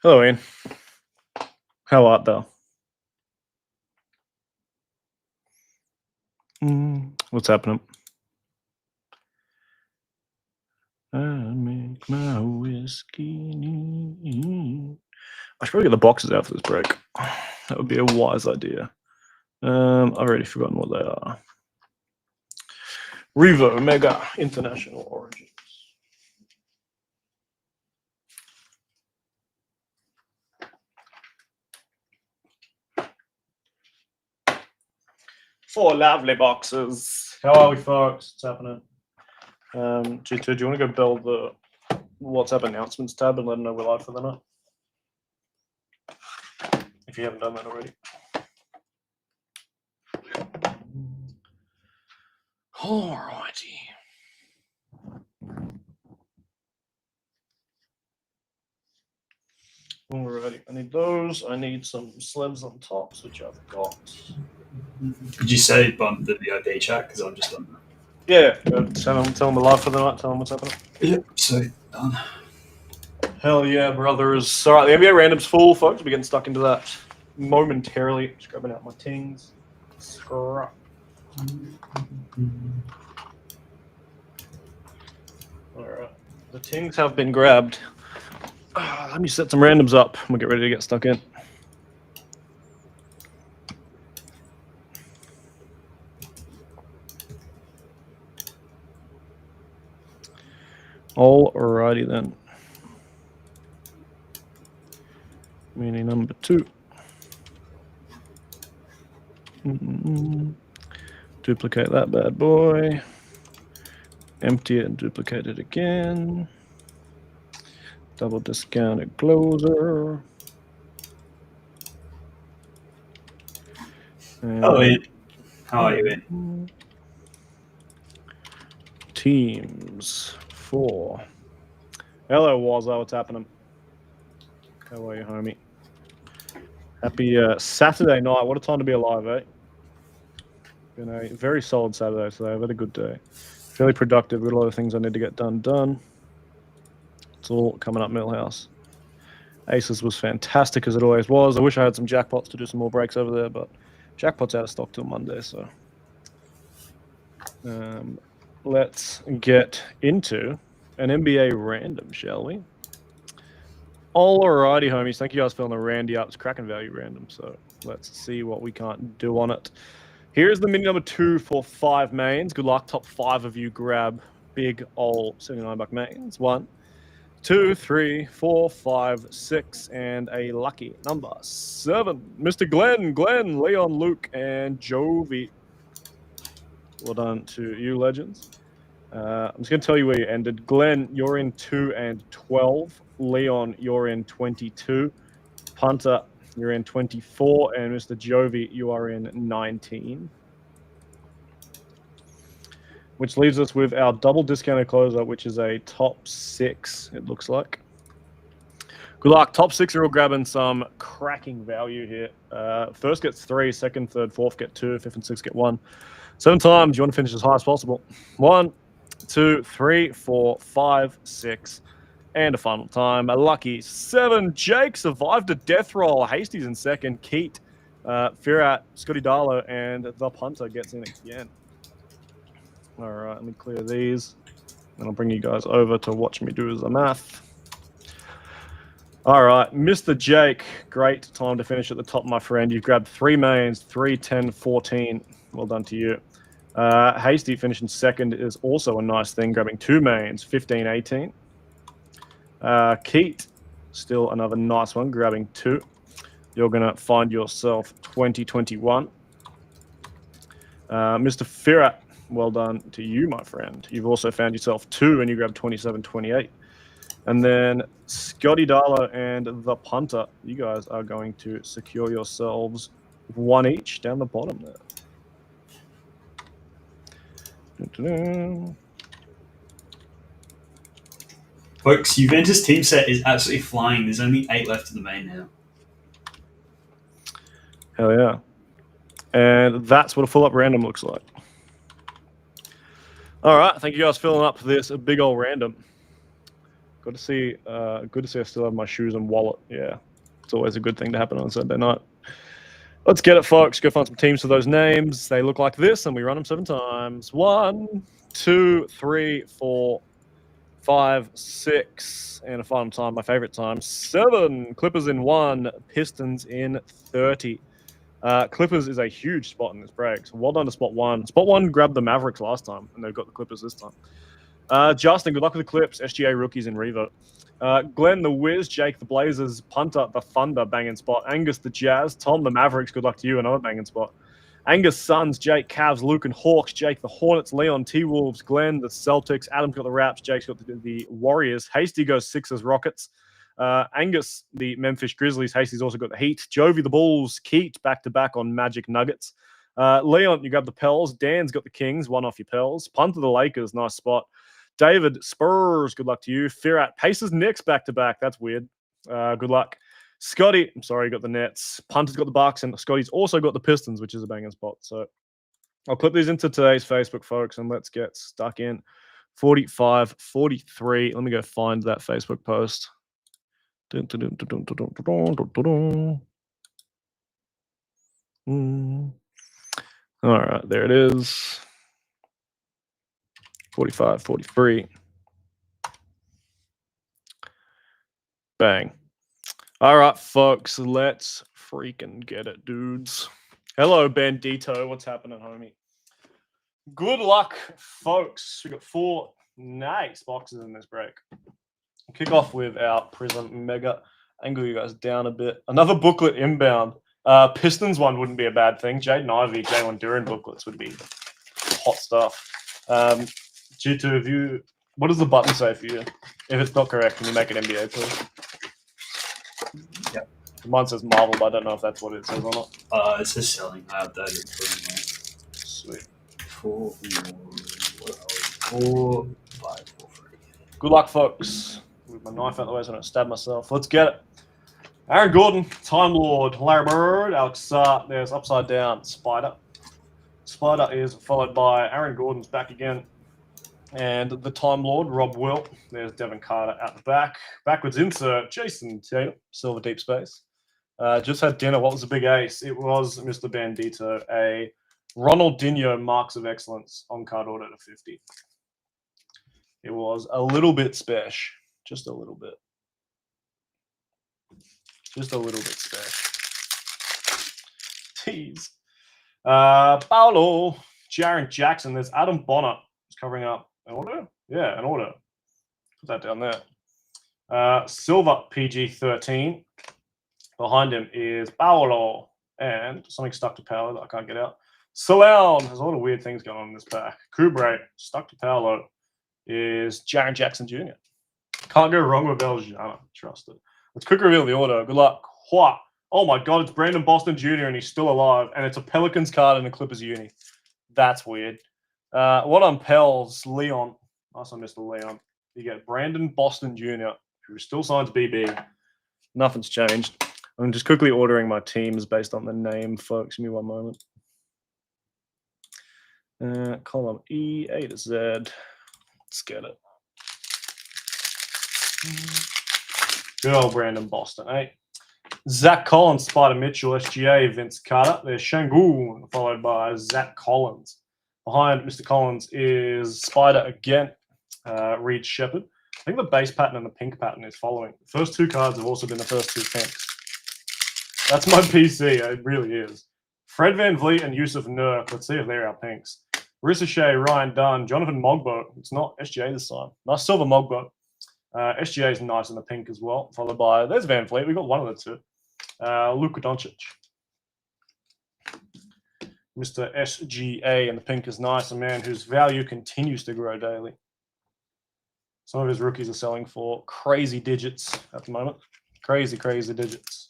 Hello, Ian. How art thou? What's happening? I make my whiskey. I should probably get the boxes out for this break. That would be a wise idea. I've already forgotten what they are. Revo Mega International Origins. Four lovely boxes. How are we, folks? What's happening? G2, do you want to go build the WhatsApp announcements tab and let them know we're live for the night? If you haven't done that already. Alrighty. Alrighty, I need those. I need some slabs on tops, which I've got. Did you say bump the VOD chat? Because I'm just on that. Yeah, tell them we're live for the night. Tell them what's happening. Yep, so done. Hell yeah, brothers. Alright, the NBA random's full, folks. We're getting stuck into that momentarily. Just grabbing out my tings. Scrap. Alright, the tings have been grabbed. Let me set some randoms up and we'll get ready to get stuck in. Alrighty then. Meaning number 2. Duplicate that bad boy. Empty it and duplicate it again. Double discounted closer. Hello, Ian. How are you, Ian? Teams 4. Hello, Wazo. What's happening? How are you, homie? Happy Saturday night. What a time to be alive, eh? Been a very solid Saturday today. I've had a good day. Fairly productive. Got a lot of things I need to get done. It's all coming up Millhouse. Aces was fantastic as it always was. I wish I had some jackpots to do some more breaks over there, but jackpot's out of stock till Monday, so let's get into an NBA random, shall we? Alrighty, homies. Thank you guys for filling the Randy up. It's cracking value random, so let's see what we can't do on it. Here's the mini number 2 for 5 mains. Good luck. Top 5 of you grab big old $79 mains. 1, 2, 3, 4, 5, 6, and a lucky number 7. Mr. Glenn, Leon, Luke, and Jovi. Well done to you, legends. I'm just going to tell you where you ended. Glenn, you're in 2 and 12. Leon, you're in 22. Punter, you're in 24. And Mr. Jovi, you are in 19. Which leaves us with our double discounted closer, which is a top 6, it looks like. Good luck. Top 6 are all grabbing some cracking value here. First gets 3, second, third, fourth get 2, fifth and sixth get 1. 7 times. You want to finish as high as possible. 1, 2, 3, 4, 5, 6, and a final time. A lucky 7. Jake survived a death roll. Hasty's in second. Keat, Firat, Scotty Darlow, and the punter gets in again. All right, let me clear these, and I'll bring you guys over to watch me do the math. All right, Mr. Jake, great time to finish at the top, my friend. You've grabbed 3 mains, 3, 10, 14. Well done to you. Hasty finishing second is also a nice thing, grabbing 2 mains, 15, 18. Keat, still another nice one, grabbing 2. You're going to find yourself 20, 21. Mr. Firat, well done to you, my friend. You've also found yourself 2, and you grabbed 27, 28. And then Scotty Darlow and the punter, you guys are going to secure yourselves 1 each down the bottom there. Folks, Juventus team set is absolutely flying. There's only 8 left in the main now. Hell yeah. And that's what a full-up random looks like. All right, thank you guys for filling up this big old random. Good to see I still have my shoes and wallet. Yeah, it's always a good thing to happen on a Sunday night. Let's get it, folks. Go find some teams for those names. They look like this, and we run them 7 times. 1, 2, 3, 4, 5, 6, and a final time, my favorite time, 7. Clippers in 1, Pistons in 30. Clippers is a huge spot in this break. So well done to spot 1. Spot 1 grabbed the Mavericks last time, and they've got the Clippers this time. Justin, good luck with the Clips. SGA rookies in Revo. Glenn, the Wiz. Jake, the Blazers. Punter, the Thunder, banging spot. Angus, the Jazz. Tom, the Mavericks. Good luck to you. Another banging spot. Angus, Suns. Jake, Cavs. Luke, and Hawks. Jake, the Hornets. Leon, T-Wolves. Glenn, the Celtics. Adam's got the Raps. Jake's got the Warriors. Hasty goes Sixers, Rockets. Angus, the Memphis Grizzlies. Hasty's also got the Heat. Jovi, the Bulls. Keat, back-to-back on Magic Nuggets. Leon, you grab the Pels. Dan's got the Kings. One off your Pels. Punter, the Lakers. Nice spot. David, Spurs, good luck to you. Firat, Pacers, Knicks back-to-back. That's weird. Good luck. Scotty, I'm sorry, you got the Nets. Punter's got the Bucks, and Scotty's also got the Pistons, which is a banging spot. So I'll put these into today's Facebook, folks, and let's get stuck in. 45, 43. Let me go find that Facebook post. All right, there it is. 45, 43. Bang. All right, folks, let's freaking get it, dudes. Hello, Bandito. What's happening, homie? Good luck, folks. We got 4 nice boxes in this break. We'll kick off with our Prism Mega. Angle you guys down a bit. Another booklet inbound. Pistons one wouldn't be a bad thing. Jaden Ivey, Jalen Duran booklets would be hot stuff. G2, what does the button say for you? If it's not correct, can you make it NBA, please? Yep. Mine says Marvel, but I don't know if that's what it says or not. It says selling. I have that. Sweet. 4, 5, 4, 3. Good luck, folks. With my knife out the way so I don't stab myself. Let's get it. Aaron Gordon, Time Lord, Larry Bird, Alex Sart. There's Upside Down, Spider. Spider is followed by Aaron Gordon's back again. And the Time Lord, Rob Wilt. There's Devin Carter at the back. Backwards insert, Jason Tatum, Silver Deep Space. Just had dinner. What was the big ace? It was Mr. Bandito, a Ronaldinho Marks of Excellence on card order to 50. It was a little bit special. Just a little bit. Just a little bit special. Tease. Paolo, Jaren Jackson. There's Adam Bonner. He's covering up an order. Yeah, an order. Put that down there. Silver PG-13. Behind him is Paolo. And something stuck to Paolo that I can't get out. Salon. There's a lot of weird things going on in this pack. Kubre, stuck to Paolo, is Jaren Jackson Jr. Can't go wrong with Belgiana. Trust it. Let's quick reveal the order. Good luck. Hua. Oh my God, it's Brandon Boston Jr. and he's still alive. And it's a Pelicans card and a Clippers uni. That's weird. What on Pels? Leon. Nice on Mr. Leon. You get Brandon Boston Jr., who still signs BB. Nothing's changed. I'm just quickly ordering my teams based on the name, folks. Give me one moment. Column E, A to Z. Let's get it. Good old Brandon Boston, eh? Zach Collins, Spider Mitchell, SGA, Vince Carter. There's Shangun, followed by Zach Collins. Behind Mr. Collins is Spider again, Reed Shepard. I think the base pattern and the pink pattern is following. The first 2 cards have also been the first 2 pinks. That's my PC, it really is. Fred Van Vliet and Yusuf Nurk. Let's see if they're our pinks. Marissa Shea, Ryan Dunn, Jonathan Mogbo. It's not SGA this time. Nice silver Mogbo. SGA is nice in the pink as well, followed by, there's Van Vliet. We got one of the 2. Luka Doncic. Mr. SGA in the pink is nice, a man whose value continues to grow daily. Some of his rookies are selling for crazy digits at the moment. Crazy, crazy digits.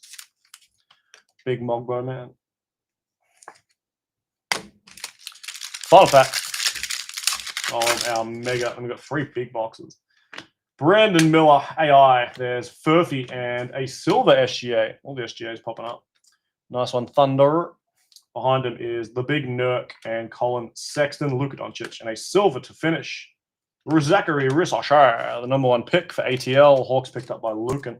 Big Mogbo, man. Final pack of our mega, and we've got 3 big boxes. Brandon Miller, AI. There's Furphy and a silver SGA. All the SGAs popping up. Nice one, Thunder. Behind him is the big Nurk and Colin Sexton, Luka Doncic, and a silver to finish. Zachary Rissacher, the number 1 pick for ATL. Hawks picked up by Lucan.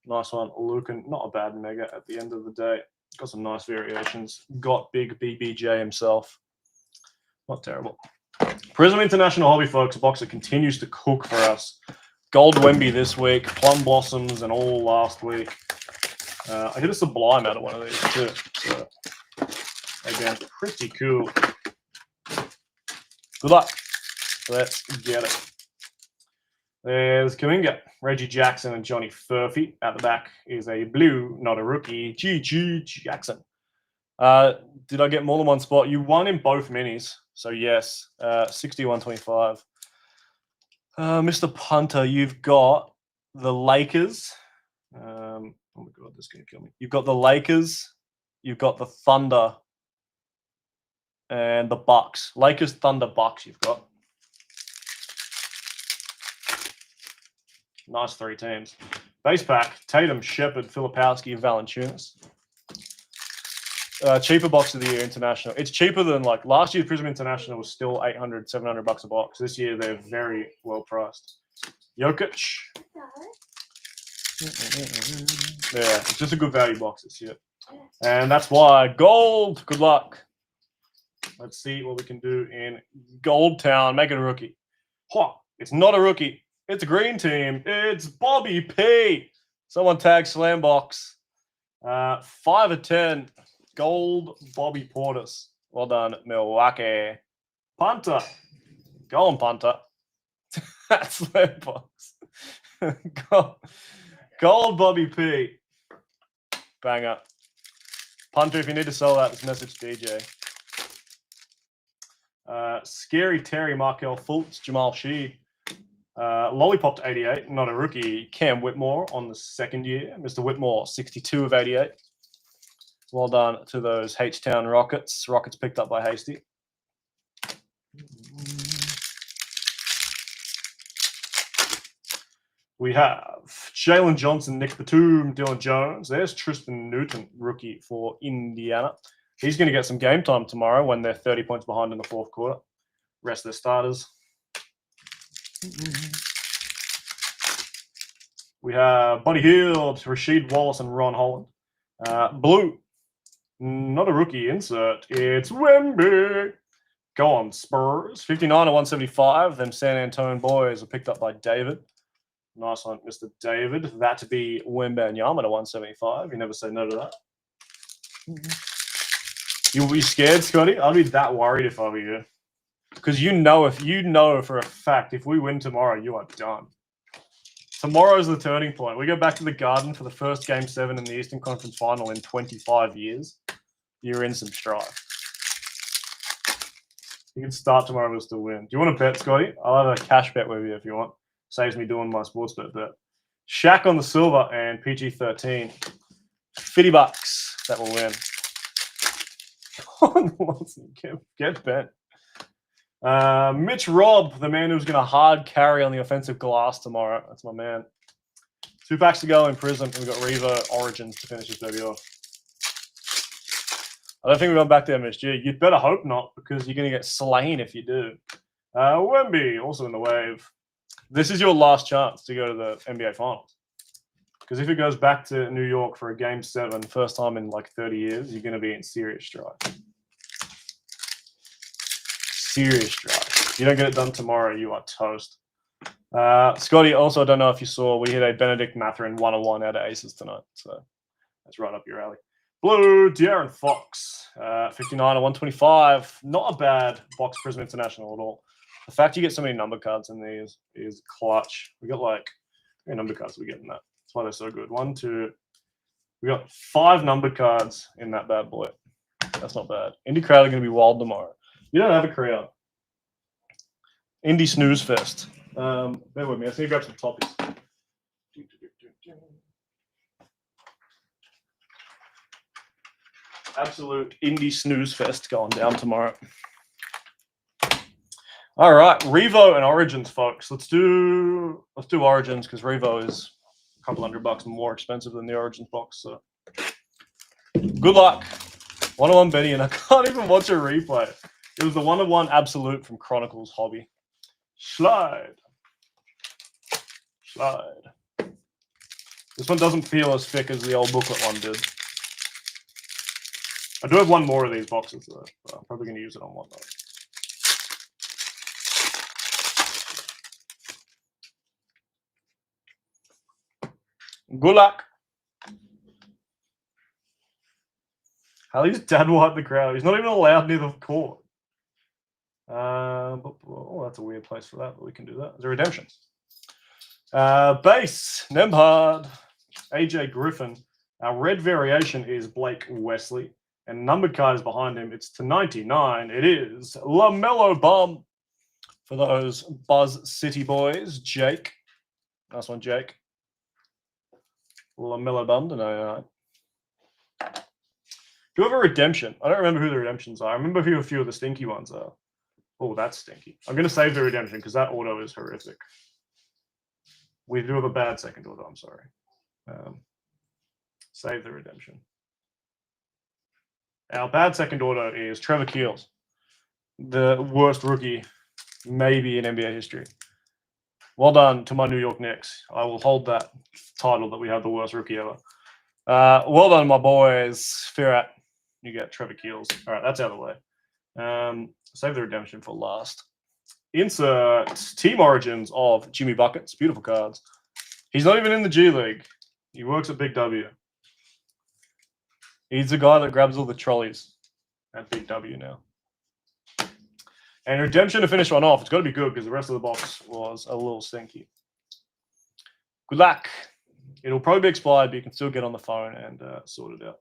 Nice one, Lucan. Not a bad mega at the end of the day. Got some nice variations. Got big BBJ himself. Not terrible. Prism International Hobby, folks. A box that continues to cook for us. Gold Wemby this week. Plum Blossoms and all last week. I hit a Sublime out of one of these too. So, again, pretty cool. Good luck. Let's get it. There's Kuminga, Reggie Jackson, and Johnny Furphy. At the back is a blue, not a rookie, GG Jackson. Did I get more than one spot? You won in both minis. So, yes, 61-25. Mr. Punter, you've got the Lakers. Oh, my God, this is going to kill me. You've got the Lakers. You've got the Thunder. And the Bucks. Lakers, Thunder, Bucks you've got. Nice 3 teams. Base pack, Tatum, Shepard, Filipowski, Valanciunas. Cheaper box of the year, International. It's cheaper than, like, last year Prism International was still $800, $700 a box. This year they're very well priced. Jokic. Yeah, it's just a good value box this year. And that's why gold, good luck. Let's see what we can do in Gold Town. Make it a rookie. It's not a rookie. It's a green team. It's Bobby P. Someone tag Slambox. 5 of 10. Gold Bobby Portis. Well done, Milwaukee. Punter. Go on, Punter. That's Slambox. Gold Bobby P. Banger. Punter, if you need to sell that, just message DJ. Scary Terry, Markel Fultz, Jamal Sheed. Lollipop to 88, not a rookie. Cam Whitmore on the 2nd year. Mr. Whitmore, 62 of 88. Well done to those H-Town Rockets. Rockets picked up by Hasty. We have Jalen Johnson, Nick Batum, Dylan Jones. There's Tristan Newton, rookie for Indiana. He's going to get some game time tomorrow when they're 30 points behind in the 4th quarter. Rest of their starters. We have Buddy Hield, Rasheed Wallace, and Ron Holland. Blue, not a rookie insert. It's Wemby. Go on, Spurs. 59 of 175. Them San Antonio boys are picked up by David. Nice one, Mr. David. That to be Wembanyama to 175. You never say no to that. You'll be scared, Scotty? I'd be that worried if I were you. Because you know for a fact, if we win tomorrow, you are done. Tomorrow's the turning point. We go back to the Garden for the first Game 7 in the Eastern Conference Final in 25 years. You're in some strife. You can start tomorrow and we'll still win. Do you want to bet, Scotty? I'll have a cash bet with you if you want. Saves me doing my sports bet. Shaq on the silver and PG-13. $50 that will win. Get bent. Mitch Robb, the man who's going to hard carry on the offensive glass tomorrow. That's my man. 2 packs to go in Prism. And we've got Revo Origins to finish this baby off. I don't think we're going back to MSG. You'd better hope not, because you're going to get slain if you do. Wemby, also in the wave. This is your last chance to go to the NBA Finals. Because if it goes back to New York for a Game 7, first time in like 30 years, you're going to be in serious strife. Serious strife. You don't get it done tomorrow, you are toast. Scotty, also, I don't know if you saw, we hit a Benedict Mathurin 101 out of aces tonight. So that's right up your alley. Blue, De'Aaron Fox. 59 of 125. Not a bad box Prism International at all. The fact you get so many number cards in these is clutch. We got like, how many number cards we get in that? That's why they're so good. 1, 2. We got 5 numbered cards in that bad boy. That's not bad. Indy crowd are going to be wild tomorrow. You don't have a crowd. Indy snooze fest. Bear with me. I just need to grab some toppies. Absolute Indy snooze fest going down tomorrow. All right, Revo and Origins, folks. Let's do Origins because Revo is a couple $100 more expensive than the Origins box. So good luck. 101 Betty, and I can't even watch a replay. It was the 101 Absolute from Chronicles Hobby. Slide. This one doesn't feel as thick as the old booklet one did. I do have one more of these boxes, though. So I'm probably going to use it on one, though. Good luck. Hallie's dad wiped the crowd. He's not even allowed near the court. Oh, that's a weird place for that, but we can do that. There's a redemption. Base, Nembhard, AJ Griffin. Our red variation is Blake Wesley. And numbered card is behind him. It's to 99. It is LaMelo Bum. For those Buzz City boys, Jake. Nice one, Jake. LaMelo Bum to 99. Do you have a redemption? I don't remember who the redemptions are. I remember who a few of the stinky ones are. Oh, that's stinky. I'm going to save the redemption because that auto is horrific. We do have a bad second auto. I'm sorry. Save the redemption. Our bad second auto is Trevor Keels, the worst rookie maybe in NBA history. Well done to my New York Knicks. I will hold that title that we have the worst rookie ever. Well done, my boys. Firat, you get Trevor Keels. All right, that's out of the way. Save the redemption for last. Insert Team Origins of Jimmy Buckets. Beautiful cards. He's not even in the G League. He works at Big W. He's the guy that grabs all the trolleys at Big W now. And redemption to finish one off. It's got to be good because the rest of the box was a little stinky. Good luck. It'll probably be expired, but you can still get on the phone and sort it out.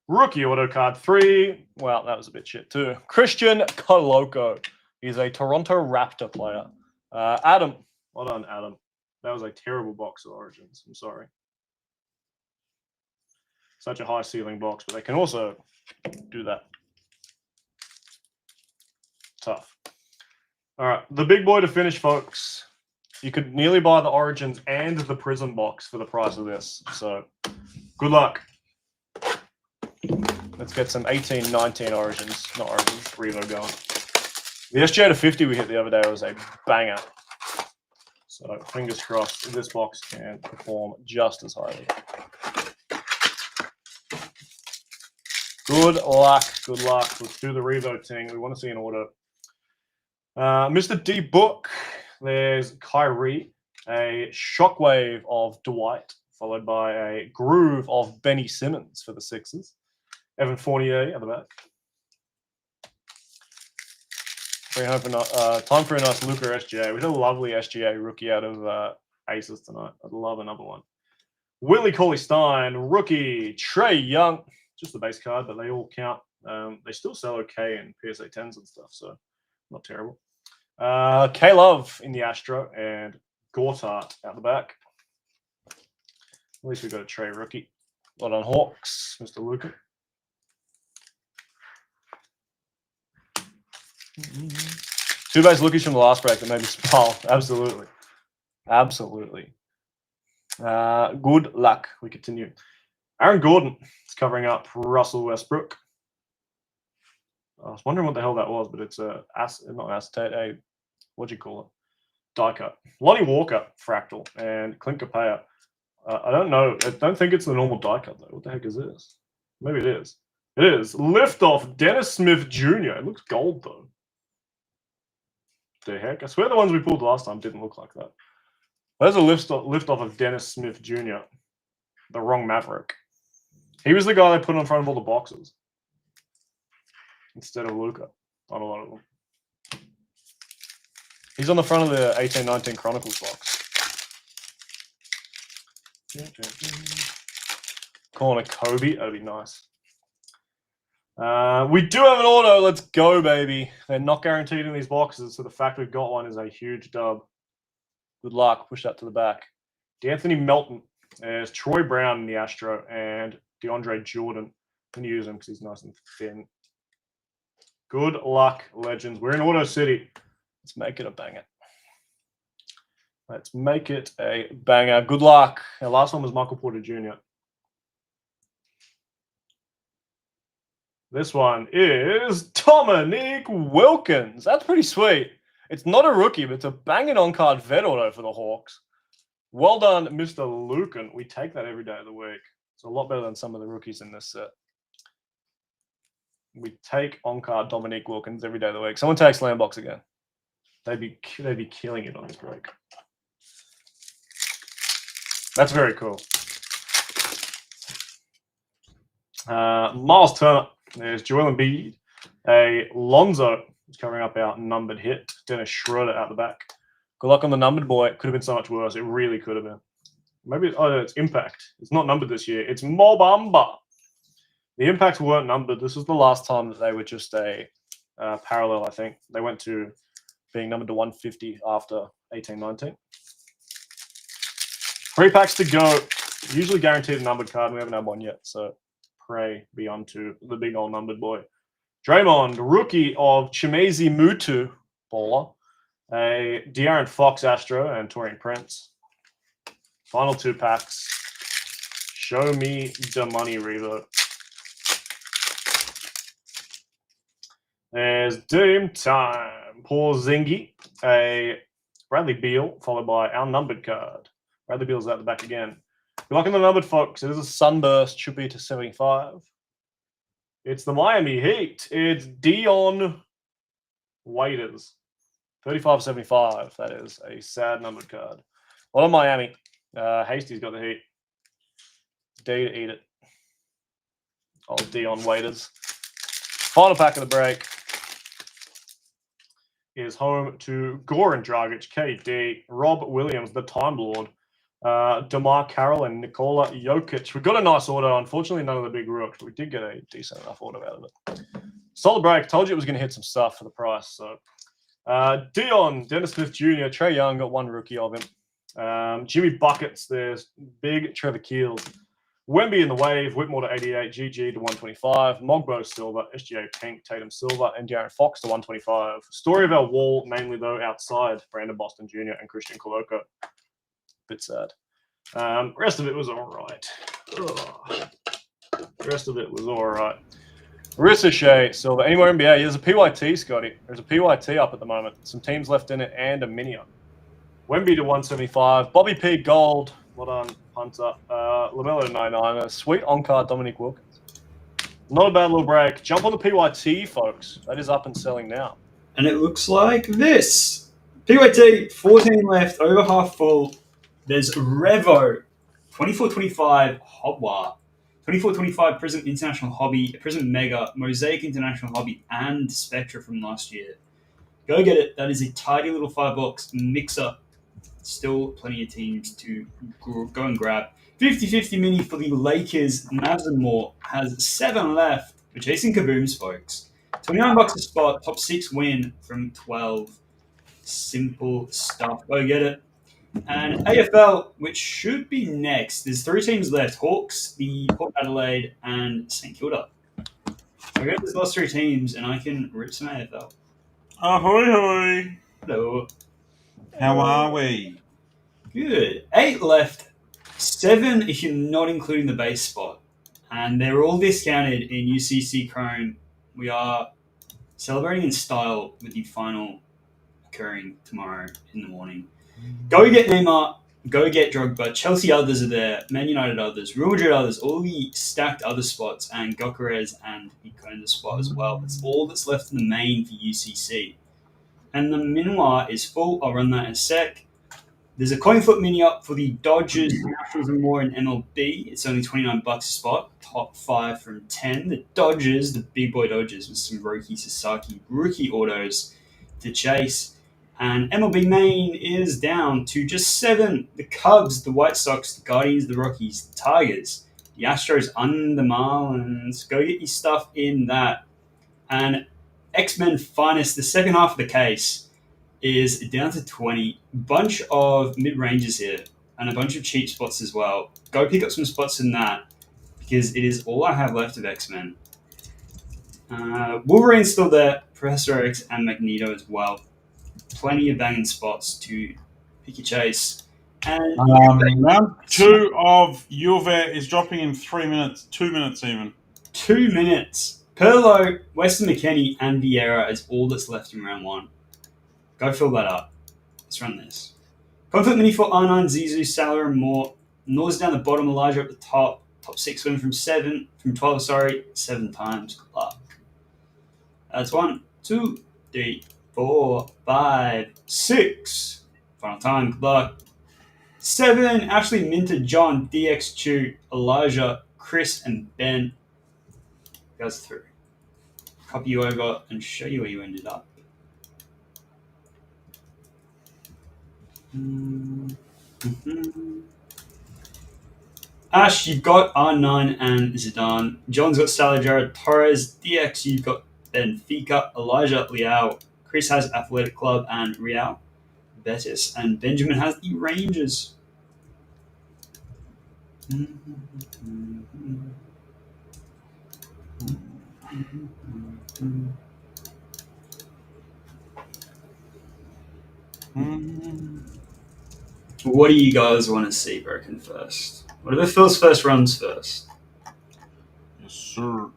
Rookie auto card 3. Well, that was a bit shit too. Christian Koloko. He's a Toronto Raptor player. Adam. Well done, Adam. That was a terrible box of Origins. I'm sorry. Such a high ceiling box, but they can also do that. Tough. All right, the big boy to finish, folks. You could nearly buy the Origins and the Prism box for the price of this. So, good luck. Let's get some 18, 19 Origins. Not Origins, Revo going. The SGA to 50 we hit the other day was a banger. So, fingers crossed, this box can perform just as highly. Good luck. Good luck. Let's do the Revo thing. We want to see an auto. Mr. D Book. There's Kyrie. A Shockwave of Dwight, followed by a Groove of Benny Simmons for the Sixers. Evan Fournier at the back. Time for a nice Luka SGA. We had a lovely SGA rookie out of Aces tonight. I'd love another one. Willie Cauley-Stein, rookie. Trey Young. Just the base card, but they all count. They still sell okay in PSA 10s and stuff, so not terrible. K-Love in the Astro and Gortat out the back. At least we've got a Trey rookie. Well done, Hawks, Mr. Luka. Two base lookies from the last break that made me smile. Absolutely. Absolutely. Good luck. We continue. Aaron Gordon is covering up Russell Westbrook. I was wondering what the hell that was, but it's not acetate, what do you call it? Die cut. Lonnie Walker, Fractal, and Clint Capella. I don't know. I don't think it's the normal die cut, though. What the heck is this? Maybe it is. It is. Liftoff, Dennis Smith Jr. It looks gold, though. The heck? I swear the ones we pulled last time didn't look like that. There's a liftoff of Dennis Smith Jr., the wrong Maverick. He was the guy they put in front of all the boxes instead of Luka on a lot of them. He's on the front of the 1819 Chronicles box. Calling a Kobe. That'd be nice. We do have an auto. Let's go, baby. They're not guaranteed in these boxes, so the fact we've got one is a huge dub. Good luck. Push that to the back. D'Anthony Melton. There's Troy Brown in the Astro and DeAndre Jordan. I'm going to use him because he's nice and thin. Good luck, legends. We're in Auto City. Let's make it a banger. Let's make it a banger. Good luck. Our last one was Michael Porter Jr. This one is Dominique Wilkins. That's pretty sweet. It's not a rookie, but it's a banging on-card vet auto for the Hawks. Well done, Mr. Lucan. We take that every day of the week. It's a lot better than some of the rookies in this set. We take on-card Dominique Wilkins every day of the week. Someone takes Landbox again. They'd be killing it on this break. That's very cool. Miles Turner. There's Joel Embiid. A Lonzo is covering up our numbered hit. Dennis Schroeder out the back. Good luck on the numbered boy. It could have been so much worse. It really could have been. Maybe it's Impact. It's not numbered this year. It's Mobamba. The Impacts weren't numbered. This was the last time that they were just a parallel, I think. They went to being numbered to 150 after 18-19. 3 packs to go. Usually guaranteed a numbered card. We haven't had one yet, so pray be unto the big old numbered boy. Draymond, rookie of Chimezie Mutu, baller. A De'Aaron Fox Astro and Torian Prince. Final 2 packs. Show me the money, Revo. There's Doom Time. Paul Zingy. A Bradley Beal, followed by our numbered card. Bradley Beal's at the back again. Good luck in the numbered, folks. It is a Sunburst. Should be to 75. It's the Miami Heat. It's Dion Waiters. 35-75. That is a sad numbered card. Well, on Miami. Hasty's got the Heat. D to eat it. Old Dion Waiters. Final pack of the break is home to Goran Dragic, KD, Rob Williams, the Time Lord, DeMar Carroll, and Nikola Jokic. We got a nice order. Unfortunately, none of the big rooks, but we did get a decent enough order out of it. Solid break. Told you it was going to hit some stuff for the price. So, Dion, Dennis Smith Jr., Trae Young, got one rookie of him. Jimmy Buckets, there's big Trevor Keels. Wemby in the wave, Whitmore to 88, GG to 125, Mogbo Silver, SGA Pink, Tatum Silver, and De'Aaron Fox to 125. Story of our wall, mainly though, outside Brandon Boston Jr. and Christian Coloco. Bit sad. Rest of it was all right. Rest of it was all right. Ricochet Silver. Any more NBA? Yeah, there's a PYT, Scotty. There's a PYT up at the moment. Some teams left in it and a mini. Wemby to 175. Bobby P Gold. Well done, Hunter. LaMelo to 99. A sweet on-card Dominique Wilkins. Not a bad little break. Jump on the PYT, folks. That is up and selling now. And it looks like this. PYT, 14 left, over half full. There's Revo, 24-25 Hobwa, 24-25 Prism International Hobby, Prism Mega, Mosaic International Hobby, and Spectra from last year. Go get it. That is a tidy little $5 mix-up. Still plenty of teams to go and grab. 50-50 mini for the Lakers. Mavs and more has 7 left. We're chasing kabooms, folks. $29 a spot. Top 6 win from 12. Simple stuff. Go get it. And AFL, which should be next. There's 3 teams left. Hawks, the Port Adelaide, and St Kilda. So go to those last 3 teams, and I can rip some AFL. Ahoy, hoy. Hello. How are we? Good. 8 left. 7 if you're not including the base spot. And they're all discounted in UCC Chrome. We are celebrating in style with the final occurring tomorrow in the morning. Go get Neymar. Go get Drogba. Chelsea others are there. Man United others. Real Madrid others. All the stacked other spots. And Gokares and Ikonda spot as well. That's all that's left in the main for UCC. And the Minoir is full. I'll run that in a sec. There's a coin flip mini up for the Dodgers, Nationals, and more in MLB. It's only $29 a spot. Top 5 from 10. The Dodgers, the big boy Dodgers, with some Roki Sasaki rookie autos to chase. And MLB main is down to just 7. The Cubs, the White Sox, the Guardians, the Rockies, the Tigers, the Astros, and the Marlins. Go get your stuff in that. And X-Men Finest, the second half of the case, is down to 20. Bunch of mid-ranges here and a bunch of cheap spots as well. Go pick up some spots in that because it is all I have left of X-Men. Wolverine's still there, Professor X and Magneto as well. Plenty of banging spots to pick your chase. And round 2 of Juve is dropping in 3 minutes, 2 minutes even. 2 minutes. Perlo, Weston McKennie, and Vieira is all that's left in round 1. Go fill that up. Let's run this. Conflict Mini for R9, Zizu, Salah, and more. Nors down the bottom, Elijah at the top. Top 6 win from 12, 7 times. Good luck. That's 1, 2, 3, 4, 5, 6. Final time. Good luck. 7. Ashley, Minter, John, DX, Chew, Elijah, Chris, and Ben. Goes through. Copy you over and show you where you ended up. Ash, you've got R9 and Zidane. John's got Salah, Jared, Torres. DX, you've got Benfica, Elijah, Liao. Chris has Athletic Club and Real Betis. And Benjamin has the Rangers. What do you guys want to see broken first? Whatever Phil's first runs first. Yes, sir.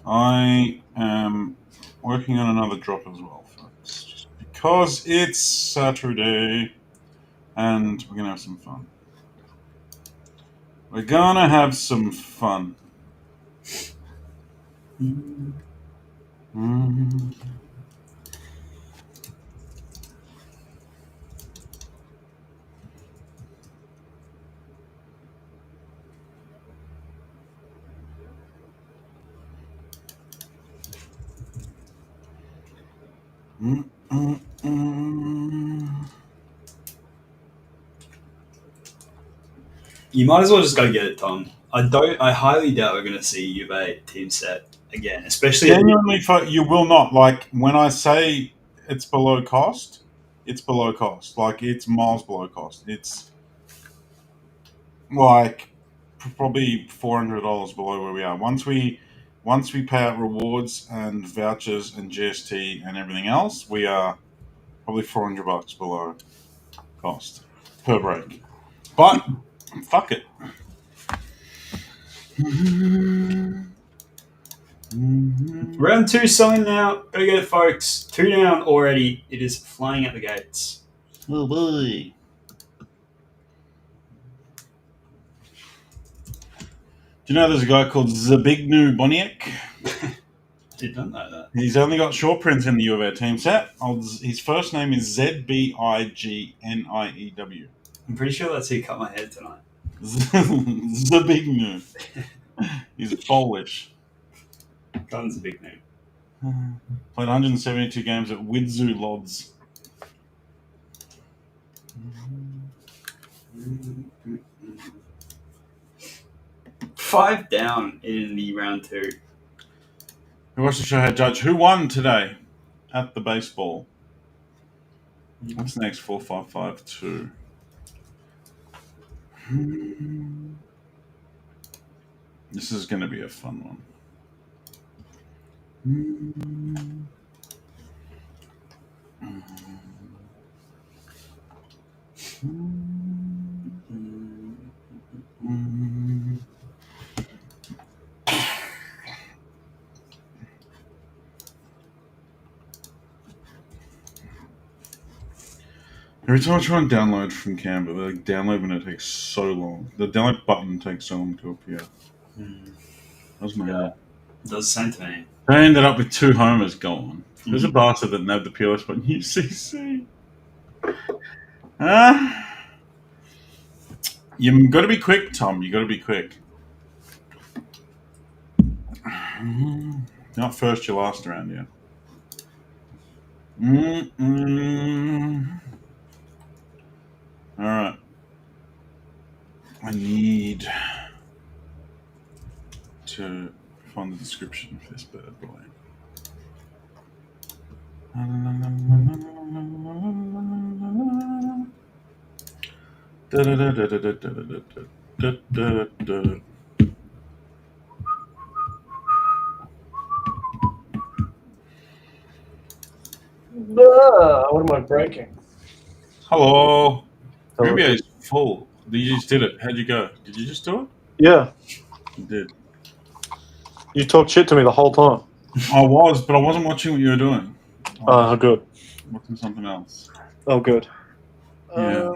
I am working on another drop as well, folks, just because it's Saturday and we're gonna have some fun. We're gonna have some fun. You might as well just go get it, Tom. I highly doubt we're going to see Juve team set again, especially. Genuinely, you will not. Like, when I say it's below cost, it's below cost. Like, it's miles below cost. It's like probably $400 below where we are. Once we pay out rewards and vouchers and GST and everything else, we are probably $400 below cost per break. But fuck it. Round 2 selling now. Go get it, folks. 2 down already. It is flying at the gates. Oh boy. Do you know there's a guy called Zbigniew Boniek? Did not know that. He's only got short prints in the U of A team set. His first name is Zbigniew. I'm pretty sure that's who cut my head tonight. Zbigniew. He's Polish. Gun's a big name. Played 172 games at Widzew Lodz. Five down in the round 2. Who watched the show head judge? Who won today at the baseball? What's next? 4552. This is going to be a fun one. Every time I try and download from Canva, the download window takes so long. The download button takes so long to appear. That's my head. Does the same to me. I ended up with 2 homers going. There's a bastard that nabbed the PLS button. UCC. You got to be quick, Tom. You got to be quick. Not first, you're last around here. All right. I need to find the description for this bad boy. What am I breaking? Hello. Maybe it's full. You just did it. How'd you go? Did you just do it? Yeah. You did. You talked shit to me the whole time. I was, but I wasn't watching what you were doing. I was Good. watching something else. Oh, good. Yeah.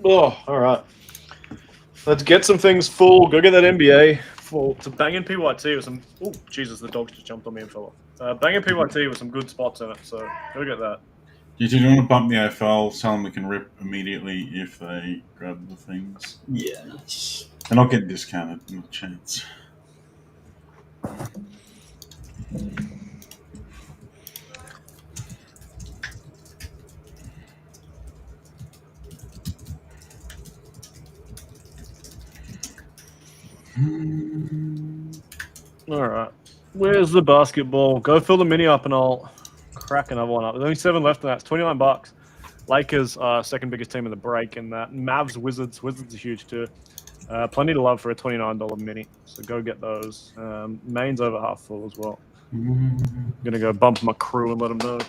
All right. Let's get some things full. Go get that NBA full. To banging PYT with some. Oh, Jesus, the dogs just jumped on me and fell off. Banging PYT with some good spots in it. So go get that. Do you want to bump the AFL? Tell them we can rip immediately if they grab the things. Yeah, nice. They're not getting discounted. Not a chance. All right. Where's the basketball? Go fill the mini up and I'll crack another one up. There's only 7 left in that. It's $29. Lakers are second biggest team in the break in that. Mavs, Wizards. Wizards are huge too. Plenty to love for a $29 mini. So go get those. Main's over half full as well. I'm going to go bump my crew and let them know.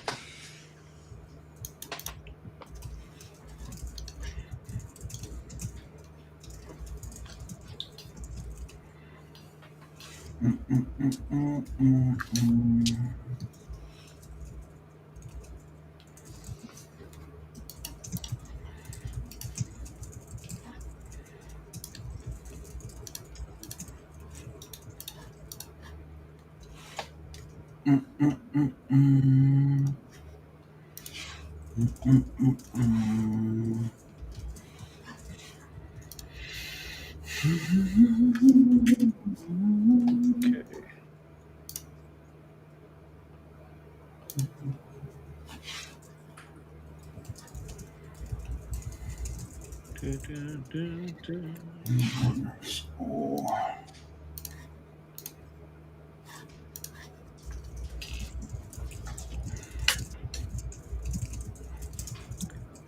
Okay.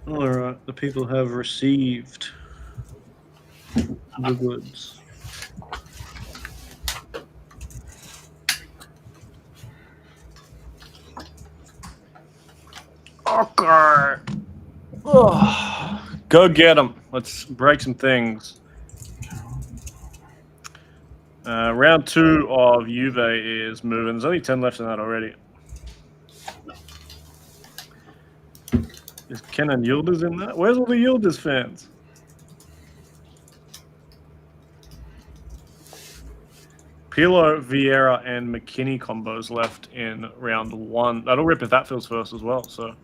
All right, the people have received the goods. Okay. Go get them. Let's break some things. Round 2 of Juve is moving. There's only 10 left in that already. Is Kenan Yildiz in that? Where's all the Yildiz fans? Pirlo, Vieira, and McKinney combos left in round 1. That'll rip if that fills first as well. So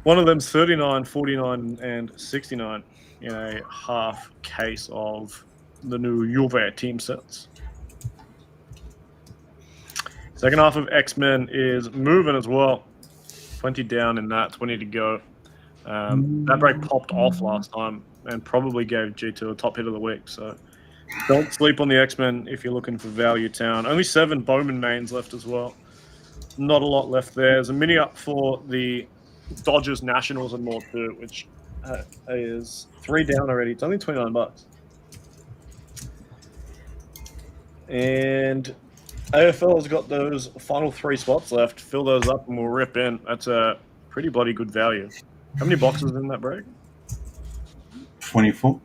one of them's 39, 49, and 69 in a half case of the new Juve team sets. Second half of X-Men is moving as well. 20 down in that, 20 to go. That break popped off last time and probably gave G2 a top hit of the week. So don't sleep on the X-Men if you're looking for value town. Only 7 Bowman mains left as well. Not a lot left there. There's a mini up for the Dodgers, Nationals, and more too, which is 3 down already. It's only $29. And AFL's got those final 3 spots left. Fill those up and we'll rip in. That's a pretty bloody good value. How many boxes in that break? 24.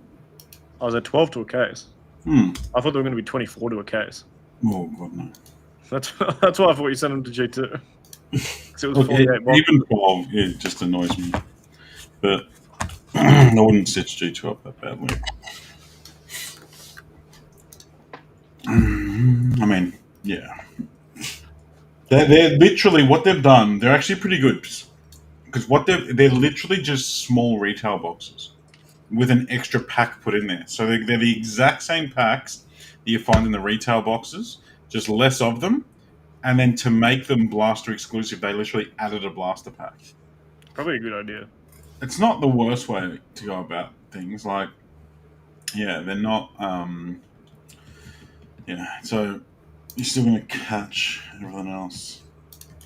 Oh, was it 12 to a case? I thought they were going to be 24 to a case. Oh, God, no. That's why I thought you sent them to G2. Because it was 48 boxes. Even 12, it just annoys me. But I wouldn't stitch G2 up that badly. I mean, yeah. They're literally, what they've done, they're actually pretty good. Because they're literally just small retail boxes with an extra pack put in there. So they're the exact same packs that you find in the retail boxes, just less of them. And then to make them Blaster exclusive, they literally added a Blaster pack. Probably a good idea. It's not the worst way to go about things. Like, yeah, they're not... so you're still going to catch everything else.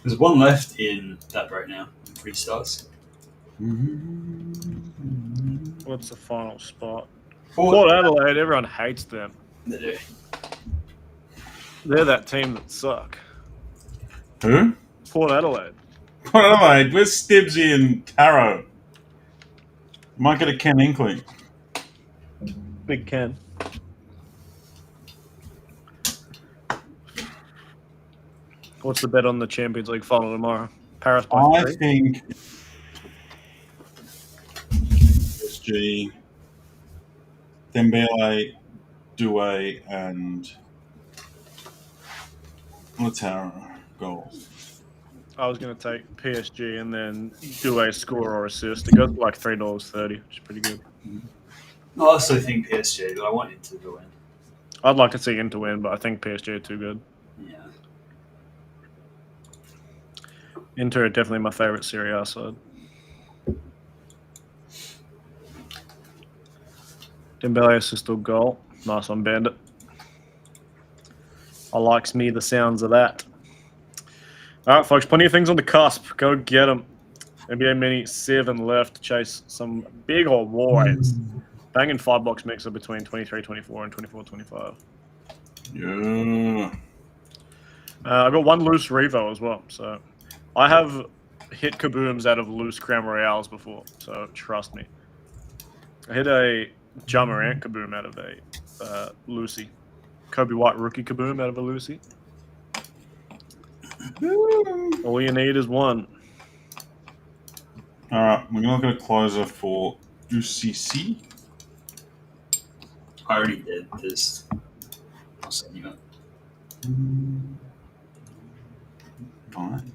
There's 1 left in that break now. 3 stars. What's the final spot? Port Port Adelaide, everyone hates them. They do. They're that team that suck. Who? Port Adelaide. Port Adelaide. Where's Stibbsy and Taro? Might get a Ken Inkling. Big Ken. What's the bet on the Champions League final tomorrow? Paris by I 3? think PSG, Dembele, Doué, and Lautaro goals. I was going to take PSG and then do a score or assist. It goes for like $3.30, which is pretty good. I also think PSG, but I want Inter to win. I'd like to see Inter win, but I think PSG are too good. Yeah. Inter are definitely my favourite Serie A side. Dembele assist or goal. Nice on Bandit. I likes me the sounds of that. All right, folks, plenty of things on the cusp. Go get them. NBA Mini 7 left to chase some big old wars. Banging 5-box mixer between 23-24 and 24-25. Yeah. I've got one loose Revo as well. So I have hit kabooms out of loose Crown Royales before. So trust me. I hit a Ja Morant kaboom out of a Lucy. Kobe White rookie kaboom out of a Lucy. All you need is one. All right, we're going to look at a closer for UCC. I already did this. I'll send you it. Fine.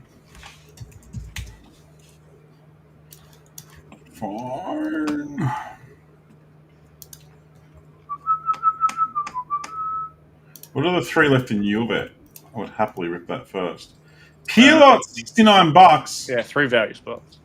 Fine. What are the 3 left in Juve? I would happily rip that first. Pilot, $69. Yeah, 3 value spots.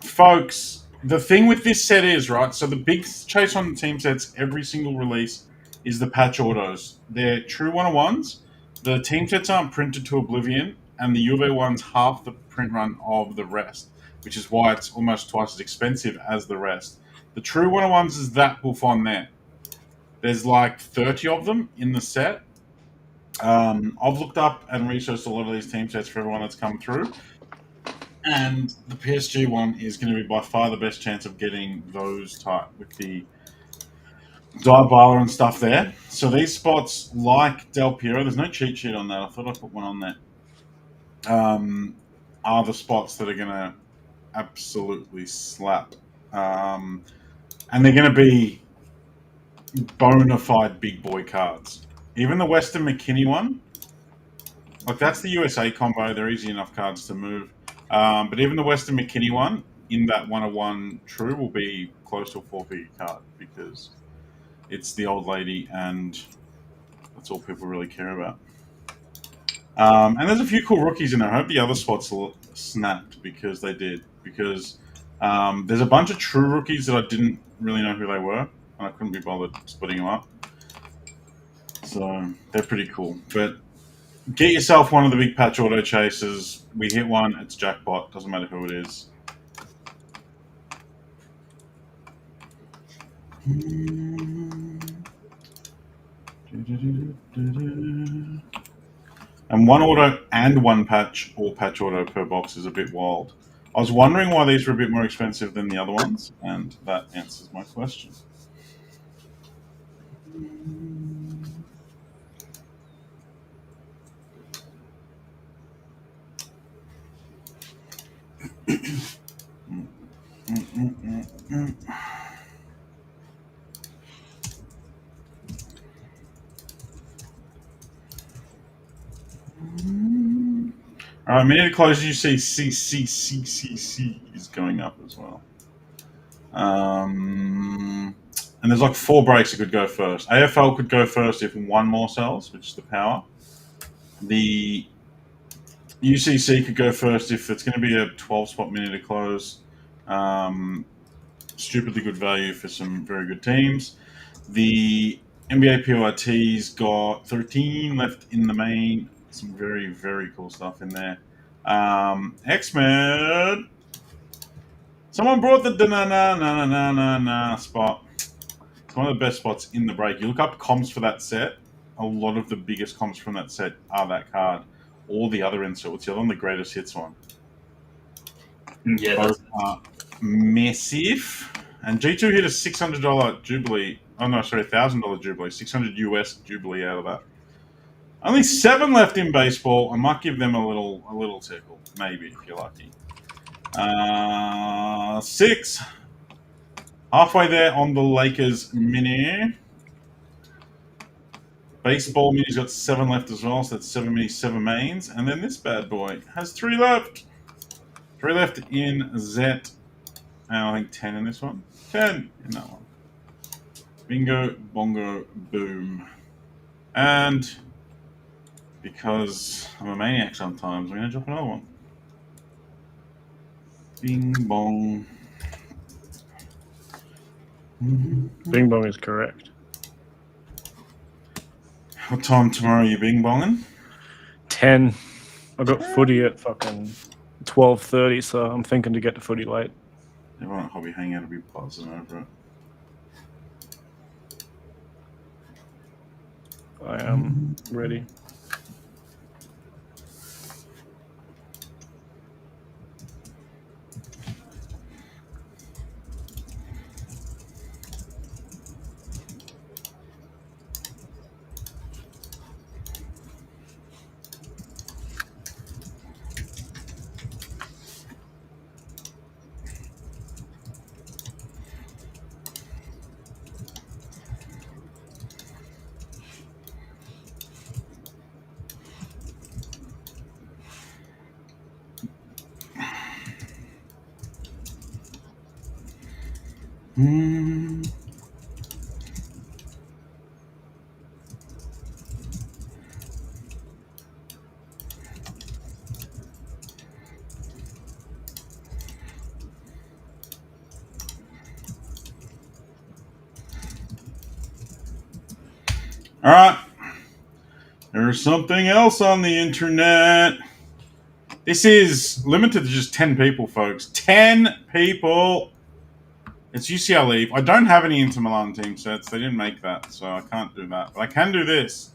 Folks, the thing with this set is, right, so the big chase on the team sets, every single release, is the patch autos. They're true 101s. The team sets aren't printed to oblivion, and the Juve one's half the print run of the rest, which is why it's almost twice as expensive as the rest. The true 101s is that Buffon there. There's like 30 of them in the set. I've looked up and researched a lot of these team sets for everyone that's come through. And the PSG one is going to be by far the best chance of getting those type with the Diabala and stuff there. So these spots, like Del Piero, there's no cheat sheet on that. I thought I put one on there. Are the spots that are going to absolutely slap. And they're going to be bona fide big boy cards. Even the Weston McKinney one, like that's the USA combo. They're easy enough cards to move. But even the Weston McKinney one in that 101 true will be close to a 4-figure card because it's the old lady and that's all people really care about. And there's a few cool rookies in there. I hope the other spots snapped because they did. Because there's a bunch of true rookies that I didn't really know who they were. And I couldn't be bothered splitting them up. So they're pretty cool. But get yourself one of the big patch auto chasers. We hit one, it's jackpot. Doesn't matter who it is. And one auto and one patch or patch auto per box is a bit wild. I was wondering why these were a bit more expensive than the other ones, and that answers my question. All right, minute close. You see, C is going up as well. And there's like 4 breaks that could go first. AFL could go first if one more sells, which is the power. The UCC could go first if it's going to be a 12-spot minute to close. Stupidly good value for some very good teams. The NBA PORT's got 13 left in the main. Some very, very cool stuff in there. X-Men. Someone brought the na spot. It's one of the best spots in the break. You look up comps for that set. A lot of the biggest comps from that set are that card. All the other insert. What's the other one? The greatest hits one. Yeah, Both are massive. And G2 hit a $600 Jubilee Oh no, sorry, $1,000 Jubilee, 600 US Jubilee out of that. Only 7 left in baseball. I might give them a little tickle, maybe if you're lucky. 6. Halfway there on the Lakers mini. Baseball mini's got 7 left as well, so that's 7 minis, 7 mains. And then this bad boy has 3 left. 3 left in Zet. And I think 10 in this one. 10 in that one. Bingo, bongo, boom. And because I'm a maniac sometimes, I'm going to drop another one. Bing bong. Bing bong is correct. What time tomorrow are you bing bonging? 10. I got footy at fucking 12:30, so I'm thinking to get to footy late. Everyone at Hobby Hangout will be buzzing over it. I am ready. All right. There's something else on the internet. This is limited to just 10 people, folks. 10 people. It's UCL Eve. I don't have any Inter Milan team sets. They didn't make that, so I can't do that. But I can do this.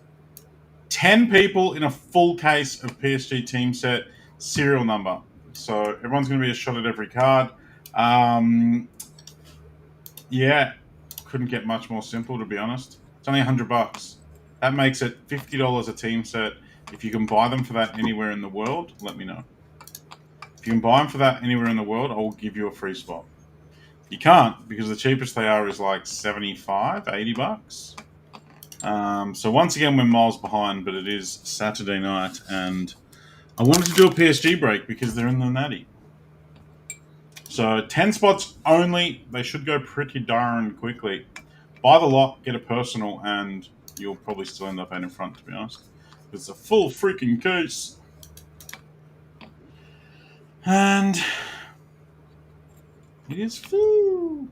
10 people in a full case of PSG team set serial number. So everyone's going to be a shot at every card. Yeah, couldn't get much more simple, to be honest. It's only $100. That makes it $50 a team set. If you can buy them for that anywhere in the world, let me know. If you can buy them for that anywhere in the world, I will give you a free spot. You can't, because the cheapest they are is like $75, $80. So once again, we're miles behind, but it is Saturday night, and I wanted to do a PSG break because they're in the natty. So 10 spots only. They should go pretty darn quickly. Buy the lot, get a personal, and you'll probably still end up out in front, to be honest. It's a full freaking case. And it is full.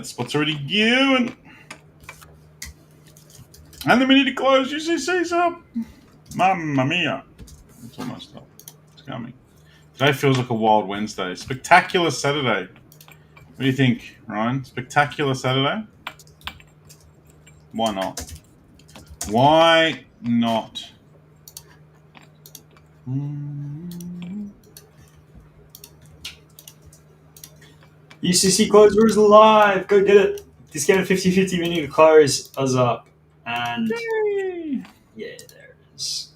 Spot's already going. And then we need to close UCC's up. Mamma mia. It's almost up. It's coming. Today feels like a wild Wednesday. Spectacular Saturday. What do you think, Ryan? Spectacular Saturday? Why not? Why not? UCC closer is live. Go get it. Discounted 50-50 mini to close us up. And yeah, there it is.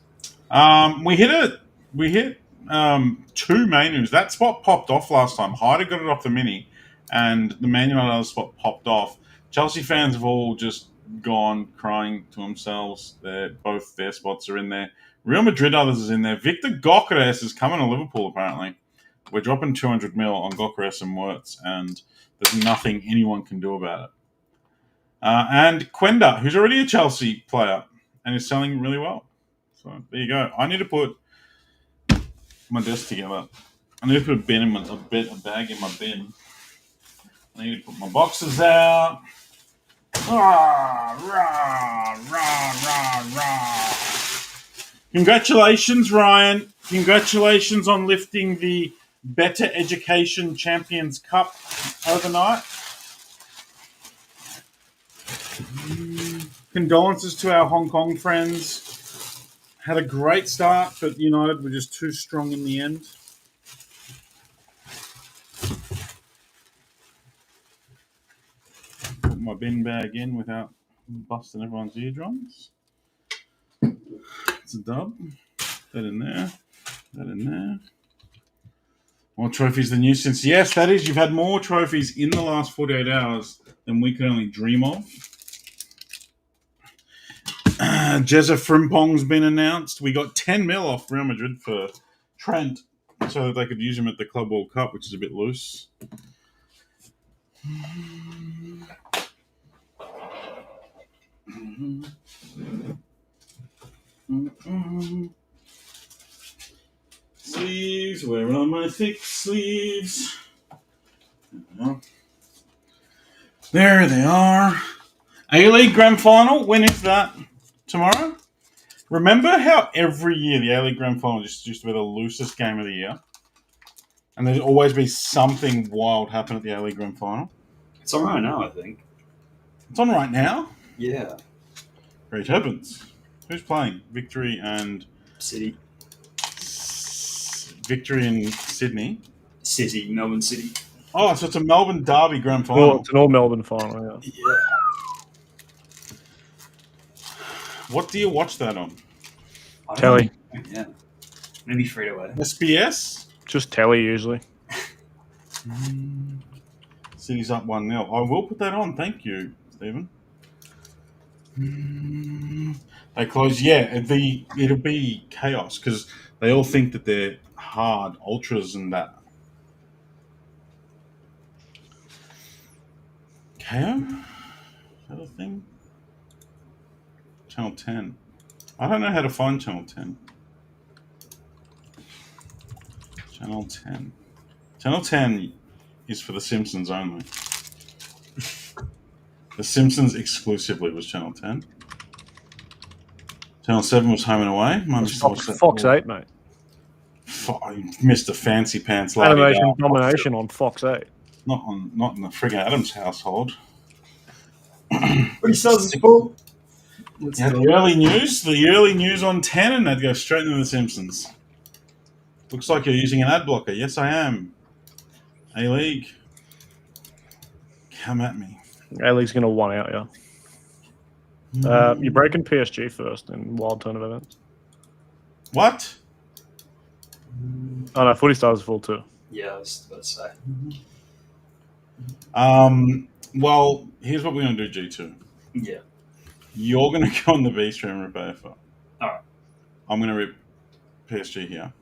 We hit 2 menus. That spot popped off last time. Hyder got it off the mini, and the menu on another spot popped off. Chelsea fans have all just gone crying to themselves. Both their spots are in there. Real Madrid others is in there. Victor Gyökeres is coming to Liverpool, apparently. We're dropping 200 mil on Gyökeres and Wirtz, and there's nothing anyone can do about it. And Quenda, who's already a Chelsea player and is selling really well. So there you go. I need to put my desk together. I need to put a bag in my bin. I need to put my boxes out. Rah, rah, rah, rah, rah. Congratulations, Ryan. Congratulations on lifting the Better Education Champions Cup overnight. Condolences to our Hong Kong friends. Had a great start, but United were just too strong in the end. Put my bin bag in without busting everyone's eardrums. It's a dub. That in there. That in there. More trophies than you since. Yes, that is. You've had more trophies in the last 48 hours than we could only dream of. Jezza Frimpong's been announced. We got 10 mil off Real Madrid for Trent so that they could use him at the Club World Cup, which is a bit loose. Sleeves, where are my thick sleeves? There they are. A-League Grand Final, when is that? Tomorrow? Remember how every year the A-League Grand Final just used to be the loosest game of the year? And there'd always be something wild happen at the A-League Grand Final? It's on right now, I think. It's on right now? Yeah. Great heavens. Who's playing? Victory and... City. Victory in Sydney? City. Melbourne City. Oh, so it's a Melbourne Derby Grand Final. Well, it's an all Melbourne final, yeah. Yeah. What do you watch that on? Telly. Yeah. Maybe free to wear. SBS? Just telly usually. City's up 1-0. I will put that on. Thank you, Stephen. They close. Yeah, it'll be chaos because they all think that they're hard ultras and that. KO? Is that a thing? Channel 10. I don't know how to find Channel 10. Channel 10. Channel 10 is for The Simpsons only. The Simpsons exclusively was Channel 10. Channel 7 was Home and Away. Fox 8, mate. Mr. Fancy Pants. Animation domination on Fox 8. Not in the friggin' Adams household. What he sells his book. Yeah, the early news on 10, and they'd go straight into The Simpsons. Looks like you're using an ad blocker. Yes, I am. A-League. Come at me. A-League's going to one out, yeah. You're breaking PSG first in wild turn of events. What? Oh, no, Footy Stars are full too. Yeah, I was about to say. Well, here's what we're going to do, G2. Yeah. You're going to go on the B stream and rip AFL. Alright. I'm going to rip PSG here.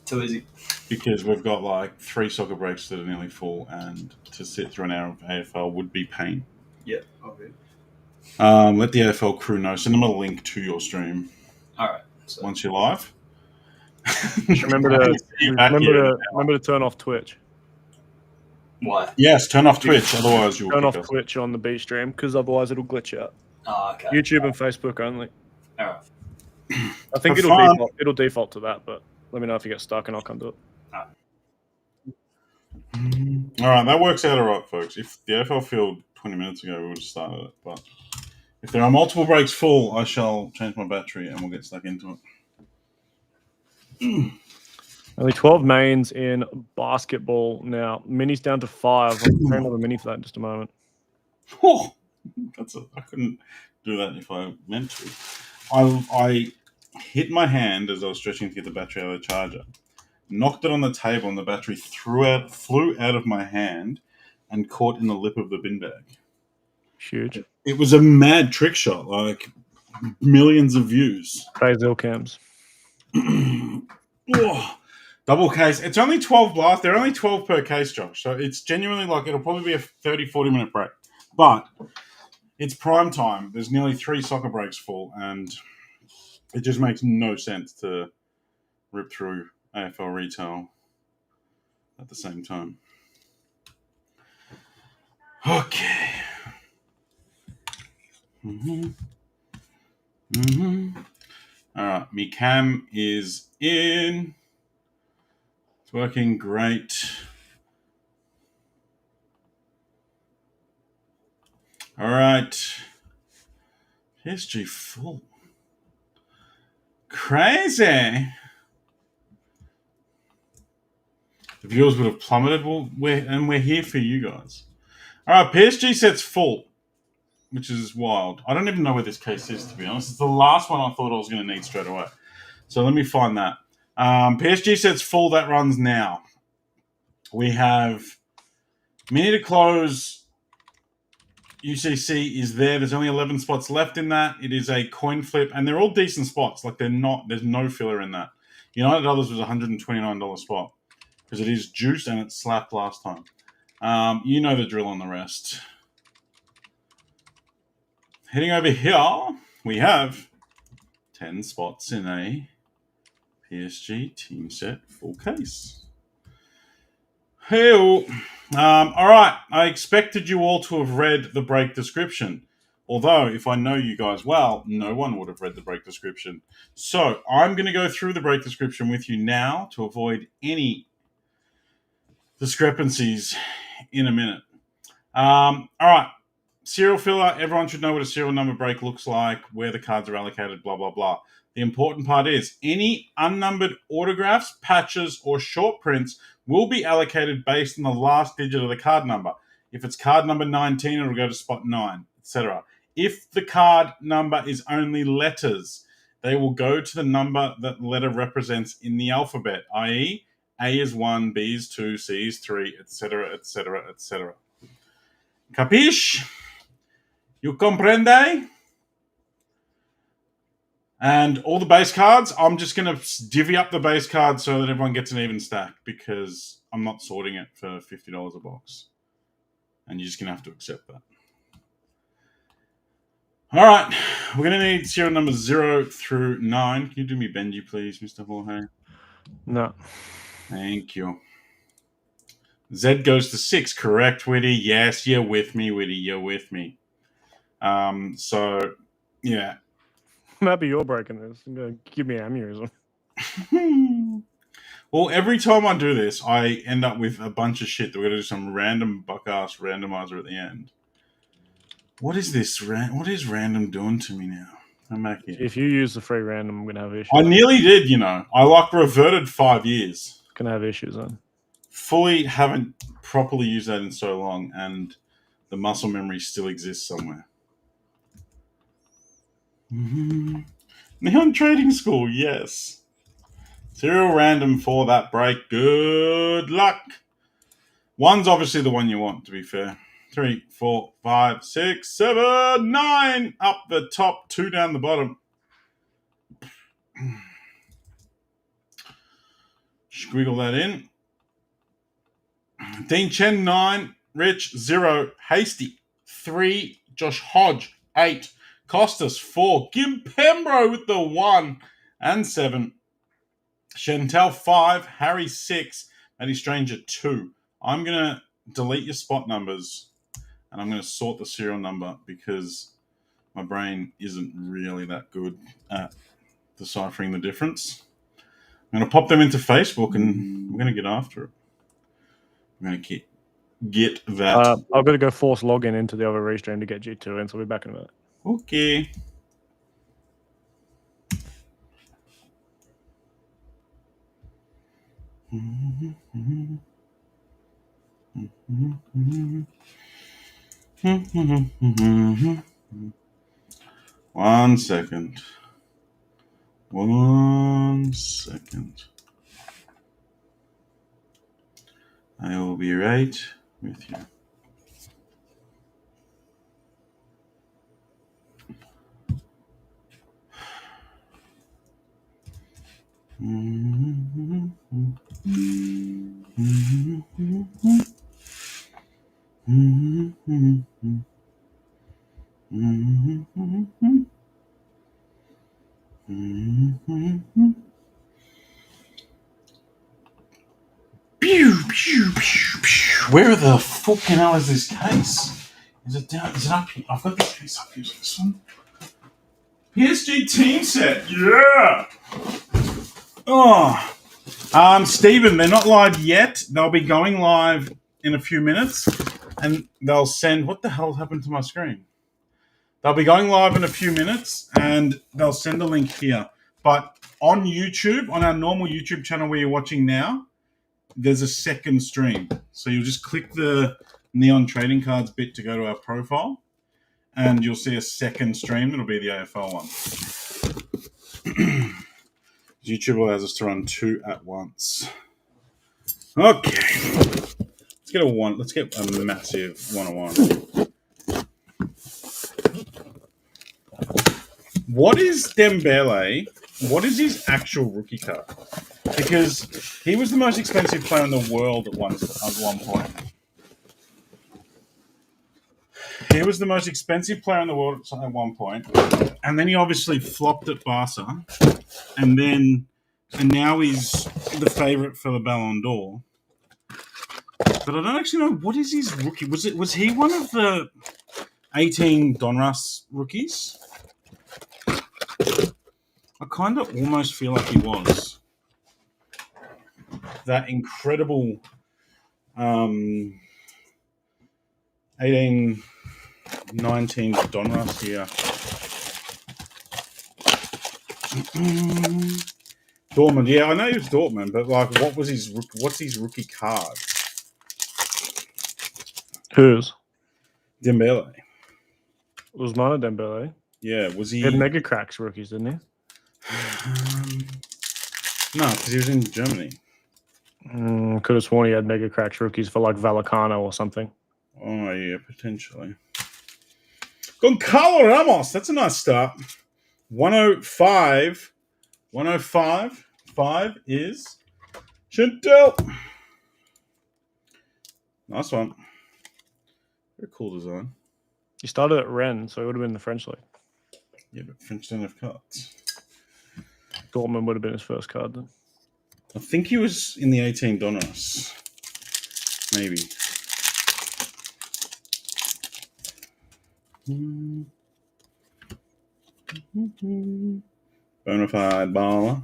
Too easy. Because we've got like 3 soccer breaks that are nearly full, and to sit through an hour of AFL would be pain. Yeah, okay. Let the AFL crew know. Send them a link to your stream. Alright. So. Once you're live. Just remember to turn off Twitch. Why? Yes, turn off Twitch, otherwise you'll turn off us. Twitch on the B stream, because otherwise it'll glitch out. Oh, okay. YouTube and Facebook only. Alright. I think it'll default to that, but let me know if you get stuck and I'll come do it. Alright, that works out alright, folks. If the AFL field 20 minutes ago, we would have started it. But if there are multiple breaks full, I shall change my battery and we'll get stuck into it. Only 12 mains in basketball now. Mini's down to 5. I'll bring another mini for that in just a moment. Oh, I couldn't do that if I meant to. I hit my hand as I was stretching to get the battery out of the charger, knocked it on the table, and the battery flew out of my hand and caught in the lip of the bin bag. Huge. It was a mad trick shot, like millions of views. Praise cams. Oh, double case. It's only 12 blast. They're only 12 per case, Josh. So it's genuinely like it'll probably be a 30, 40-minute break. But it's prime time. There's nearly 3 soccer breaks full, and it just makes no sense to rip through AFL retail at the same time. Okay. All right, me cam is in. It's working great. All right. PSG full. Crazy. The viewers would have plummeted. Well, we're here for you guys. All right, PSG set's full, which is wild. I don't even know where this case is, to be honest. It's the last one I thought I was going to need straight away. So let me find that. PSG set's full. That runs now. We have mini to close. UCC is there. There's only 11 spots left in that. It is a coin flip, and they're all decent spots. Like, they're not. There's no filler in that. United Others was a $129 spot because it is juiced and it slapped last time. You know the drill on the rest. Heading over here, we have 10 spots in a PSG team set full case. Hey, all right. I expected you all to have read the break description. Although, if I know you guys well, no one would have read the break description. So, I'm going to go through the break description with you now to avoid any discrepancies in a minute. All right. Serial filler. Everyone should know what a serial number break looks like, where the cards are allocated, blah, blah, blah. The important part is any unnumbered autographs, patches, or short prints will be allocated based on the last digit of the card number. If it's card number 19, it'll go to spot 9, etc. If the card number is only letters, they will go to the number that letter represents in the alphabet, i.e., A is 1, B is 2, C is 3, etc., etc., etc. Capiche? You comprende? And all the base cards, I'm just going to divvy up the base cards so that everyone gets an even stack because I'm not sorting it for $50 a box. And you're just going to have to accept that. All right. We're going to need serial numbers 0 through 9. Can you do me Benji, please, Mr. Jorge? No. Thank you. Z goes to 6, correct, Witty? Yes, you're with me, Witty. You're with me. So, yeah. Maybe you're breaking this. Give me aneurysm. Well, every time I do this, I end up with a bunch of shit that we're going to do some random buck-ass randomizer at the end. What is this? What is random doing to me now? I'm back here. If you use the free random, I'm going to have issues. I nearly did, you know. I reverted 5 years. Going to have issues then. Fully haven't properly used that in so long, and the muscle memory still exists somewhere. Neon Trading School, yes. Serial random for that break. Good luck. 1's obviously the one you want, to be fair. 3, 4, 5, 6, 7, 9 up the top, 2 down the bottom. Squiggle that in. Dean Chen, 9. Rich, 0. Hasty, 3. Josh Hodge, 8. Costas, 4. Gim Pembro with the 1 and 7. Chantel, 5. Harry, 6. Matty Stranger, 2. I'm going to delete your spot numbers and I'm going to sort the serial number because my brain isn't really that good at deciphering the difference. I'm going to pop them into Facebook and we're going to get after it. I'm going to get that. I've got to go force login into the other restream to get G2 in, so we'll be back in a minute. Okay. One second. I will be right with you. Where the fucking hell is this case? Is it down? Is it up here? I've got this case up here. Is this one? PSG team set. Yeah. Oh. Stephen, they're not live yet. They'll be going live in a few minutes, and they'll send. What the hell happened to my screen? They'll be going live in a few minutes, and they'll send a link here. But on YouTube, on our normal YouTube channel where you're watching now, there's a second stream. So you'll just click the Neon Trading Cards bit to go to our profile, and you'll see a second stream. It'll be the AFL one. YouTube allows us to run 2 at once. Okay. Let's get a massive 101. What is Dembele? What is his actual rookie card? Because he was the most expensive player in the world at one point. He was the most expensive player in the world at one point, and then he obviously flopped at Barca, and now he's the favourite for the Ballon d'Or. But I don't actually know, what is his rookie. Was he one of the 18 Donruss rookies? I kind of almost feel like he was. That incredible 18, 19 Donruss here. Dortmund, yeah, I know he was Dortmund, but like, what's his rookie card? Whose? Dembele. Ousmane Dembele. Yeah, was he? He had Mega Cracks rookies, didn't he? No, because he was in Germany. Could have sworn he had Mega Cracks rookies for like Vallecano or something. Oh, yeah, potentially. Goncalo Ramos, that's a nice start. 105. 105. 5 is Chantel. Nice one. Very cool design. He started at Rennes, so he would have been in the French league. Yeah, but French don't have cards. Dortmund would have been his first card then. I think he was in the 18 Donruss. Maybe. Bonafide baller.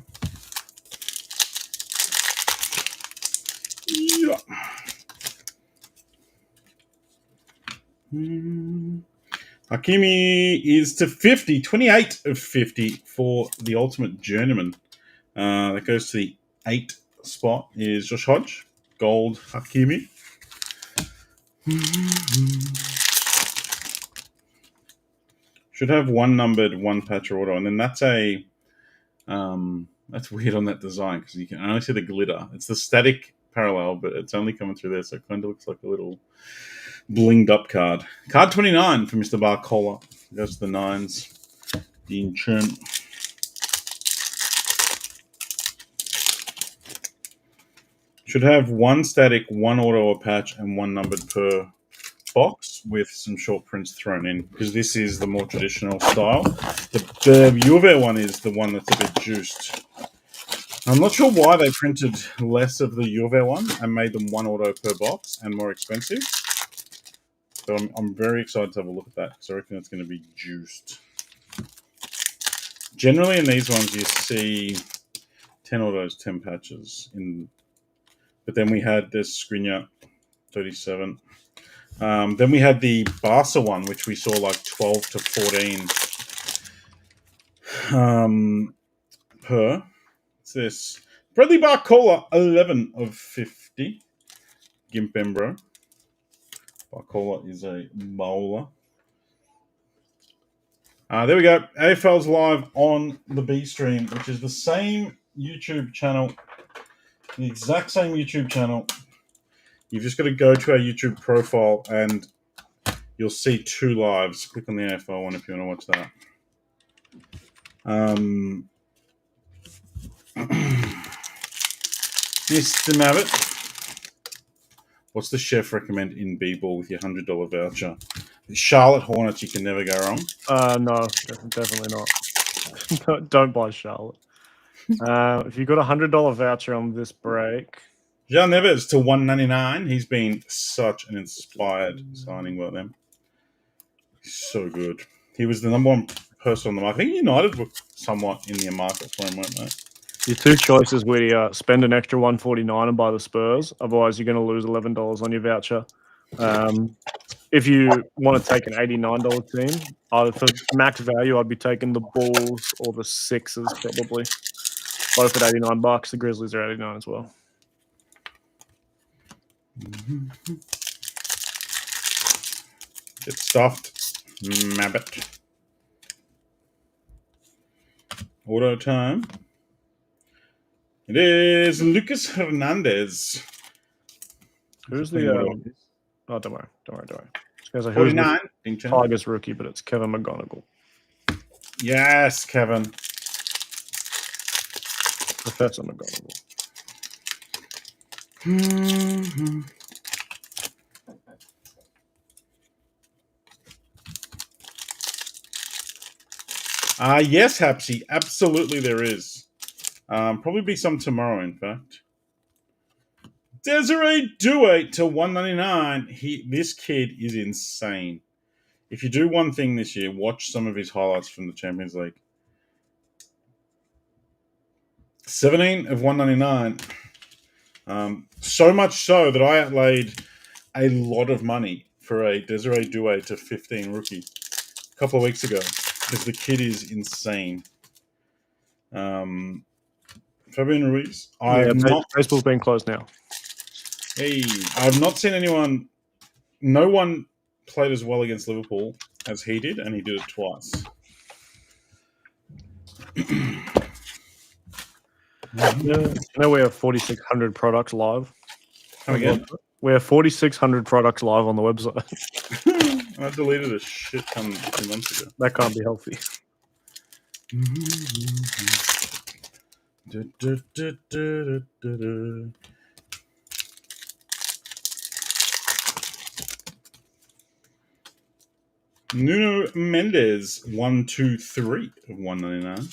Yeah. Hakimi is to 50, 28 of 50 for the ultimate journeyman. That goes to the 8 spot is Josh Hodge, gold Hakimi. Should have one numbered, one patch or auto, and then that's a that's weird on that design because you can only see the glitter. It's the static parallel, but it's only coming through there, so it kind of looks like a little blinged up card. Card 29 for Mr. Barcola. Goes to the 9s. Dean Chun. Should have one static, one auto or patch, and one numbered per box with some short prints thrown in, because this is the more traditional style. The Juve one is the one that's a bit juiced. I'm not sure why they printed less of the Juve one and made them one auto per box and more expensive. So I'm very excited to have a look at that because I reckon it's going to be juiced. Generally in these ones you see 10 autos, 10 patches. But then we had this Skriniar 37. Then we had the Barca one, which we saw like 12 to 14 per. What's this? Bradley Barcola, 11 of 50. Gimp Embro. Barcola is a bowler. There we go. AFL's live on the B stream, which is the same YouTube channel. The exact same YouTube channel. You've just got to go to our YouTube profile and you'll see 2 lives. Click on the AFL one if you want to watch that. Mr. Mavitt, what's the chef recommend in B-ball with your $100 voucher? Charlotte Hornets, you can never go wrong. No, definitely not. Don't buy Charlotte. If you got a $100 voucher on this break, Jean Neves to $199. He's been such an inspired signing by them. He's so good. He was the number 1 person on the market. I think United were somewhat in the market for him, weren't they? your 2 choices were spend an extra $149 and buy the Spurs. Otherwise, you're going to lose $11 on your voucher. If you want to take an $89 team, for max value, I'd be taking the Bulls or the Sixers probably. Both at $89. The Grizzlies are 89 as well. Get stuffed. Mabbit. Auto time. It is Lucas Hernandez. Who's the... Oh, don't worry. Who's 49. the Tigers rookie, but it's Kevin McGonigal. Yes, Kevin. Professor McGonigal. Yes, Hapsy. Absolutely there is. Probably be some tomorrow, in fact. Desiree Douay to 199. This kid is insane. If you do one thing this year, watch some of his highlights from the Champions League. 17 of 199. So much so that I outlaid a lot of money for a Desiree Douay to 15 rookie a couple of weeks ago because the kid is insane. Fabian Ruiz. Facebook's being closed now. Hey, I've not seen anyone. No one played as well against Liverpool as he did, and he did it twice. You know we have 4,600 products live. Come again? We have 4,600 products live on the website. I deleted a shit ton 2 months ago. That can't be healthy. Nuno Mendes, 1, 2, 3 of 199.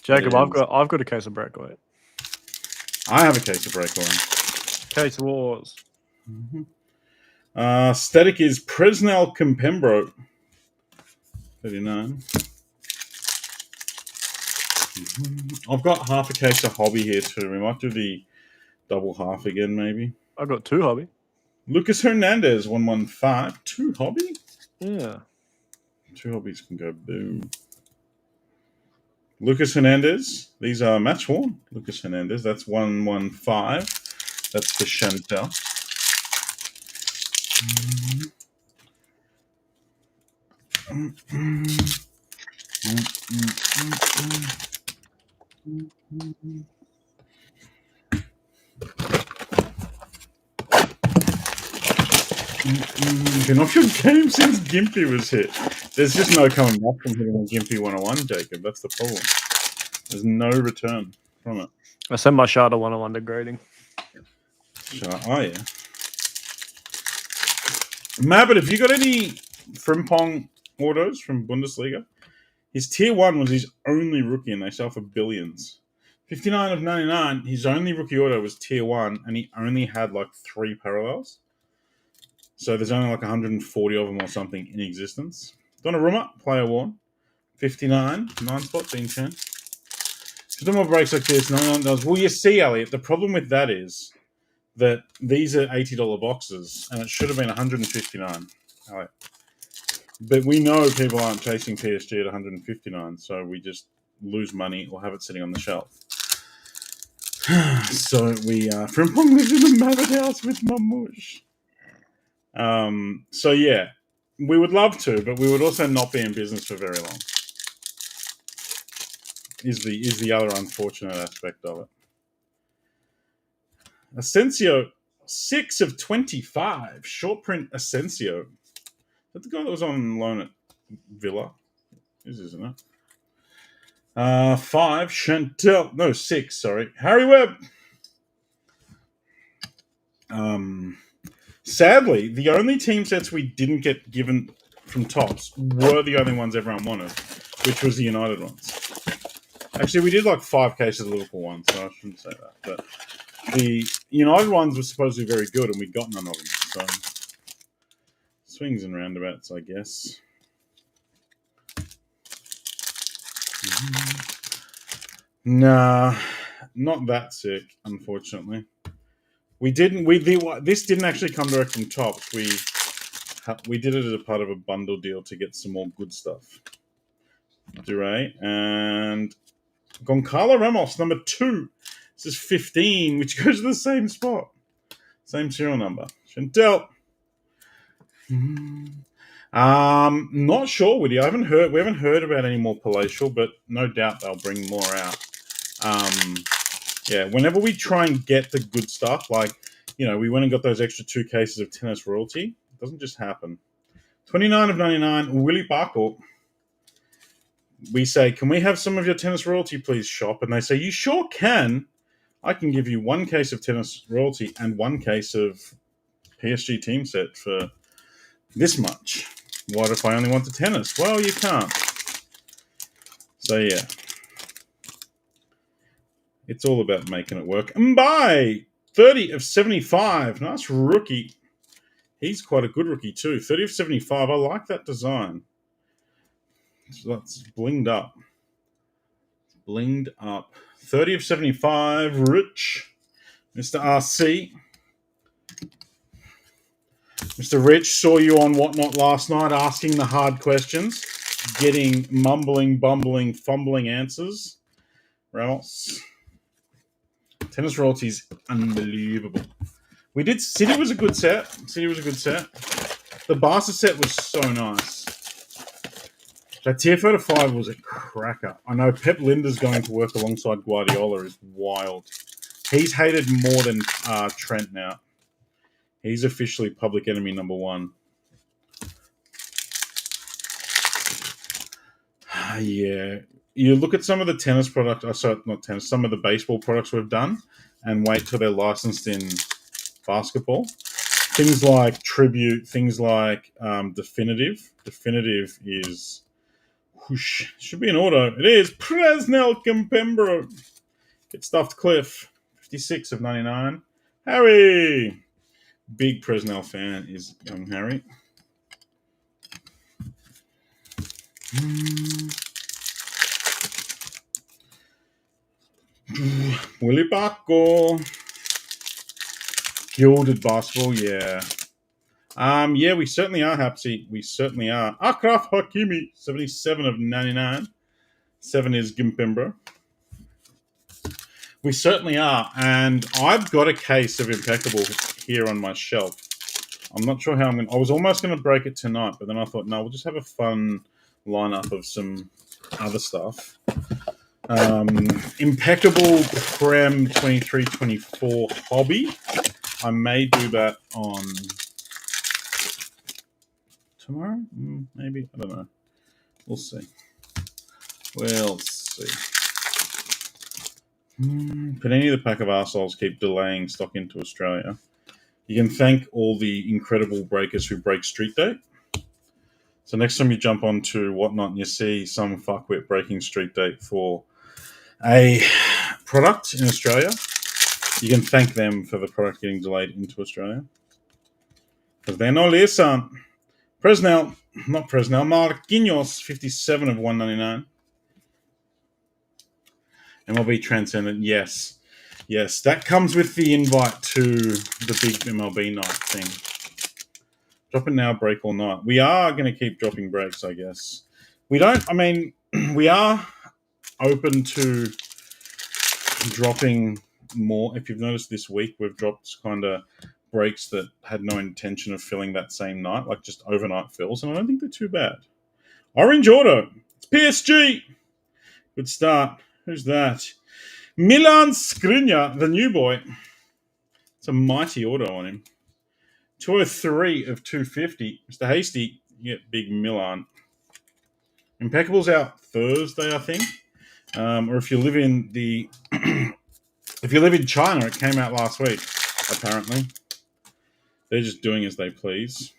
Jacob, I've got a case of Breakaway. I have a case of Breakaway. Case Wars. Static is Presnel Kimpembro, 39. I've got half a case of Hobby here too. We might do the double half again, maybe. I've got 2 Hobby. Lucas Hernandez, 115. 2 Hobby? Yeah. 2 Hobbies can go boom. Lucas Hernandez. These are match worn. Lucas Hernandez. That's 115. That's for Chantel. Been off your game since Gimpy was hit. There's just no coming back from hitting a Gimpy 101, Jacob. That's the problem. There's no return from it. I sent my Sharda 101 degrading. Oh, yeah. Mabbit, have you got any Frimpong autos from Bundesliga? His tier 1 was his only rookie, and they sell for billions. 59 of 99, his only rookie auto was tier 1, and he only had like 3 parallels. So there's only like 140 of them or something in existence. Donnarumma, player 1. 59, 9 spot, being turned. So no more breaks like this, $99. Well, you see, Elliot, the problem with that is that these are $80 boxes, and it should have been $159. Elliot. But we know people aren't chasing PSG at $159, so we just lose money or have it sitting on the shelf. So we Frimpong lives in the Mabbit house with Mamush. So yeah, we would love to, but we would also not be in business for very long. Is the other unfortunate aspect of it. Asensio, 6 of 25. Short print Asensio. Is that the guy that was on loan at Villa? Isn't it? 5. Chantel. No, 6, sorry. Harry Webb. Sadly, the only team sets we didn't get given from Tops were the only ones everyone wanted, which was the United ones. Actually, we did like 5 cases of the Liverpool ones, so I shouldn't say that. But the United ones were supposed to be very good, and we got none of them. So swings and roundabouts, I guess. Nah, not that sick, unfortunately. This didn't actually come direct from Tops. We did it as a part of a bundle deal to get some more good stuff. Duray and Goncalo Ramos, number 2. This is 15, which goes to the same spot. Same serial number. Chantel. Not sure, Woody. We haven't heard about any more palatial, but no doubt they'll bring more out. Yeah, whenever we try and get the good stuff, like, we went and got those extra 2 cases of tennis royalty. It doesn't just happen. 29 of 99, Willie Barkle. We say, can we have some of your tennis royalty, please, shop? And they say, you sure can. I can give you 1 case of tennis royalty and 1 case of PSG team set for this much. What if I only want the tennis? Well, you can't. So, yeah. It's all about making it work. Mbaye, 30 of 75. Nice rookie. He's quite a good rookie too. 30 of 75. I like that design. So that's blinged up. Blinged up. 30 of 75. Rich. Mr. RC. Mr. Rich, saw you on Whatnot last night asking the hard questions. Getting mumbling, bumbling, fumbling answers. Ramos. Tennis royalties, unbelievable. We did. City was a good set. The Barca set was so nice. That tier 4 to 5 was a cracker. I know Pep Linder's going to work alongside Guardiola is wild. He's hated more than Trent now. He's officially public enemy number 1. Yeah. You look at some of the tennis products, some of the baseball products we've done, and wait till they're licensed in basketball. Things like Tribute, things like Definitive. Definitive is, whoosh, should be an auto. It is Presnel Kimpembro. Get stuffed Cliff, 56 of 99. Harry, big Presnel fan is young Harry. Willie Barkle. Gilded basketball, yeah. Yeah, we certainly are, Hapsy. We certainly are. Akraf Hakimi, 77 of 99. 7 is Gimpembro. We certainly are. And I've got a case of Impeccable here on my shelf. I'm not sure how I'm going to... I was almost going to break it tonight, but then I thought, no, we'll just have a fun lineup of some other stuff. Impeccable Prem 23-24 Hobby. I may do that on tomorrow, maybe. I don't know. We'll see. Panini the pack of arseholes keep delaying stock into Australia. You can thank all the incredible breakers who break Street Date. So next time you jump onto Whatnot and you see some fuckwit breaking Street Date for a product in Australia, you can thank them for the product getting delayed into Australia. Because they're no listen. Marquinhos, 57 of 199. MLB Transcendent, yes. Yes, that comes with the invite to the big MLB night thing. Drop it now, break all night. We are going to keep dropping breaks, I guess. We are open to dropping more. If you've noticed this week, we've dropped kind of breaks that had no intention of filling that same night, like just overnight fills, and I don't think they're too bad. Orange Auto. It's PSG. Good start. Who's that? Milan Skriniar, the new boy. It's a mighty auto on him. 203 of 250. Mr. Hasty, you get big Milan. Impeccable's out Thursday, I think. Or if you live in China, it came out last week, apparently. They're just doing as they please.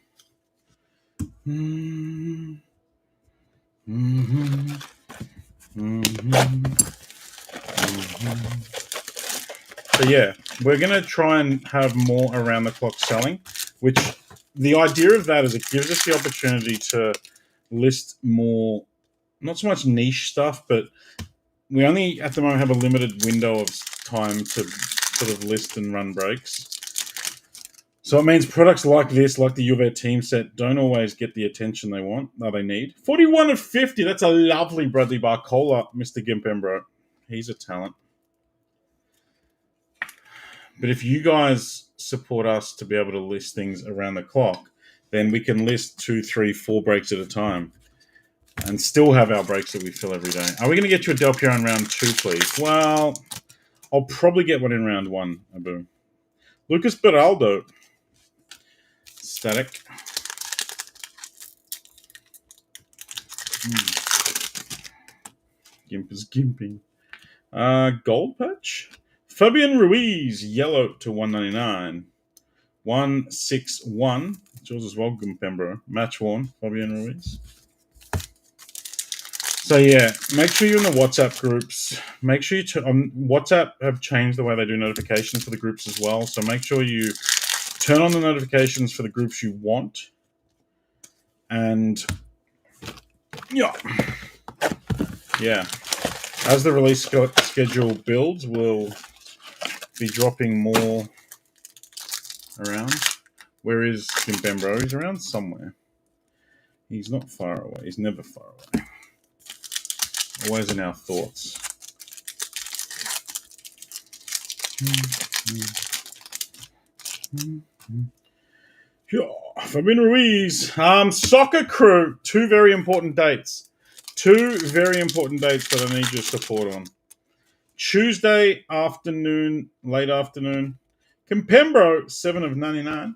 So yeah, we're going to try and have more around the clock selling, which the idea of that is it gives us the opportunity to list more, not so much niche stuff, but we only at the moment have a limited window of time to sort of list and run breaks. So it means products like this, like the Juve team set, don't always get the attention they need. 41 of 50, that's a lovely Bradley Barcola, Mr. Gimpembro. He's a talent. But if you guys support us to be able to list things around the clock, then we can list 2, 3, 4 breaks at a time and still have our breaks that we fill every day. Are we going to get you a Del Piero in round 2, please? Well, I'll probably get one in round 1, Abu. Lucas Beraldo. Static. Gimp is gimping. Gold patch. Fabian Ruiz, yellow to 199. 161. Yours as well, Gumpembro. Match worn, Fabian Ruiz. So yeah, make sure you're in the WhatsApp groups. Make sure you WhatsApp have changed the way they do notifications for the groups as well. So make sure you turn on the notifications for the groups you want. And yeah. As the release schedule builds, we'll be dropping more around. Where is Kimbembro? He's around somewhere. He's not far away. He's never far away. Always in our thoughts. Fabian Ruiz. Soccer Crew. 2 very important dates. 2 very important dates that I need your support on. Tuesday afternoon, late afternoon. Kimpembro, 7 of 99.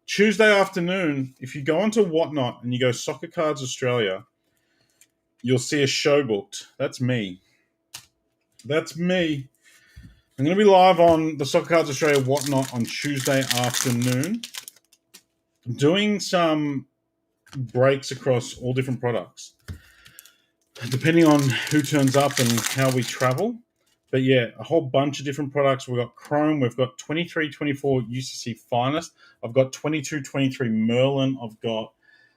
Tuesday afternoon, if you go onto Whatnot and you go Soccer Cards Australia, you'll see a show booked. That's me. That's me. I'm going to be live on the Soccer Cards Australia Whatnot on Tuesday afternoon, doing some breaks across all different products, depending on who turns up and how we travel. But yeah, a whole bunch of different products. We've got Chrome. We've got 23-24 UCC Finest. I've got 22-23 Merlin. I've got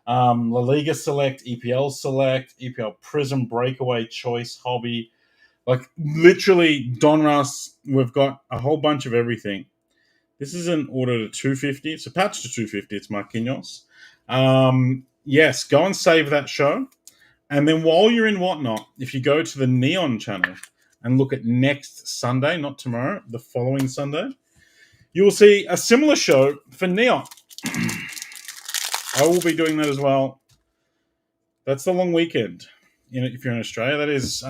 La Liga Select, EPL Select, EPL Prism, Breakaway, Choice, Hobby. Like literally Donruss. We've got a whole bunch of everything. This is an order to 250. It's a patch to 250. It's Marquinhos. Yes, go and save that show. And then while you're in Whatnot, if you go to the Neon channel and look at next Sunday, not tomorrow, the following Sunday, you will see a similar show for Neon. I will be doing that as well. That's the long weekend. If you're in Australia, that is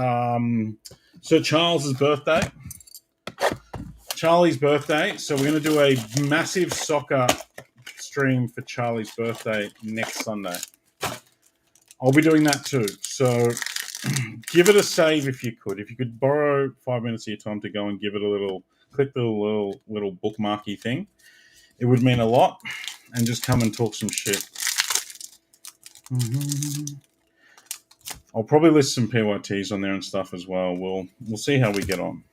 Sir Charles's birthday. Charlie's birthday. So we're going to do a massive soccer stream for Charlie's birthday next Sunday. I'll be doing that too. So give it a save if you could. If you could borrow 5 minutes of your time to go and give it a little, click the little bookmarky thing, it would mean a lot. And just come and talk some shit. I'll probably list some PYTs on there and stuff as well. We'll see how we get on.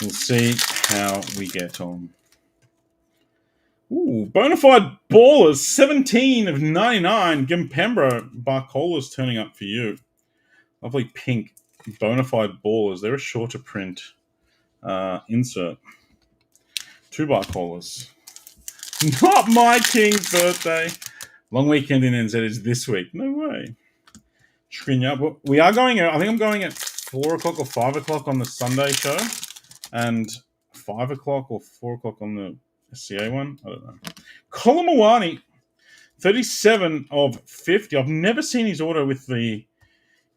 We'll see how we get on. Ooh, Bonafide Ballers, 17 of 99. Gimpembro, Barcola's turning up for you. Lovely pink Bonafide Ballers. They're a shorter print insert. 2 Barcolas. Not my king's birthday. Long weekend in NZ is this week. No way. But we are going out. I think I'm going at 4 o'clock or 5 o'clock on the Sunday show. And 5 o'clock or 4 o'clock on the SCA one. I don't know. Colin Mawani, 37 of 50. I've never seen his order with the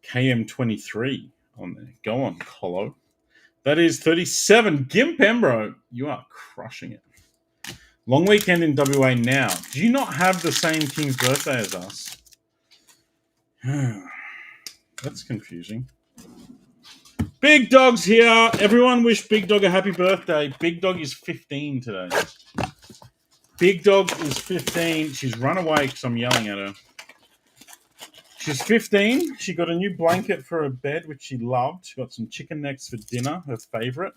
KM23 on there. Go on, Colo. That is 37. Gimpembro, you are crushing it. Long weekend in WA now. Do you not have the same king's birthday as us? That's confusing. Big Dog's here. Everyone wish Big Dog a happy birthday. Big Dog is 15 today. Big Dog is 15. She's run away because I'm yelling at her. She's 15. She got a new blanket for her bed, which she loved. She got some chicken necks for dinner, her favorite.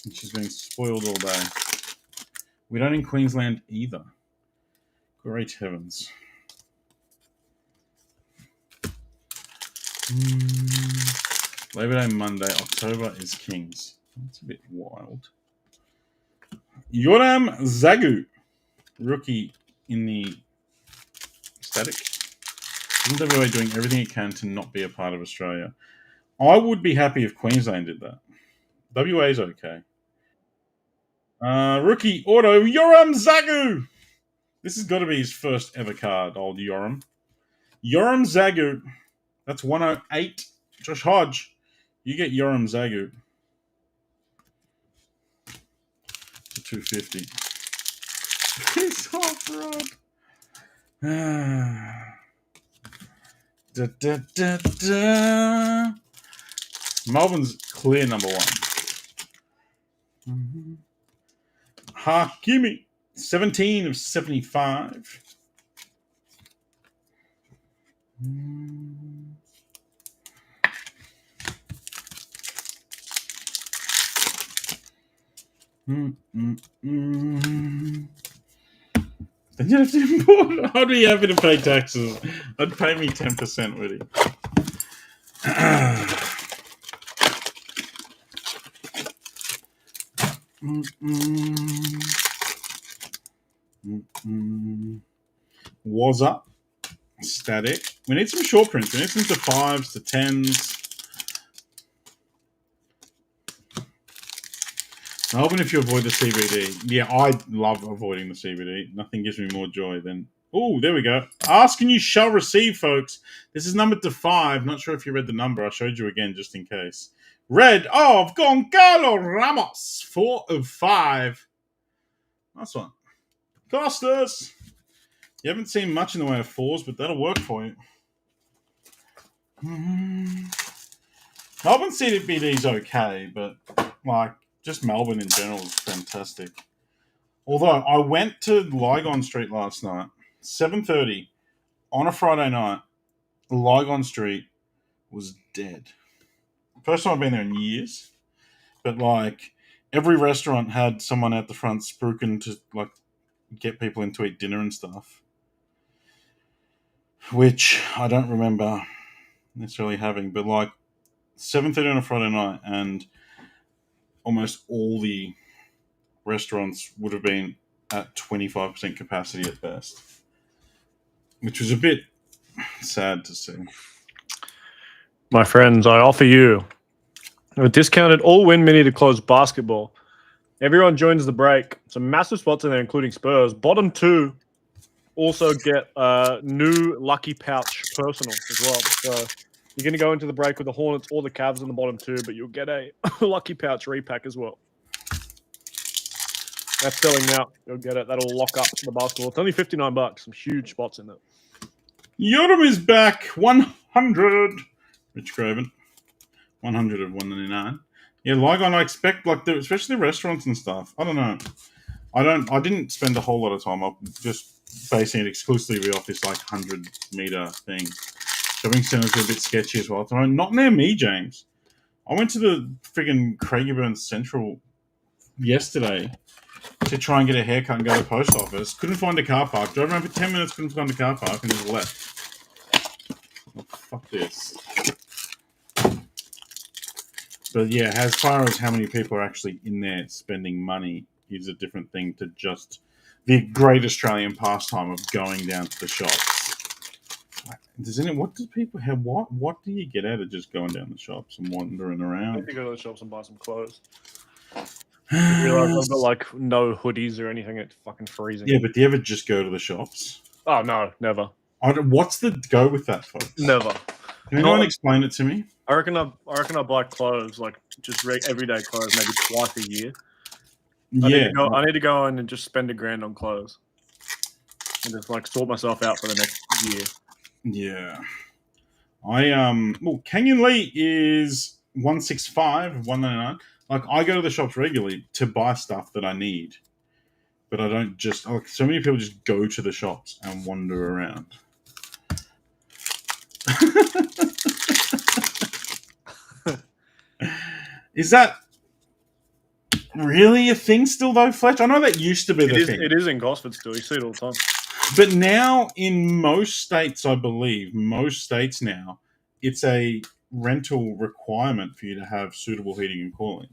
And she's been spoiled all day. We don't in Queensland either. Great heavens. Labor Day Monday, October is Kings. That's a bit wild. Yoram Zagu, rookie in the static. Isn't WA doing everything it can to not be a part of Australia? I would be happy if Queensland did that. WA's okay. Rookie auto, Yoram Zagu. This has got to be his first ever card, old Yoram. Yoram Zagu. That's 108. Josh Hodge, you get Yoram Zagu. To 250. He's hot rod. Da, da, da, da. Melbourne's clear number one. Hakimi, 17 of 75. Then you'd have to import. I'd be happy to pay taxes. I'd pay me 10%, would he? Was up. Static. We need some short prints. We need some to 5s, to 10s. I'm hoping if you avoid the CBD. Yeah, I love avoiding the CBD. Nothing gives me more joy than... Oh, there we go. Ask and you shall receive, folks. This is numbered to 5. Not sure if you read the number. I showed you again just in case. Red of Goncalo Ramos. 4 of 5. Nice one. Costas. You haven't seen much in the way of 4s, but that'll work for you. Melbourne CBD is okay, but like... Just Melbourne in general is fantastic. Although I went to Lygon Street last night, 7:30 on a Friday night. Lygon Street was dead. First time I've been there in years. But like every restaurant had someone at the front spruiking to like get people in to eat dinner and stuff. Which I don't remember necessarily having. But like 7:30 on a Friday night and almost all the restaurants would have been at 25% capacity at best, which was a bit sad to see. My friends, I offer you a discounted all-win mini to close basketball. Everyone joins the break. Some massive spots in there, including Spurs. Bottom 2 also get a new lucky pouch personal as well. So you're going to go into the break with the Hornets or the Cavs in the bottom 2, but you'll get a lucky pouch repack as well. That's selling now. You'll get it. That'll lock up the basketball. It's only $59. Some huge spots in there. Yoram is back. 100. Rich Craven. 100 of 199. Yeah, Lygon, I expect, like, especially the restaurants and stuff. I don't know. I didn't spend a whole lot of time. I'm just basing it exclusively off this, like, 100-meter thing. Shopping centers are a bit sketchy as well. Not near me, James. I went to the friggin' Craigieburn Central yesterday to try and get a haircut and go to the post office. Couldn't find a car park. Drove around for 10 minutes, couldn't find a car park, and just left. Oh, fuck this. But yeah, as far as how many people are actually in there spending money is a different thing to just the great Australian pastime of going down to the shops. What do people have? What do you get out of just going down the shops and wandering around? I need to go to the shops and buy some clothes. I realize I've got like no hoodies or anything. It's fucking freezing. Yeah, but do you ever just go to the shops? Oh no, never. What's the go with that, folks? Never. Can anyone explain it to me? I reckon I buy clothes like just everyday clothes maybe twice a year. I need to go in and just spend $1,000 on clothes and just like sort myself out for the next year. Yeah. Kenyon Lee is 165, 199. Like, I go to the shops regularly to buy stuff that I need. But I don't just... Like, so many people just go to the shops and wander around. Is that really a thing still, though, Fletch? I know that used to be the thing. It is in Gosford still. You see it all the time. But now, in most states, I believe, now, it's a rental requirement for you to have suitable heating and cooling.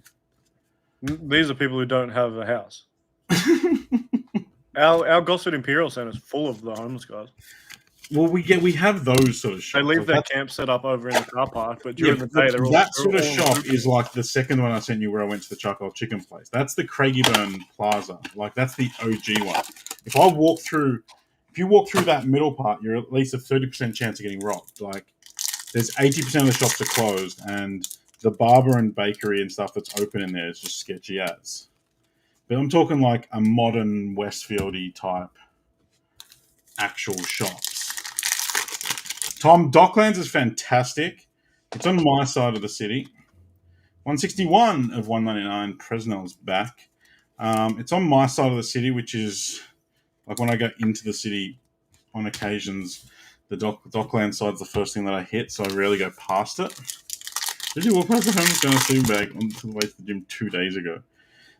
These are people who don't have a house. Our Gosford Imperial Centre is full of the homeless guys. Well, we have those sort of They shops. leave Like, their that's- camp set up over in the car park, but during the day they're all that sort of all shop open. is like the second one I sent you, where I went to the Chuckle Chicken place. That's the Craigieburn Plaza. Like, that's the OG one. If you walk through that middle part, you're at least a 30% chance of getting robbed. Like, there's 80% of the shops are closed, and the barber and bakery and stuff that's open in there is just sketchy as. But I'm talking like a modern Westfieldy type actual shops. Tom, Docklands is fantastic. It's on my side of the city. 161 of 199, Fresnel's back. It's on my side of the city, which is like when I go into the city on occasions, the Dockland side's the first thing that I hit, so I rarely go past it. Did you walk past the homeless guy sleeping bag on the way to the gym 2 days ago?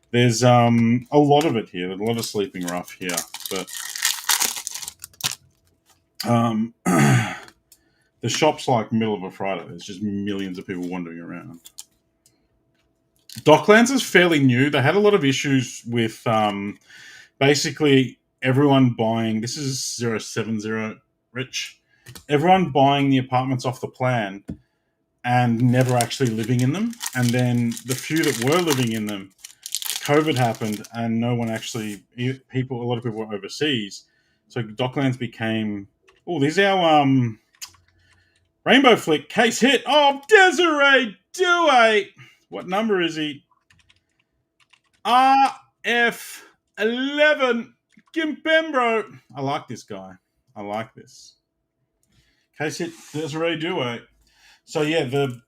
There's a lot of it here. There's a lot of sleeping rough here, but the shop's like middle of a Friday. There's just millions of people wandering around. Docklands is fairly new. They had a lot of issues with basically everyone buying. This is 070, Rich. Everyone buying the apartments off the plan and never actually living in them. And then the few that were living in them, COVID happened, and no one actually. A lot of people were overseas, so Docklands became. Oh, there's our Rainbow Flick case hit. Oh, Desiree Dewey. What number is he? RF11 Kimpembro. I like this guy. I like this. Case hit Desiree Dewey. So yeah, the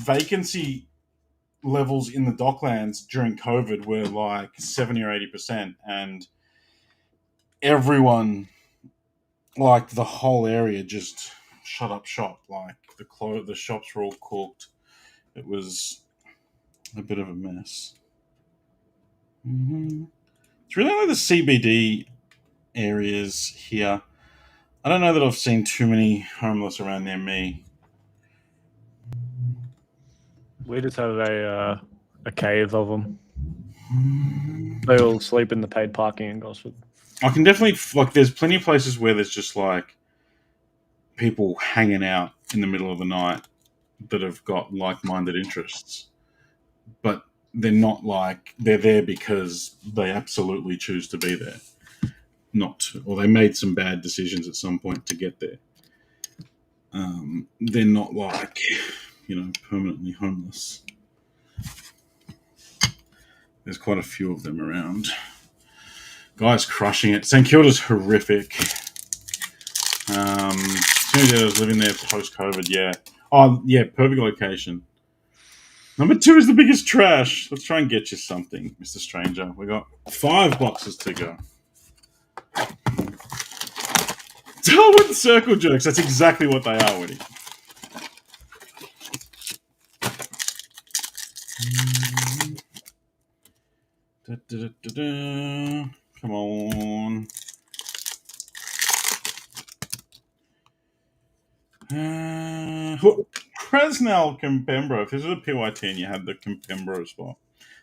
vacancy levels in the Docklands during COVID were like 70 or 80%, and everyone, like the whole area, just shut up shop. Like the shops were all cooked. It was a bit of a mess. Mm-hmm. It's really like the CBD areas here. I don't know that I've seen too many homeless around near me. We just have a cave of them. They all sleep in the paid parking in Gosford. I can definitely there's plenty of places where there's just like people hanging out in the middle of the night that have got like-minded interests, but they're not like they're there because they absolutely choose to be there, or they made some bad decisions at some point to get there. They're not like permanently homeless. There's quite a few of them around. Guys crushing it. St Kilda's horrific. Somebody was living there post-COVID, yeah. Oh, yeah, perfect location. Number 2 is the biggest trash. Let's try and get you something, Mr. Stranger. We got 5 boxes to go. Darwin circle jerks. That's exactly what they are, Woody. Da, da, da, da, da. Come on. Fresnel Kimpembro. If this was a PYT and you had the Kimpembro spot.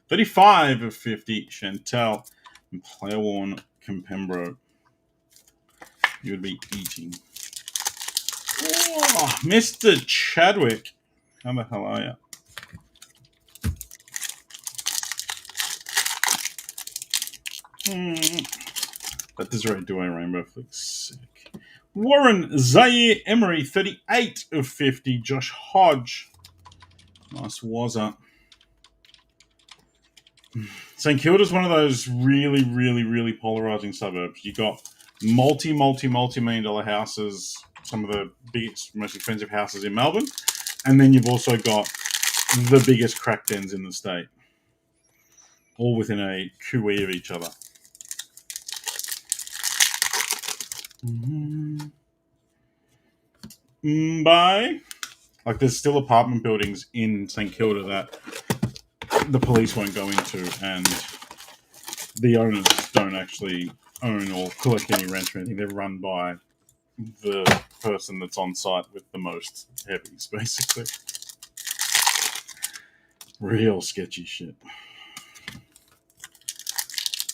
35 of 50, Chantel and Player Worn Kimpembro. You would be eating. Oh, Mr. Chadwick. How the hell are you? That Desiree Dewey Rainbow looks sick. Warren Zaire Emery, 38 of 50. Josh Hodge. Nice wazza. St Kilda's one of those really, really, really polarizing suburbs. You got multi-million dollar houses, some of the biggest, most expensive houses in Melbourne, and then you've also got the biggest crack dens in the state, all within a QE of each other. Bye. Like, there's still apartment buildings in St Kilda that the police won't go into, and the owners don't actually own or collect any rent or anything. They're run by the person that's on site with the most heavies, basically. Real sketchy shit.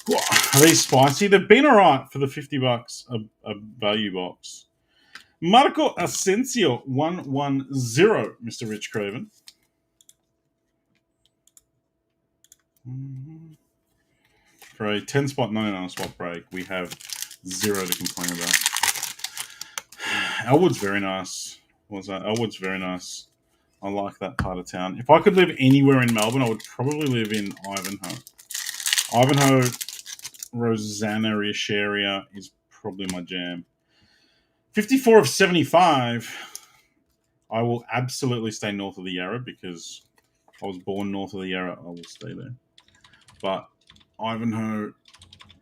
Are these spicy? They've been alright for the $50 a value box. Marco Asensio, 110, Mr. Rich Craven. For a 10-spot 99 spot break, we have 0 to complain about. Elwood's very nice. What was that? Elwood's very nice. I like that part of town. If I could live anywhere in Melbourne, I would probably live in Ivanhoe. Ivanhoe, Rosanna-ish area is probably my jam. 54 of 75. I will absolutely stay north of the Yarra because I was born north of the Yarra. I will stay there. But Ivanhoe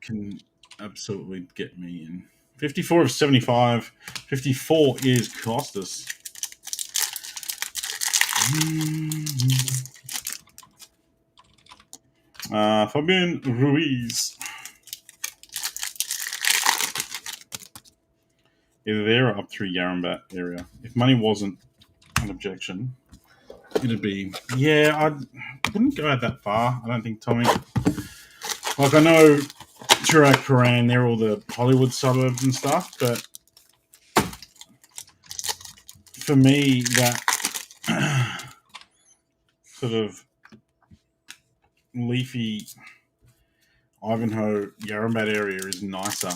can absolutely get me in. 54 of 75. 54 is Costas. Fabian Ruiz. Either there or up through Yarrambat area. If money wasn't an objection, it'd be... Yeah, I wouldn't go out that far, I don't think, Tommy. Like, I know Turak, Paran, they're all the Hollywood suburbs and stuff, but for me, that sort of leafy Ivanhoe, Yarrambat area is nicer.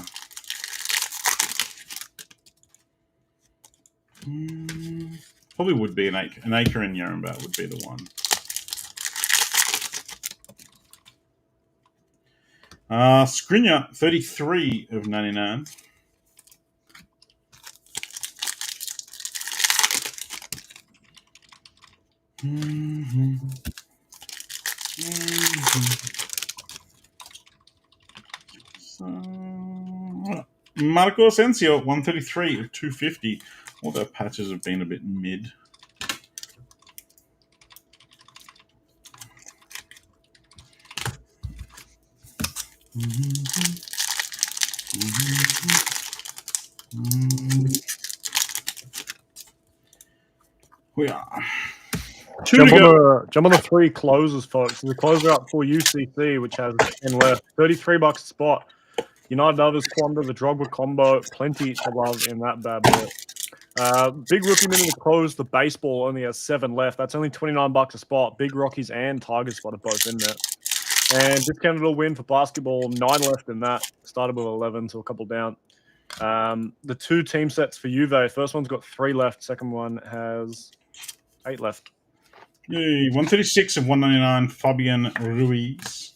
Probably would be an acre. An acre in Yarrambat would be the one. Skriniar, 33 of 99. Marco Asensio, 133 of 250. All their patches have been a bit mid. We are. Jump on the 3 closers, folks. The closer up for UCC, which has 10 left. $33 a spot. United Others, Quanda, the Drogba combo. Plenty to love in that bad boy. Big Rookie minute to close. The baseball only has 7 left. That's only $29 a spot. Big Rockies and Tigers spot are both in there. And discounted little win for basketball. 9 left in that. Started with 11, so a couple down. The 2 team sets for Juve. First one's got 3 left. Second one has 8 left. Yay, 136 of 199, Fabian Ruiz.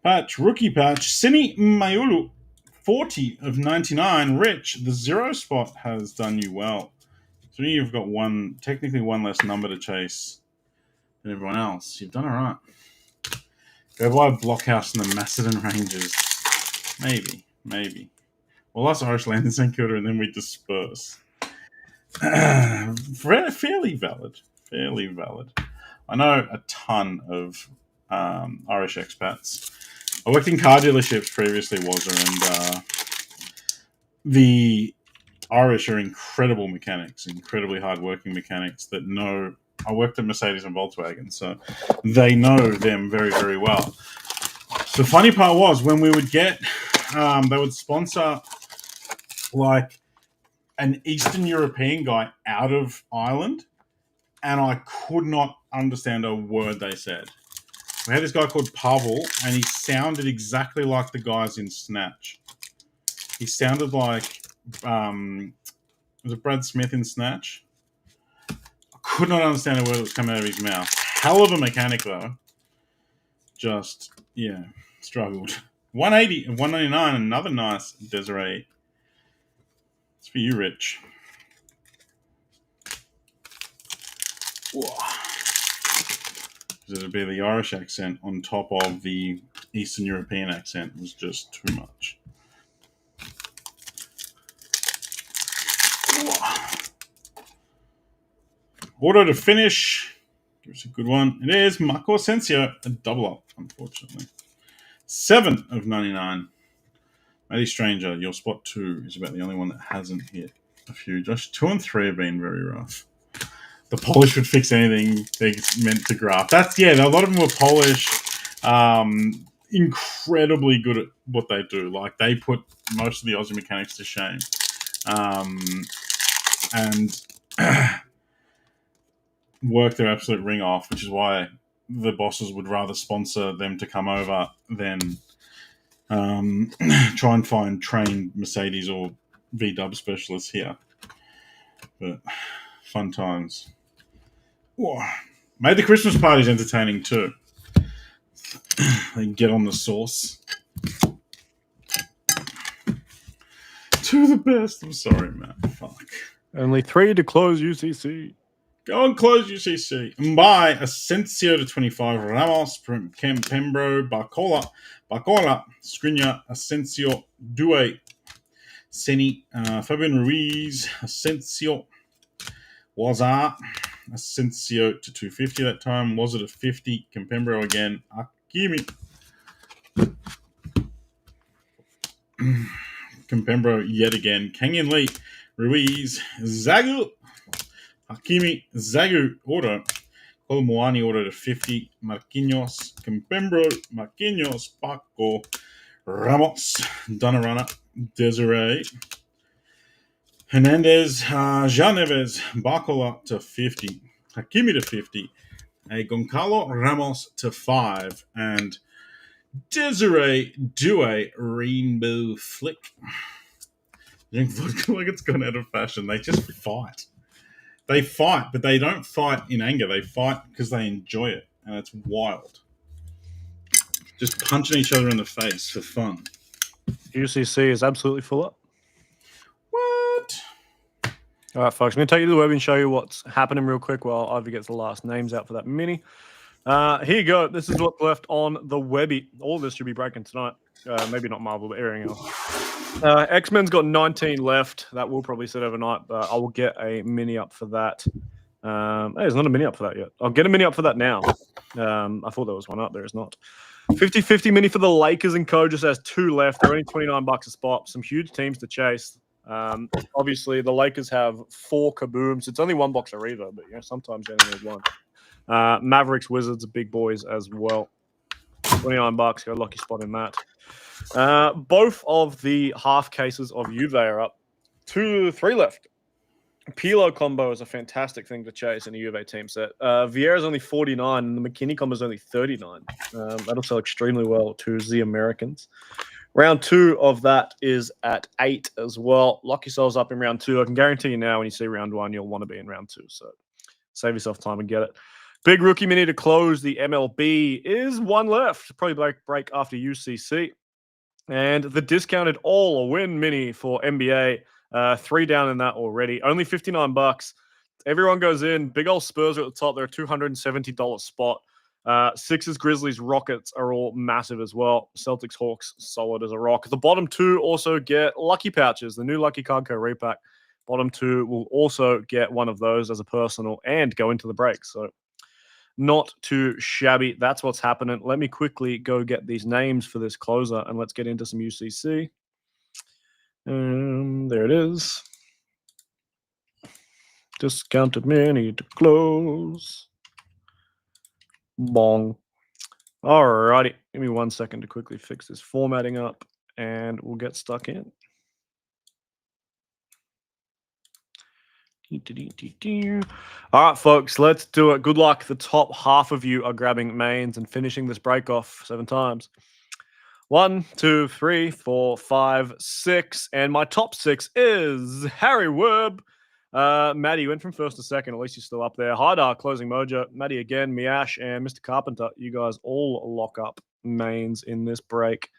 Patch, rookie patch, Sini Mayulu, 40 of 99. Rich, the 0 spot has done you well. So you've got technically one less number to chase than everyone else. You've done all right. Go buy a Blockhouse in the Macedon Ranges. Maybe. Well, us Irish land in St Kilda, and then we disperse. Fairly valid. I know a ton of Irish expats. I worked in car dealerships previously, and the Irish are incredible mechanics, incredibly hardworking mechanics that know. I worked at Mercedes and Volkswagen, so they know them very, very well. The funny part was when we would get, they would sponsor like an Eastern European guy out of Ireland, and I could not understand a word they said. We had this guy called Pavel, and he sounded exactly like the guys in Snatch. He sounded like, was it Brad Smith in Snatch? Could not understand a word that was coming out of his mouth. Hell of a mechanic, though. Just, yeah, struggled. 180 and 199, another nice Desiree. It's for you, Rich. It'd be the Irish accent on top of the Eastern European accent was just too much. Auto to finish. Give us a good one. It is Marco Asensio. A double up, unfortunately. 7 of 99. Matty Stranger, your spot 2 is about the only one that hasn't hit a few. Josh, 2 and 3 have been very rough. The polish would fix anything they're meant to graft. A lot of them were Polish. Incredibly good at what they do. Like, they put most of the Aussie mechanics to shame. And work their absolute ring off, which is why the bosses would rather sponsor them to come over than try and find trained Mercedes or VW specialists here. But fun times. Whoa. Made the Christmas parties entertaining too. They can get on the sauce. To the best. I'm sorry, man. Fuck. Only 3 to close UCC. Go and close UCC. Mbai, Asensio to 25, Ramos, Pembro, Barcola, Skriniar, Asensio, Due, Seni, Fabian Ruiz, Asensio, Wazar, Asensio to 250 that time. Was it a 50? Kempembro again. Hakimi. Kempembro yet again. Kenyan Lee, Ruiz, Zagu, Hakimi, Zagu, order. Colomwani order to 50. Marquinhos, Kempembro, Marquinhos, Paco, Ramos, Donnarumma, Desiree, Hernandez, Jean Neves, Barcola to 50. Hakimi to 50. A Goncalo Ramos to 5. And Desiree Due Rainbow Flick. Drink vodka like it's gone out of fashion. They just fight. They fight, but they don't fight in anger. They fight because they enjoy it, and it's wild. Just punching each other in the face for fun. UCC is absolutely full up. What? All right, folks. I'm going to take you to the web and show you what's happening real quick while Ivy gets the last names out for that mini. Here you go. This is what's left on the Webby. All of this should be breaking tonight. Maybe not Marvel, but everything else. X-Men's got 19 left. That will probably sit overnight, but I will get a mini up for that. Hey, there's not a mini up for that yet. I'll get a mini up for that now. I thought there was one up. There is not. 50-50 mini for the Lakers and co. Just has 2 left. They're only $29 a spot. Some huge teams to chase. Obviously, the Lakers have 4 kabooms. It's only 1 box of either, but sometimes you only need 1. Mavericks, Wizards, big boys as well. $29. Got a lucky spot in that. Both of the half cases of Juve are up. 2, 3 left. Pilo combo is a fantastic thing to chase in a Juve team set. Vieira's only 49, and the McKinney combo is only 39. That'll sell extremely well to the Americans. Round 2 of that is at 8 as well. Lock yourselves up in round 2. I can guarantee you now when you see round 1, you'll want to be in round 2. So save yourself time and get it. Big rookie mini to close the MLB is 1 left. Probably break after UCC. And the discounted all-win mini for NBA. 3 down in that already. Only $59. Everyone goes in. Big old Spurs are at the top. They're a $270 spot. Sixers, Grizzlies, Rockets are all massive as well. Celtics, Hawks, solid as a rock. The bottom 2 also get lucky pouches. The new Lucky Card Co repack. Bottom 2 will also get one of those as a personal and go into the break. So not too shabby. That's what's happening. Let me quickly go get these names for this closer and let's get into some UCC. There it is. Discounted mini to close. Bong. Alrighty. Give me 1 second to quickly fix this formatting up and we'll get stuck in. All right, folks, let's do it. Good luck. The top half of you are grabbing mains and finishing this break off 7 times. 1, 2, 3, 4, 5, 6. And my top 6 is Harry Werb. Maddie, you went from first to second. At least you're still up there. Haidar, closing mojo. Maddie again, Miash, and Mr. Carpenter. You guys all lock up mains in this break.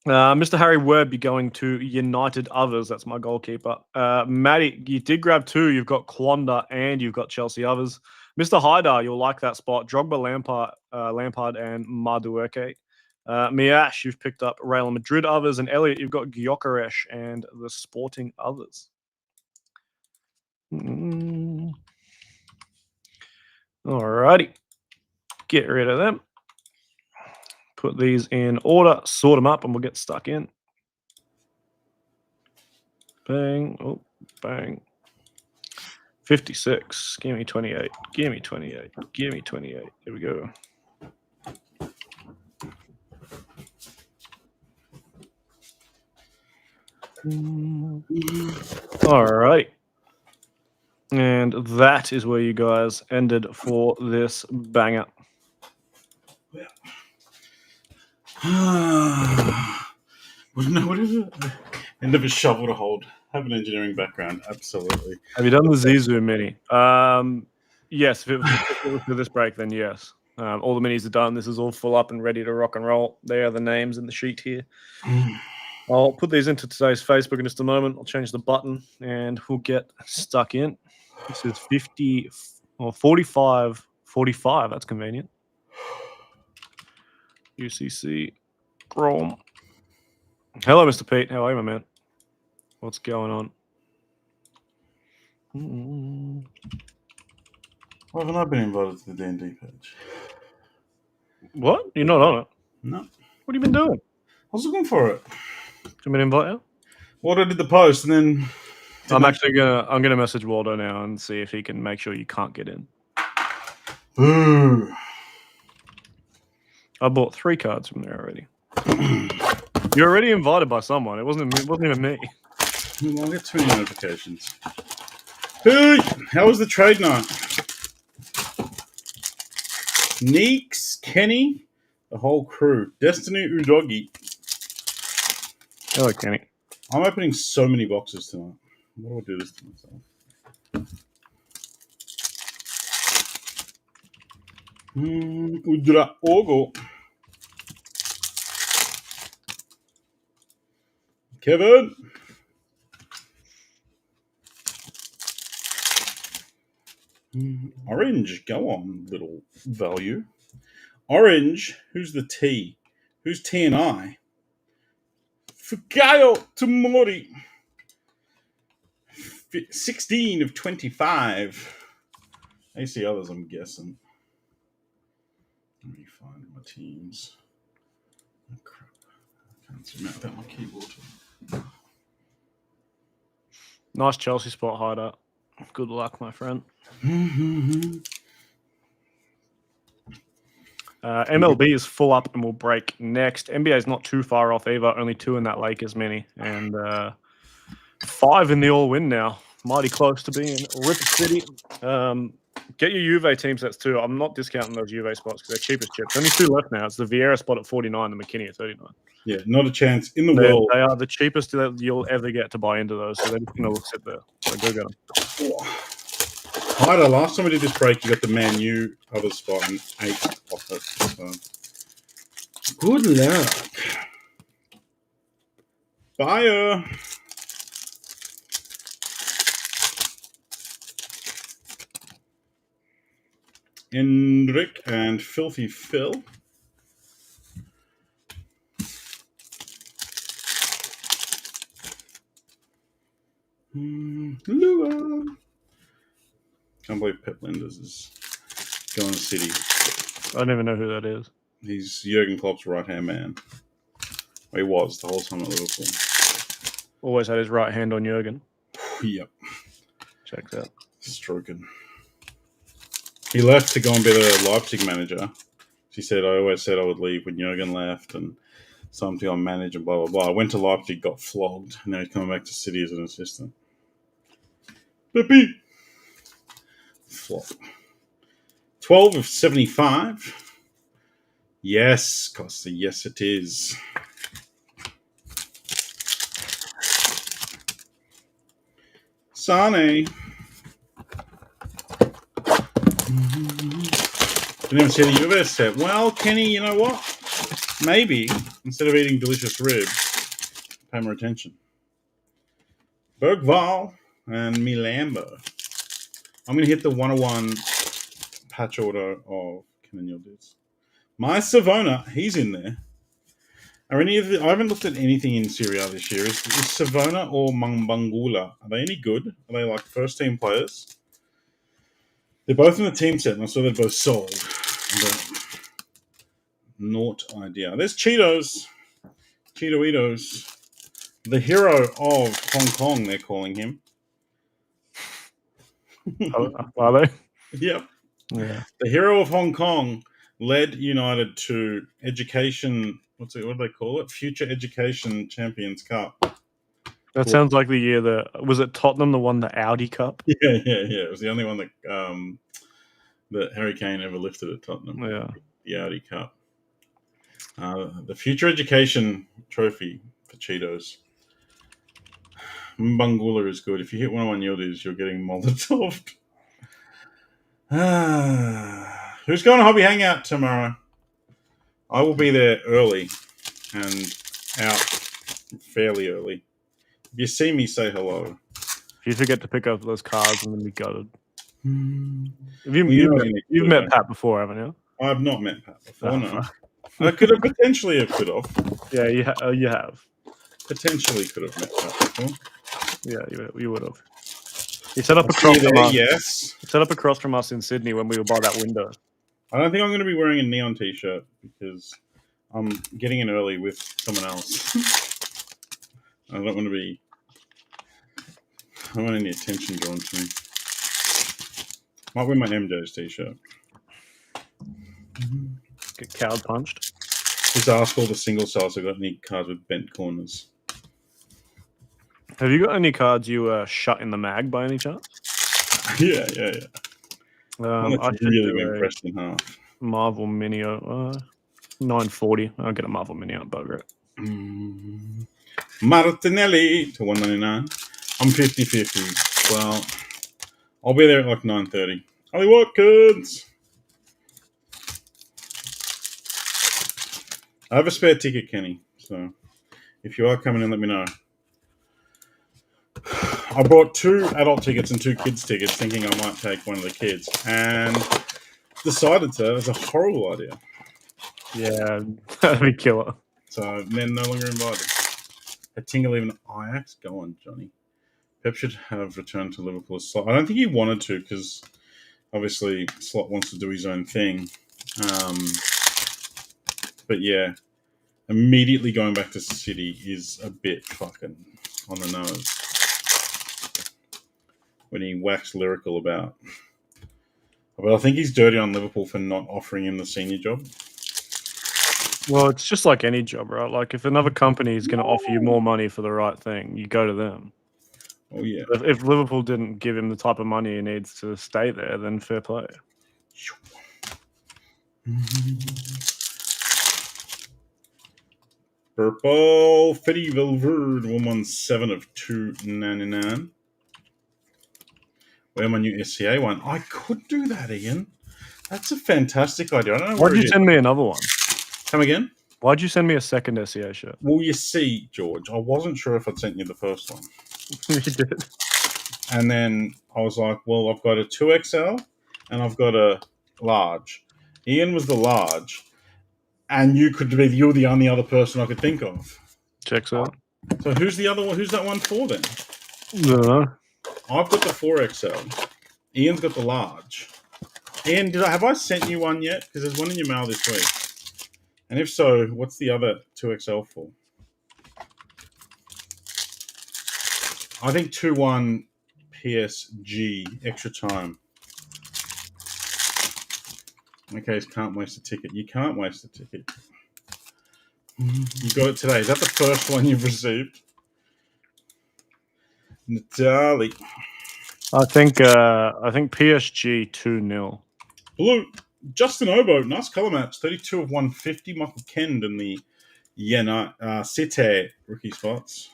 Mr. Harry Werb, you're going to United Others. That's my goalkeeper. Maddie, you did grab 2. You've got Quanda and you've got Chelsea Others. Mr. Haidar, you'll like that spot. Drogba, Lampard, and Madueke. Miash, you've picked up Real Madrid Others. And Elliot, you've got Gyökeres and the Sporting Others. Alrighty. Get rid of them. Put these in order, sort them up, and we'll get stuck in. Bang. Oh, bang. 56. Give me 28. Give me 28. Give me 28. Here we go. All right. And that is where you guys ended for this banger. Whatever. End of a shovel to hold. Have an engineering background, absolutely. Have you done the Zizou mini? Yes. If it was for this break, then yes. All the minis are done. This is all full up and ready to rock and roll. There are the names in the sheet here. I'll put these into today's Facebook in just a moment. I'll change the button and we'll get stuck in. This is 50 or 45. 45. That's convenient. UCC Chrome. Hello, Mr. Pete. How are you, my man? What's going on? Why haven't I been invited to the D&D page? What? You're not on it? No. What have you been doing? I was looking for it. Do you want me to invite you? Waldo did the post, and then I'm gonna message Waldo now and see if he can make sure you can't get in. Boo. I bought 3 cards from there already. You're already invited by someone. It wasn't even me. I'll get too many notifications. Hey, how was the trade night? Neeks, Kenny, the whole crew. Destiny Udogi. Hello, Kenny. I'm opening so many boxes tonight. What do I do this to myself? Udra Ogo. Kevin. Orange, go on, little value. Orange, who's the T? Who's T and I? Fukayo Tomori. 16 of 25. AC others, I'm guessing. Let me find my teams. Oh, crap. I can't zoom out without my keyboard. Nice Chelsea spot hider. Good luck, my friend. MLB is full up and will break next. NBA is not too far off either. Only 2 in that Lakers mini. And 5 in the all-win now. Mighty close to being Rip City. Get your Juve team sets too. I'm not discounting those Juve spots because they're cheap as chips. Only 2 left now. It's the Vieira spot at 49, the McKinney at 39. Yeah, not a chance in the world. They are the cheapest that you'll ever get to buy into those, so they're just going to sit there. So go get them. Hyder, last time we did this break, you got the Man U other spot and 8 off it. So. Good luck. Bye. Hendrik and Filthy Phil. Lua. Can't believe Pep Linders is going to City. I don't even know who that is. He's Jurgen Klopp's right-hand man. Well, he was the whole time at Liverpool. Always had his right hand on Jurgen. Yep. Check that. Stroking. He left to go and be the Leipzig manager. He said, I always said I would leave when Jurgen left and something on manage and blah, blah, blah. I went to Leipzig, got flogged. And now he's coming back to City as an assistant. Bippy. Flop. 12 of 75. Yes, Costa. Yes, it is. Sane. Didn't even see the Juve set. Well, Kenny, you know what? Maybe, instead of eating delicious ribs, pay more attention. Bergval and Milambo. I'm going to hit the 101 patch order of Caninial Dudes. My Savona, he's in there. Are any of the, I haven't looked at anything in Serie A this year. Is Savona or Mambangula, are they any good? Are they like first team players? They're both in the team set, and I saw they're both sold. But naught idea. There's Cheetos. Cheeto-Eatos. The hero of Hong Kong, they're calling him. Are they? Yep. Yeah. The hero of Hong Kong led United to education. What do they call it? Future Education Champions Cup. That sounds like the year that was it Tottenham that won the Audi Cup. Yeah. It was the only one that Harry Kane ever lifted at Tottenham. Yeah. The Audi Cup. The Future Education Trophy for Cheetos. Mbangula is good. If you hit 101 Yildiz, you're getting Molotoved. Who's going to Hobby Hangout tomorrow? I will be there early and out fairly early. If you see me, say hello. If you forget to pick up those cards, I'm going to be gutted. You've met Pat before, haven't you? I've not met Pat before, Oh, no. fuck. I could have potentially have. Yeah, you have. Potentially could have met Pat before. Yeah, you would have. He set up across from us. Yes. He set up across from us in Sydney when we were by that window. I don't think I'm going to be wearing a neon t-shirt because I'm getting in early with someone else. I don't want any attention drawn to me. Might wear my MJ's t-shirt. Get cowed punched. Just ask all the single size I got any cards with bent corners. Have you got any cards you shut in the mag by any chance? Yeah. I should really do been pressed in half. Marvel Mini 940. I'll get a Marvel Mini out, bugger it. Martinelli to 199. I'm 50-50. Well, I'll be there at like 9:30. Ollie Watkins. I have a spare ticket, Kenny. So if you are coming in, let me know. I bought 2 adult tickets and 2 kids tickets, thinking I might take one of the kids, and decided to. It was a horrible idea. Yeah, that'd be killer. So then no longer invited. A Tingle even Ajax. Go on, Johnny. Pep should have returned to Liverpool. I don't think he wanted to because obviously Slot wants to do his own thing. But yeah, immediately going back to City is a bit fucking on the nose. When he waxed lyrical about. But I think he's dirty on Liverpool for not offering him the senior job. Well, it's just like any job, right? Like if another company is going to offer you more money for the right thing, you go to them. Oh, yeah. If Liverpool didn't give him the type of money he needs to stay there, then fair play. Purple Footy Velverd 117 of 299. Where my new SCA one? I could do that, Ian. That's a fantastic idea. I don't know. Why'd you send me another one? Come again? Why'd you send me a second SCA shirt? Well, you see, George, I wasn't sure if I'd sent you the first one. You did. And then I was like, well, I've got a 2XL and I've got a large. Ian was the large, and you're the only other person I could think of. Checks out. So who's the other one? Who's that one for then? No. I've got the 4XL. Ian's got the large. Ian, have I sent you one yet? Because there's one in your mail this week. And if so, what's the other 2XL for? I think 2-1 PSG, extra time. Okay, can't waste a ticket. You can't waste a ticket. You got it today. Is that the first one you've received? Natali. I think PSG 2-0. Blue. Justin Obo, nice colour match. 32 of 150. Michael Kend in the Cite rookie spots.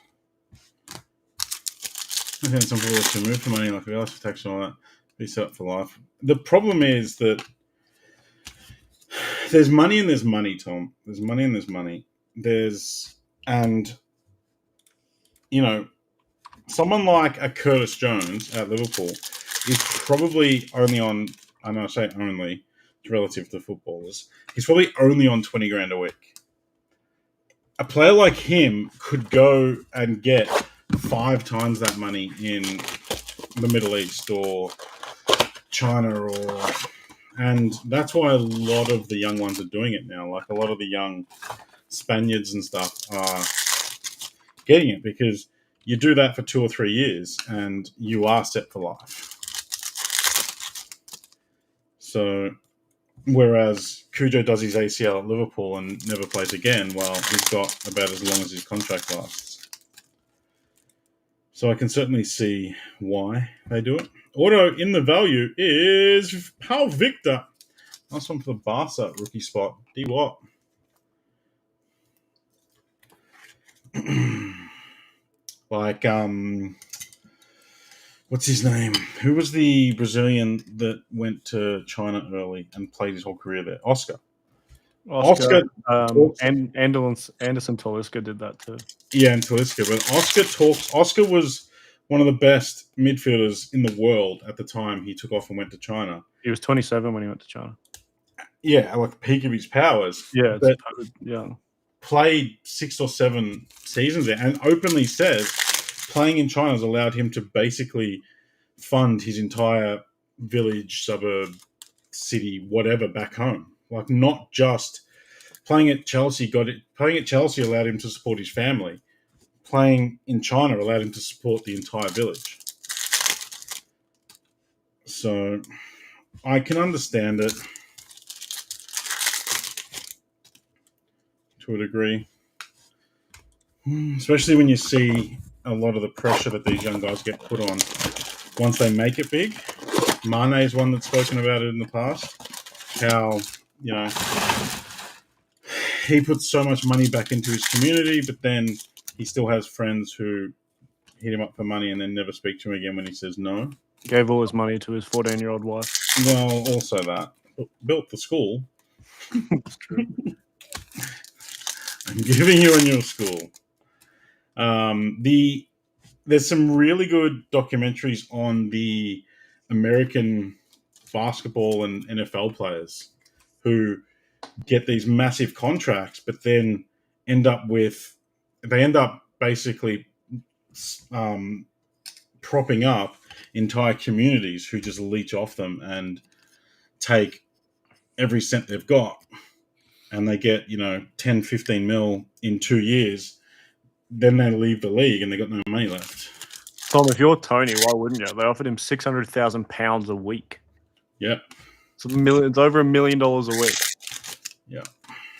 I think some people to move for money like we asked for tax and all that. Be set up for life. The problem is that there's money and there's money, Tom. There's money and there's money. Someone like a Curtis Jones at Liverpool is probably only on, I know I say only, relative to footballers, he's probably only on 20 grand a week. A player like him could go and get 5 times that money in the Middle East or China, and that's why a lot of the young ones are doing it now. Like a lot of the young Spaniards and stuff are getting it because you do that for 2 or 3 years and you are set for life. So, whereas Cujo does his ACL at Liverpool and never plays again, well, he's got about as long as his contract lasts. So I can certainly see why they do it. Auto in the value is Pal Victor. Nice one for the Barca rookie spot. D what? Like, what's his name? Who was the Brazilian that went to China early and played his whole career there? Oscar. Oscar and Anderson Talisca did that too. Yeah, and Talisca. But Oscar was one of the best midfielders in the world at the time he took off and went to China. He was 27 when he went to China. Yeah, like the peak of his powers. Yeah, but young. Played 6 or 7 seasons there and openly says playing in China has allowed him to basically fund his entire village, suburb, city, whatever back home. Like not just playing at Chelsea playing at Chelsea allowed him to support his family. Playing in China allowed him to support the entire village. So I can understand it to a degree. Especially when you see a lot of the pressure that these young guys get put on once they make it big. Mane is one that's spoken about it in the past. How, he puts so much money back into his community, but then he still has friends who hit him up for money and then never speak to him again when he says no. Gave all his money to his 14-year-old wife. Well, also that. Built the school. That's true. I'm giving you a new school. There's some really good documentaries on the American basketball and NFL players who get these massive contracts, but then end up basically propping up entire communities who just leech off them and take every cent they've got, and they get 10, 15 mil in 2 years. Then they leave the league and they got no money left. Tom, if you're Tony, why wouldn't you? They offered him £600,000 a week. Yeah. It's over $1 million a week. Yeah.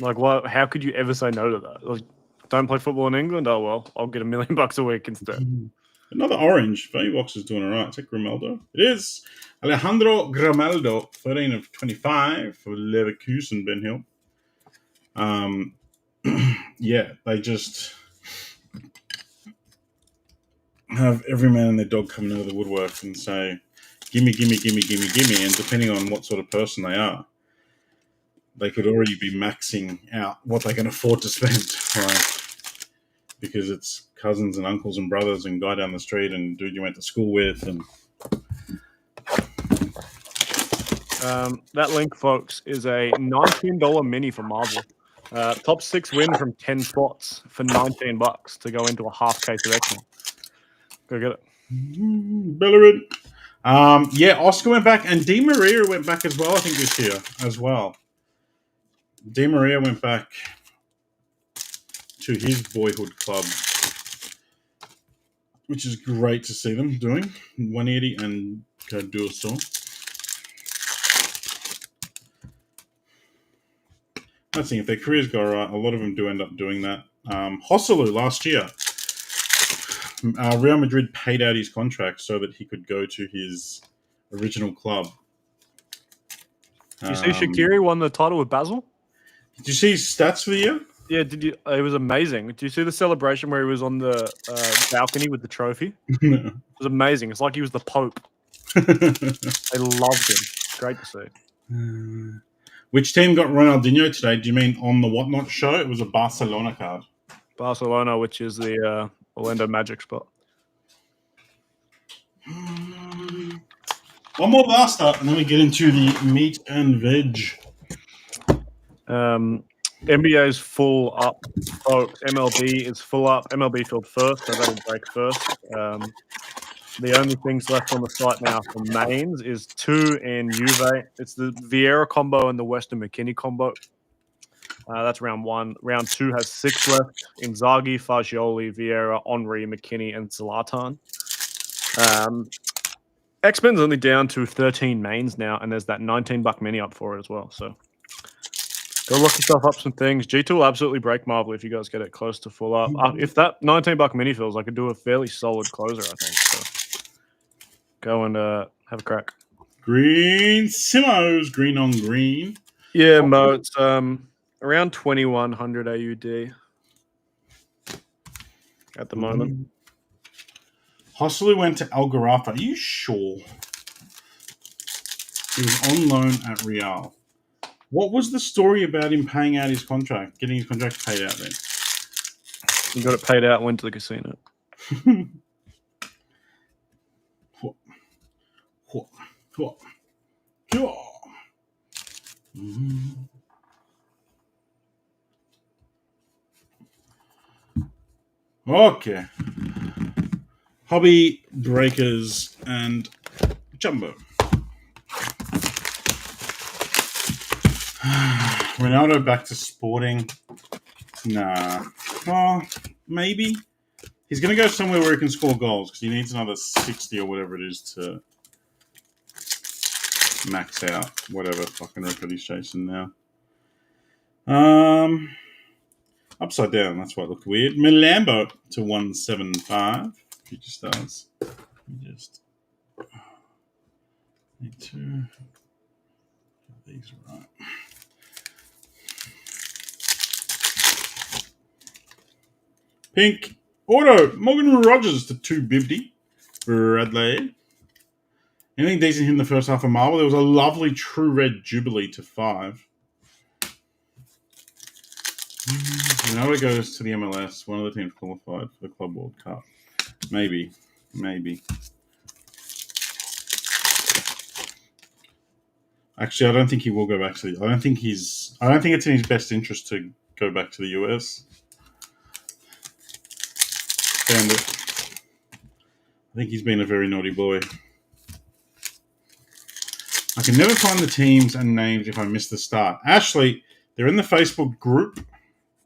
Like, what? How could you ever say no to that? Like, don't play football in England? Oh, well, I'll get $1 million a week instead. Another orange. Value box is doing all right. It's like Grimaldo. It is. Alejandro Grimaldo, 13 of 25 for Leverkusen, Ben Hill. Yeah, they just have every man and their dog coming out of the woodwork and say, gimme, gimme, gimme, gimme, gimme. And depending on what sort of person they are, they could already be maxing out what they can afford to spend, right? Because it's cousins and uncles and brothers and guy down the street and dude you went to school with. And that link, folks, is a $19 mini for Marvel. Top 6 win from 10 spots for $19 to go into a half case of X-Men. Go get it. Bellerin. Yeah, Oscar went back and Di Maria went back as well, I think, this year as well. Di Maria went back to his boyhood club, which is great to see them doing. 180 and Cardoso. I think if their careers go right, a lot of them do end up doing that. Hosselu last year, Real Madrid paid out his contract so that he could go to his original club. Did you see Shaqiri won the title with Basel? Did you see his stats for the year? Yeah, did you? It was amazing. Did you see the celebration where he was on the balcony with the trophy? No. It was amazing. It's like he was the Pope. They loved him. Great to see. Which team got Ronaldinho today? Do you mean on the Whatnot show? It was a Barcelona card. Barcelona, which is the Orlando Magic spot. One more Barca, and then we get into the meat and veg. NBA's full up, folks. MLB is full up. MLB filled first, so that'll break first. The only things left on the site now for mains is 2 in Juve. It's the Vieira combo and the Weston McKinney combo. That's round 1. Round 2 has 6 left. Inzaghi, Fagioli, Vieira, Henry, McKinney, and Zlatan. X-Men's only down to 13 mains now, and there's that $19 mini up for it as well. So go lock yourself up some things. G2 will absolutely break Marvel if you guys get it close to full up. If that $19 mini fills, I could do a fairly solid closer, I think. So go and have a crack. Green Simos, green on green. Yeah, Mo, it's around 2100 AUD at the moment. Hossley went to El Garrafa. Are you sure? He was on loan at Real. What was the story about him paying out his contract, getting his contract paid out then? He got it paid out, went to the casino. Okay. Hobby, breakers, and jumbo. Ronaldo back to Sporting. Nah. Oh, maybe. He's going to go somewhere where he can score goals because he needs another 60 or whatever it is to max out whatever fucking record he's chasing now. Upside down, that's why it looked weird. Milambo to 175. Future stars. Just need to get these right. Pink auto Morgan Rogers to 250 for Adelaide. Anything decent in the first half of Marvel? There was a lovely True Red Jubilee to 5. Now it goes to the MLS. One of the teams qualified for the Club World Cup. Maybe. Actually, I don't think he will go back to the. I don't think it's in his best interest to go back to the US. Found it. I think he's been a very naughty boy. I can never find the teams and names if I miss the start. Ashley, they're in the Facebook group.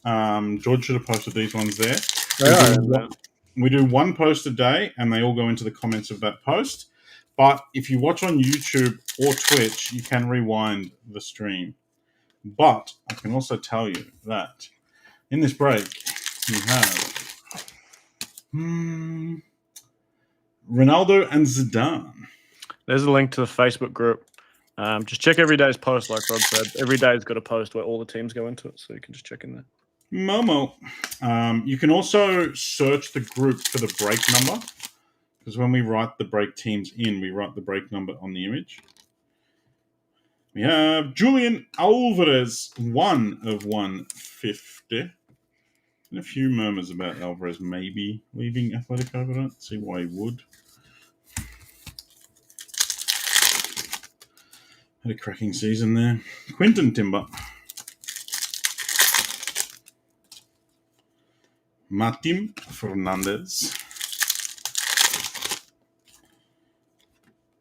George should have posted these ones there. We do one post a day, and they all go into the comments of that post. But if you watch on YouTube or Twitch, you can rewind the stream. But I can also tell you that in this break, you have Ronaldo and Zidane. There's a link to the Facebook group. Just check every day's post, like Rod said. Every day's got a post where all the teams go into it, so you can just check in there. Momo. You can also search the group for the break number, because when we write the break teams in, we write the break number on the image. We have Julian Alvarez, 1 of 150. And a few murmurs about Alvarez maybe leaving Atletico, but I don't see why he would. Had a cracking season there. Quinton Timber. Martin Fernandez.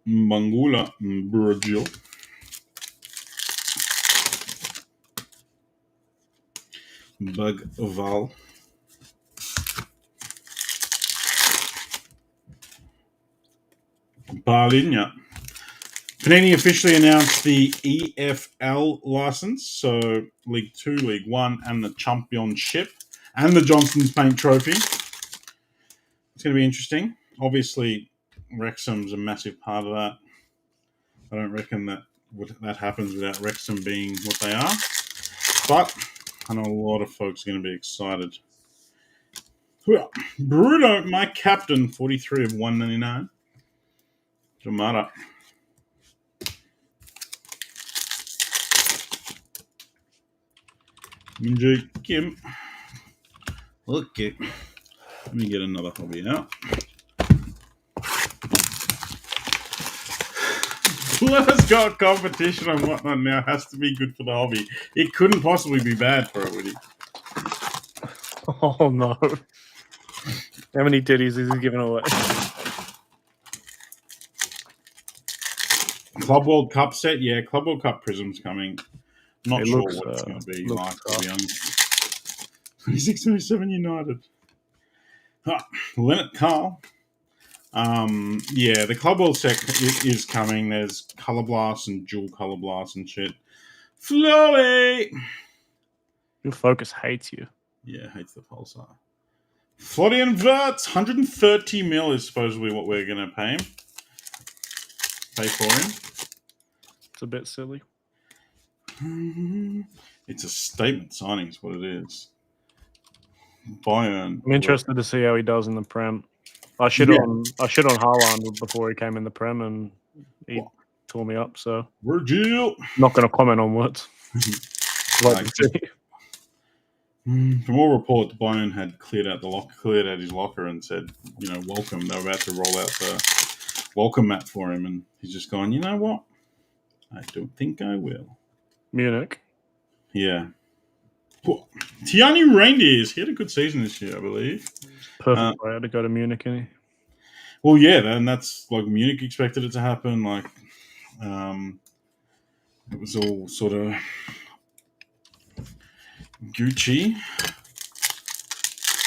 Bangula Brazil. Bug Val. Palinha. Panini officially announced the EFL license, so League 2, League 1, and the Championship, and the Johnston's Paint Trophy. It's going to be interesting. Obviously, Wrexham's a massive part of that. I don't reckon that happens without Wrexham being what they are. But I know a lot of folks are going to be excited. Bruno, my captain, 43 of 199. Jamara. Minjay Kim. Okay. Let me get another hobby out. Whoever's got competition and whatnot now has to be good for the hobby. It couldn't possibly be bad for it, would it? Oh, no. How many titties is he giving away? Club World Cup set? Yeah, Club World Cup Prism's coming. Not sure what it's going to be like, to be honest. 26-27 United. Leonard Carl. Yeah, the Club World set is coming. There's Color Blast and Dual Color Blast and shit. Flowy! Your focus hates you. Yeah, hates the Pulsar. Florian Wirtz, 130 mil is supposedly what we're going to pay for him. It's a bit silly. It's a statement signing is what it is. Bayern. I'm interested to see how he does in the Prem. I shit on Haaland before he came in the Prem, and he tore me up. So Virgil. Not going to comment on what. From all reports, Bayern had cleared out his locker and said, welcome. They were about to roll out the welcome mat for him, and he's just gone, you know what? I don't think I will. Munich. Yeah. Tiani Reindeers. He had a good season this year, I believe. Perfect player to go to Munich, isn't he? Well, yeah, and that's like Munich expected it to happen. Like, it was all sort of Gucci.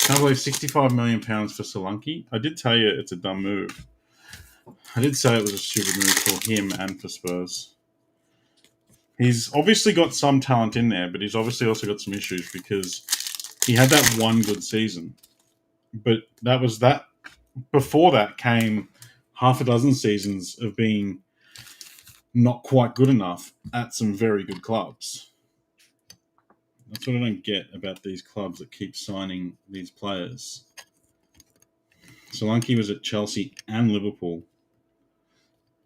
Can't believe £65 million for Solanke. I did tell you it's a dumb move. I did say it was a stupid move for him and for Spurs. He's obviously got some talent in there, but he's obviously also got some issues because he had that one good season. But that was that. Before that came half a dozen seasons of being not quite good enough at some very good clubs. That's what I don't get about these clubs that keep signing these players. Solanke was at Chelsea and Liverpool.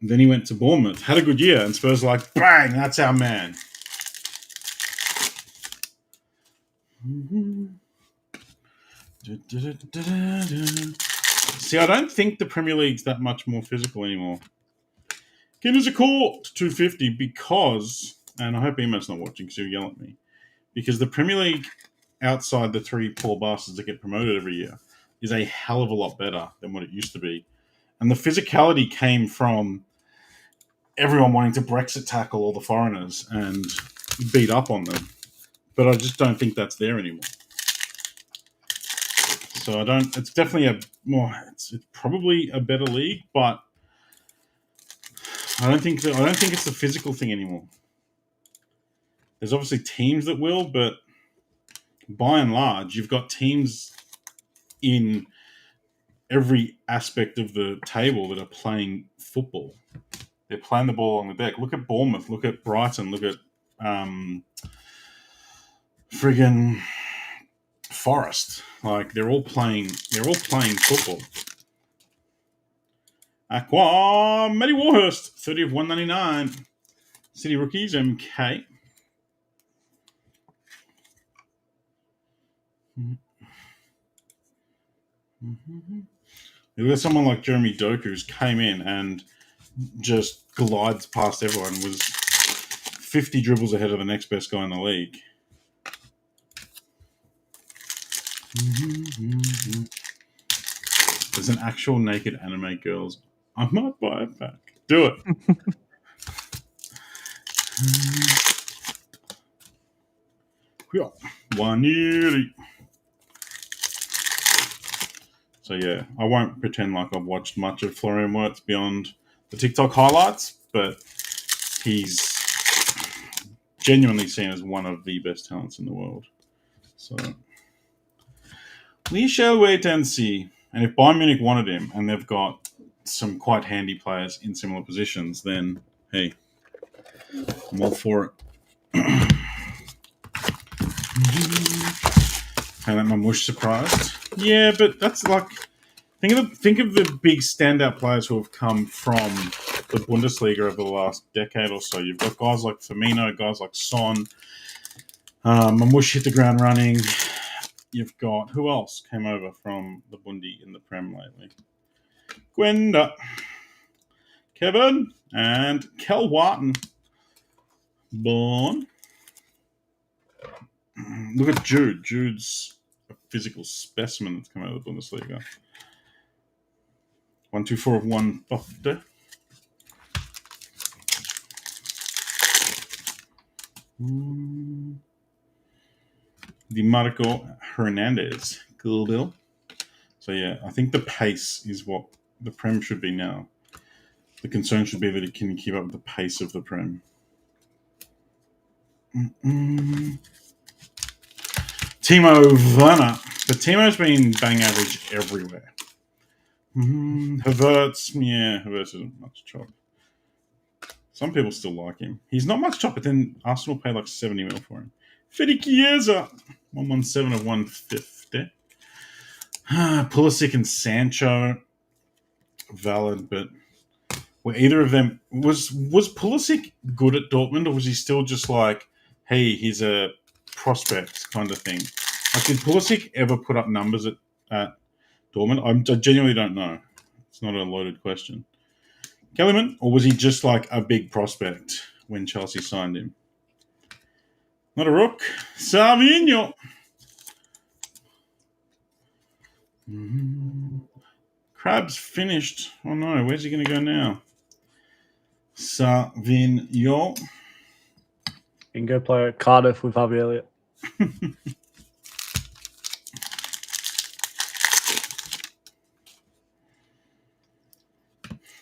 Then he went to Bournemouth, had a good year, and Spurs were like, bang, that's our man. See, I don't think the Premier League's that much more physical anymore. Give us a call to 250 because, and I hope Emo's not watching because he'll yell at me, because the Premier League, outside the three poor bastards that get promoted every year, is a hell of a lot better than what it used to be. And the physicality came from everyone wanting to Brexit tackle all the foreigners and beat up on them. But I just don't think that's there anymore. So it's definitely it's probably a better league, but I don't think it's the physical thing anymore. There's obviously teams that will, but by and large, you've got teams in every aspect of the table that are playing football. They're playing the ball on the deck. Look at Bournemouth. Look at Brighton. Look at friggin' Forest. Like they're all playing football. Aqua Matty Warhurst, 30 of 199. City rookies, MK. You look at someone like Jeremy Doku who's came in and just glides past everyone, was 50 dribbles ahead of the next best guy in the league. There's an actual naked anime girls. I might buy it back. Do it. One year. So yeah, I won't pretend like I've watched much of Florian Wirtz beyond the TikTok highlights, but he's genuinely seen as one of the best talents in the world. So we shall wait and see. And if Bayern Munich wanted him and they've got some quite handy players in similar positions, then hey, I'm all for it. And that my mush surprised. Yeah, but that's like think of the big standout players who have come from the Bundesliga over the last decade or so. You've got guys like Firmino, guys like Son. Mamush hit the ground running. You've got who else came over from the Bundy in the Prem lately? Gwenda, Kevin, and Kel Wharton. Born. Look at Jude. Jude's a physical specimen that's come out of the Bundesliga. 124 of 150. DiMarco Hernandez. Cool, Bill. So, yeah, I think the pace is what the Prem should be now. The concern should be that it can keep up with the pace of the Prem. Timo Werner. But Timo's been bang average everywhere. Havertz. Yeah, Havertz isn't much chop. Some people still like him. He's not much chop, but then Arsenal paid like 70 mil for him. Fede Chiesa. 117 of 150. Pulisic and Sancho. Valid, but were either of them... Was Pulisic good at Dortmund, or was he still just like, hey, he's a prospect kind of thing? Like, did Pulisic ever put up numbers at Dortmund? I genuinely don't know. It's not a loaded question. Kellyman, or was he just like a big prospect when Chelsea signed him? Not a rook. Savinho. Crab's finished. Oh no, where's he going to go now? Savinho. You can go play at Cardiff with Harvey Elliott.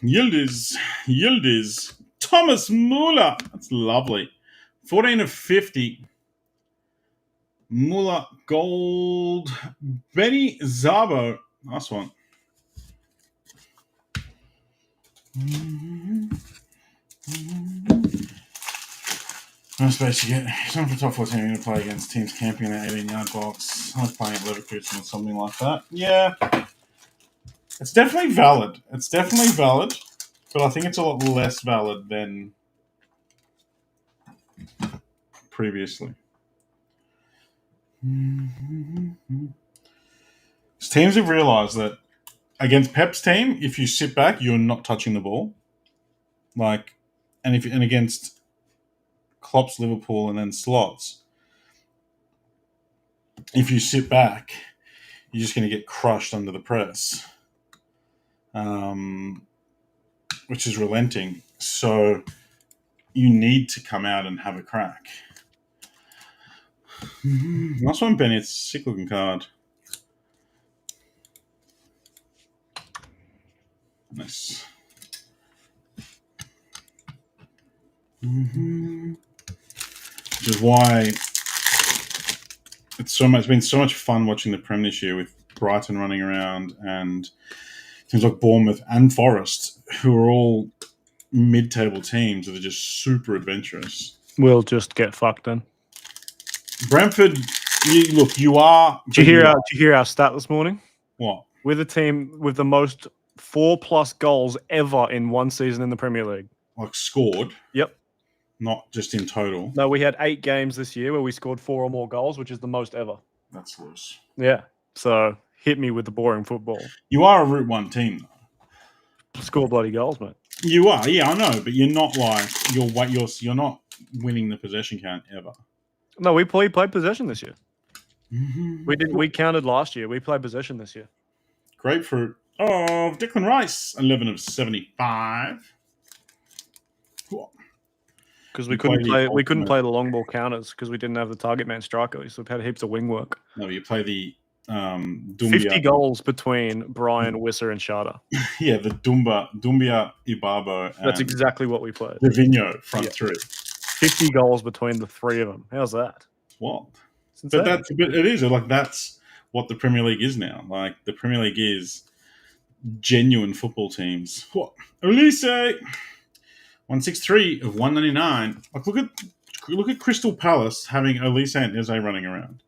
Yildiz. Thomas Muller. That's lovely. 14 of 50. Muller gold. Benny Zabo. Nice one. No space to get. Time for top 14. I'm going to play against teams camping in an 18-yard box. I was playing at Leverkusen or something like that. Yeah. It's definitely valid. But I think it's a lot less valid than previously. Teams have realised that against Pep's team, if you sit back, you're not touching the ball. And against Klopp's Liverpool and then Slots, if you sit back, you're just going to get crushed under the press. Which is relenting. So you need to come out and have a crack. Nice one, Benny. It's a sick looking card. Nice. Which is why it's been so much fun watching the Prem this year with Brighton running around and teams like Bournemouth and Forest, who are all mid-table teams that are just super adventurous. We'll just get fucked then. Brentford, you are... Did you hear our stat this morning? What? We're the team with the most 4+ goals ever in one season in the Premier League. Like scored? Yep. Not just in total? No, we had 8 games this year where we scored 4 or more goals, which is the most ever. That's loose. Yeah. So hit me with the boring football. You are a Route 1 team, though. Score bloody goals, mate. You are, yeah, I know, but you're not like you're not winning the possession count ever. No, we played possession this year. We counted last year. We played possession this year. Grapefruit of Declan Rice, 11 of 75. Because we couldn't play the long ball counters because we didn't have the target man striker. So we had heaps of wing work. No, you play the Dumbia. 50 goals between Brian, Wisser, and Sharda. Yeah, the Dumbia, Ibabo, and that's exactly what we played. Divino front three. 50 goals between the 3 of them. How's that? What? But it is like that's what the Premier League is now. Like the Premier League is genuine football teams. What? Elise, 163 of 199. Like look at Crystal Palace having Elise and Eze running around,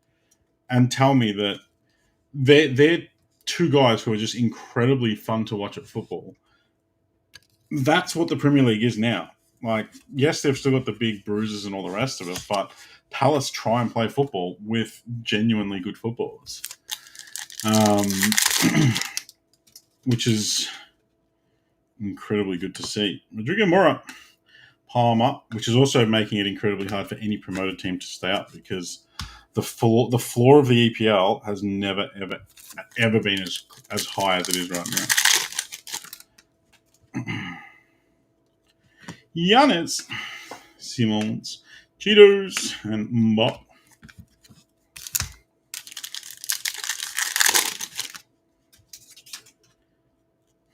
and tell me that they're 2 guys who are just incredibly fun to watch at football. That's what the Premier League is now. Like, yes, they've still got the big bruises and all the rest of it, but Palace try and play football with genuinely good footballers. Which is incredibly good to see. Rodrigo Mora, Palmer, which is also making it incredibly hard for any promoted team to stay up because the floor of the EPL has never, ever been as high as it is right now. Giannis, Simons, Cheetos, and Mbop.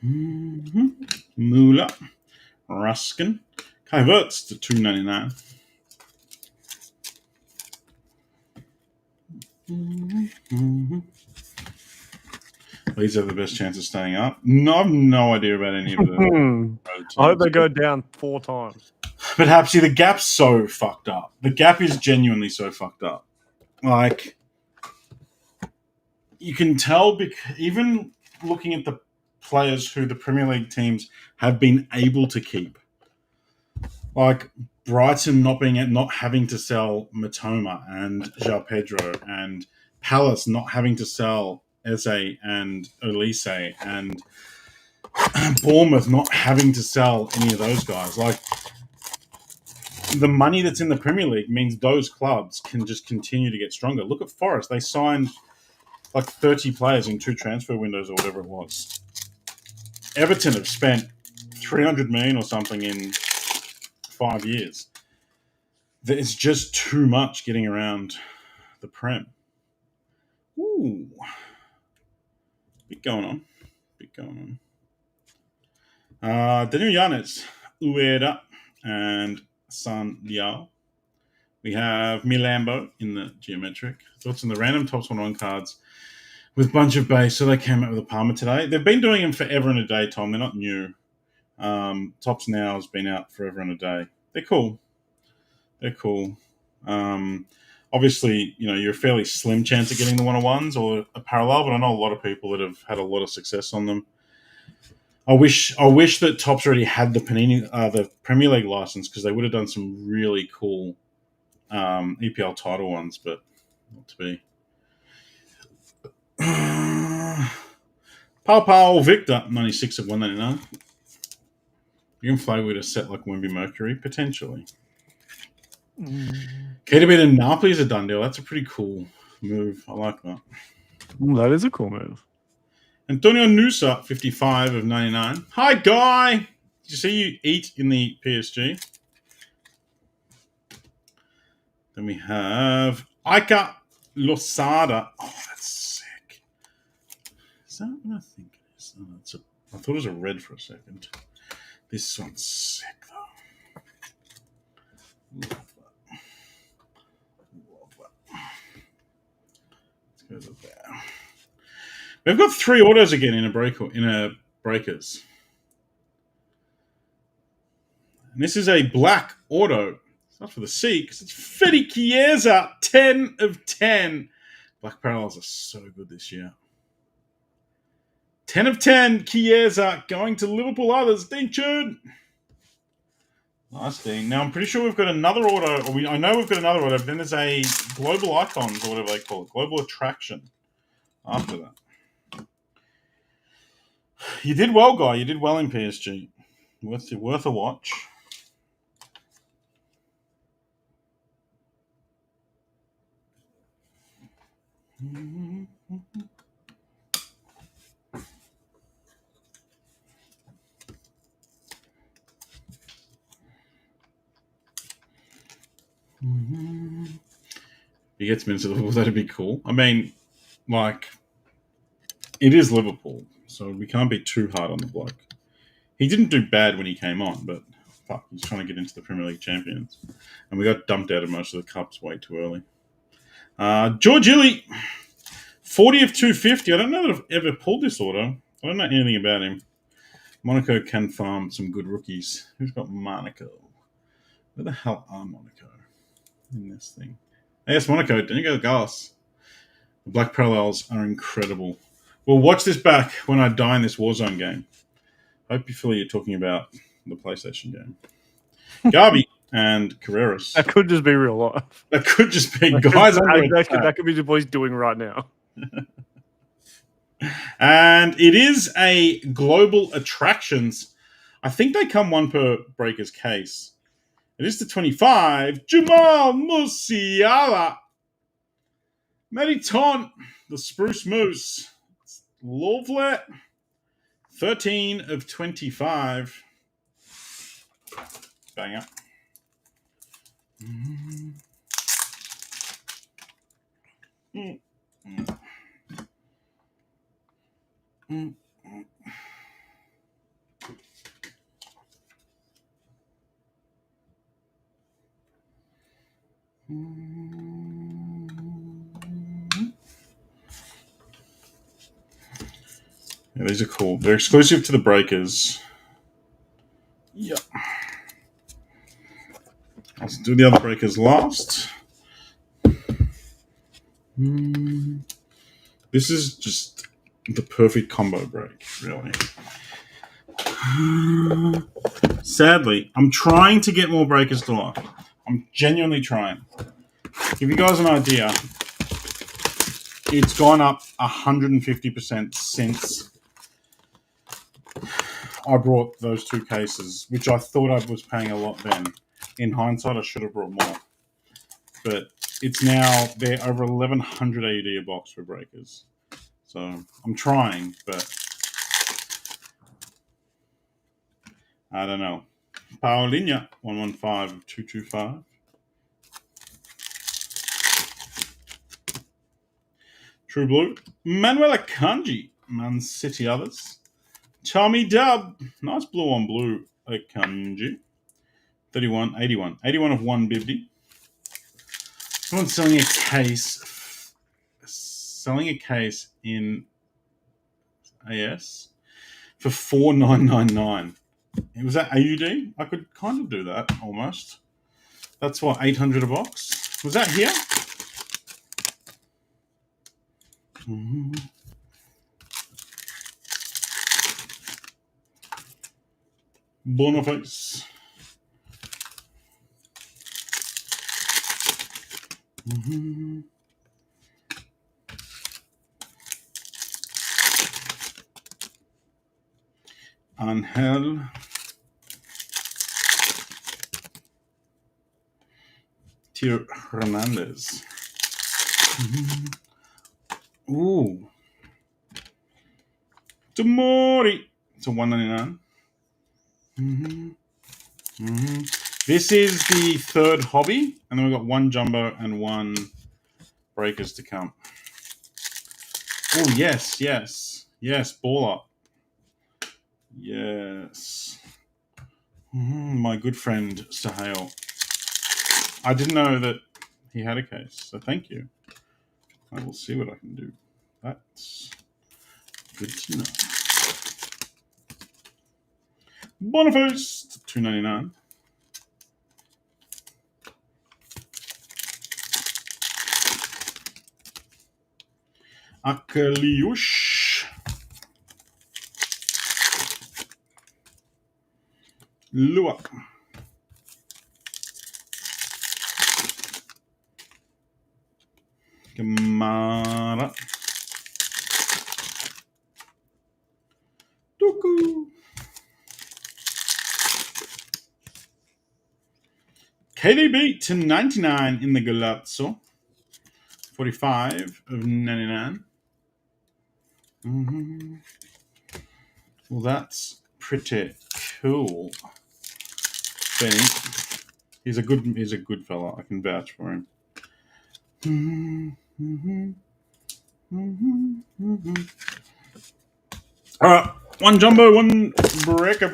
Moolah. Ruskin. Kai Havertz to $2.99. These have the best chance of staying up. No, I have no idea about any of them. I hope they go down 4 times. But Hapsy, the gap's so fucked up. The gap is genuinely so fucked up. Like, you can tell, even looking at the players who the Premier League teams have been able to keep, like Brighton not having to sell Matoma and João Pedro, and Palace not having to sell Eze and Elise, and Bournemouth not having to sell any of those guys. Like, the money that's in the Premier League means those clubs can just continue to get stronger. Look at Forest. They signed like 30 players in 2 transfer windows or whatever it was. Everton have spent 300 million or something in 5 years. It's just too much getting around the Prem. Ooh. Bit going on. Daniel Yanez, Ueda, and San Liao. We have Milambo in the geometric. Thoughts on the random tops 1-1 cards with bunch of base. So they came out with a Palmer today. They've been doing them forever and a day, Tom. They're not new. Tops Now has been out forever and a day. They're cool. Obviously, you're a fairly slim chance of getting the 1-on-1s or a parallel, but I know a lot of people that have had a lot of success on them. I wish that Topps already had the the Premier League license, because they would have done some really cool EPL title ones, but not to be. Pau Victor, 96 of 199. You can flag with a set like Wemby Mercury, potentially. KDB to Napoli is a done deal. That's a pretty cool move. I like that. That is a cool move. Antonio Nusa, 55 of 99. Hi, Guy! Did you see you eat in the PSG? Then we have Iker Losada. Oh, that's sick. Is that what I think it is? Oh, I thought it was a red for a second. This one's sick, though. Love that. Let's go to there. We've got 3 autos again in a breakers. And this is a black auto. It's not for the C, because it's Fede Chiesa, 10 of 10. Black parallels are so good this year. 10 of 10, Chiesa going to Liverpool others. Dean Chud. Nice, Dean. Now, I'm pretty sure we've got another auto. I know we've got another auto, but then there's a Global Icons, or whatever they call it. Global Attraction after that. You did well, Guy. You did well in PSG. Worth a watch. He gets minutes at Liverpool. That'd be cool. I mean, it is Liverpool, so we can't be too hard on the bloke. He didn't do bad when he came on, but fuck, he's trying to get into the Premier League champions. And we got dumped out of most of the cups way too early. George Illy, 40 of 250. I don't know that I've ever pulled this auto. I don't know anything about him. Monaco can farm some good rookies. Who's got Monaco? Where the hell are Monaco in this thing? Yes, Monaco. Didn't you go to Gas? The black parallels are incredible. We'll watch this back when I die in this Warzone game. Hope you feel you're talking about the PlayStation game. Garby and Carreras. That could just be real life. That could just be guys. That could be the boys doing right now. And it is a Global Attractions. I think they come 1 per breaker's case. It is the 25. Jamal Musiala. Meriton, the Spruce Moose. Lovely. 13 of 25. Banger. Yeah, these are cool. They're exclusive to the breakers. Yep. Let's do the other breakers last. This is just the perfect combo break, really. Sadly, I'm trying to get more breakers to lock. I'm genuinely trying. Give you guys an idea, it's gone up 150% since I brought those two cases, which I thought I was paying a lot then. In hindsight, I should have brought more. But it's now, they're over 1,100 AUD a box for breakers. So I'm trying, but I don't know. Paulinha, 115-225. True Blue. Manuel Akanji, Man City others. Tommy Dub, nice blue on blue Akanji. 31, 81. 81 of 150. Someone's selling a case. Selling a case in AS for 4,999. Was that AUD? I could kind of do that almost. That's what, 800 a box? Was that here? Boniface. Angel. Tier Hernandez. Ooh. Tamori. It's a 199. This is the third hobby, and then we've got one jumbo and one breakers to come. Oh, yes, yes. Yes, ball up. Yes. My good friend, Sahel. I didn't know that he had a case, so thank you. I will see what I can do. That's good to know. Boniface, $2.99. Akaliush. Lua. Kamara. Tuku. KDB to 99 in the Galazzo. 45 of 99. Well, that's pretty cool. Benny. He's a good fella. I can vouch for him. All right, one jumbo, one breaker.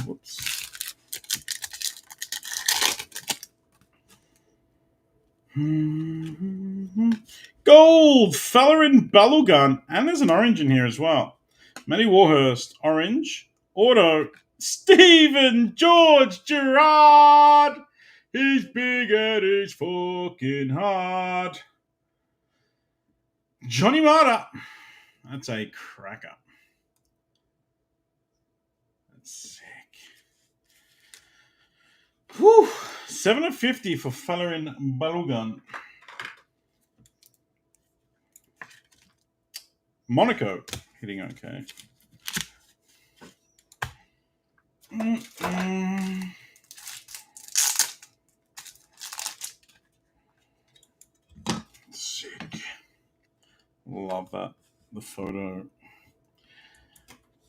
Whoops. Gold, fella in Balugan, and there's an orange in here as well. Matty Warhurst, orange. Auto, Stephen George Gerrard. He's big and he's fucking hard. Johnny Mata. That's a cracker. That's sick. Whew. 7 of 50 for fella in Balugan. Monaco hitting okay. Sick. Love that. The photo.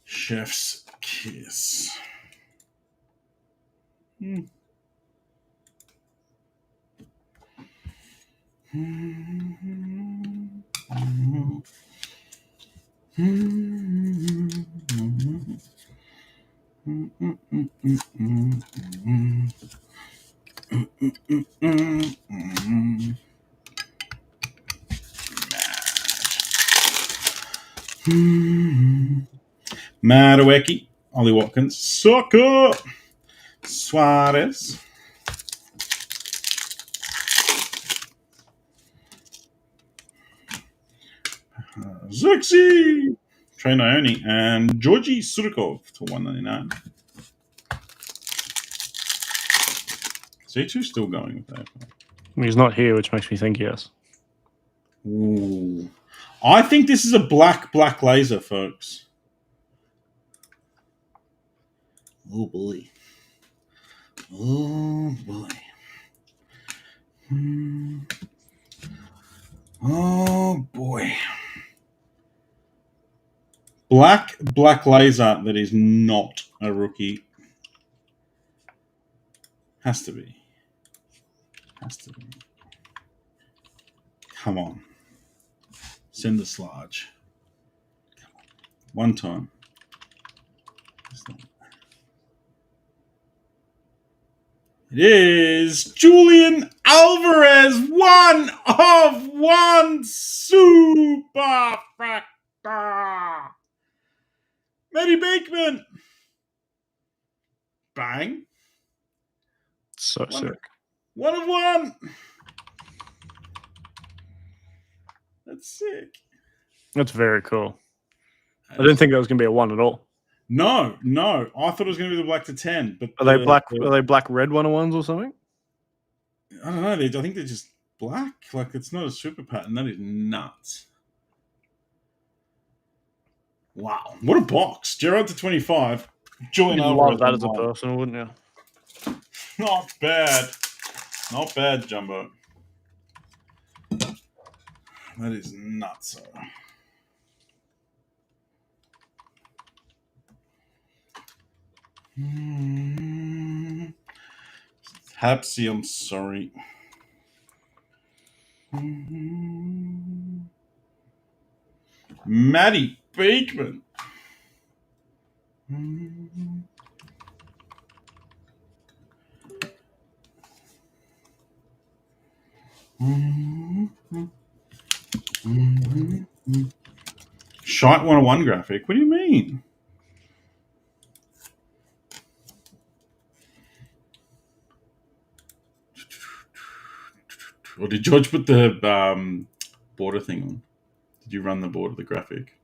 Chef's kiss. Madueke, Ollie Watkins, Soccer, Suarez, Zexi, Trey Ione, and Georgi Surikov to 199. Z2 still going with that. He's not here, which makes me think yes. Ooh. I think this is a black laser, folks. Oh boy. Oh boy. Oh boy. Black laser that is not a rookie. Has to be. Come on. Send the sludge. One time. It is Julian Alvarez, 1 of 1 super factor. Matty Beekman. Bang. So sick. 1 of 1. That's sick. That's very cool. I didn't think that was going to be a 1 at all. No. I thought it was going to be the black to 10. But Are they black? Are they black red 1-of-1s or something? I don't know. I think they're just black. Like, it's not a super pattern. That is nuts. Wow. What a box. Gerard to 25. Julian You'd Alvarez. love that as a person, wouldn't you? Not bad. Not bad, Jumbo. That is nuts. Hapsy, I'm sorry. Matty Beekman. Shite 101 graphic. What do you mean? Or did George put the border thing on? Did you run the border, the graphic?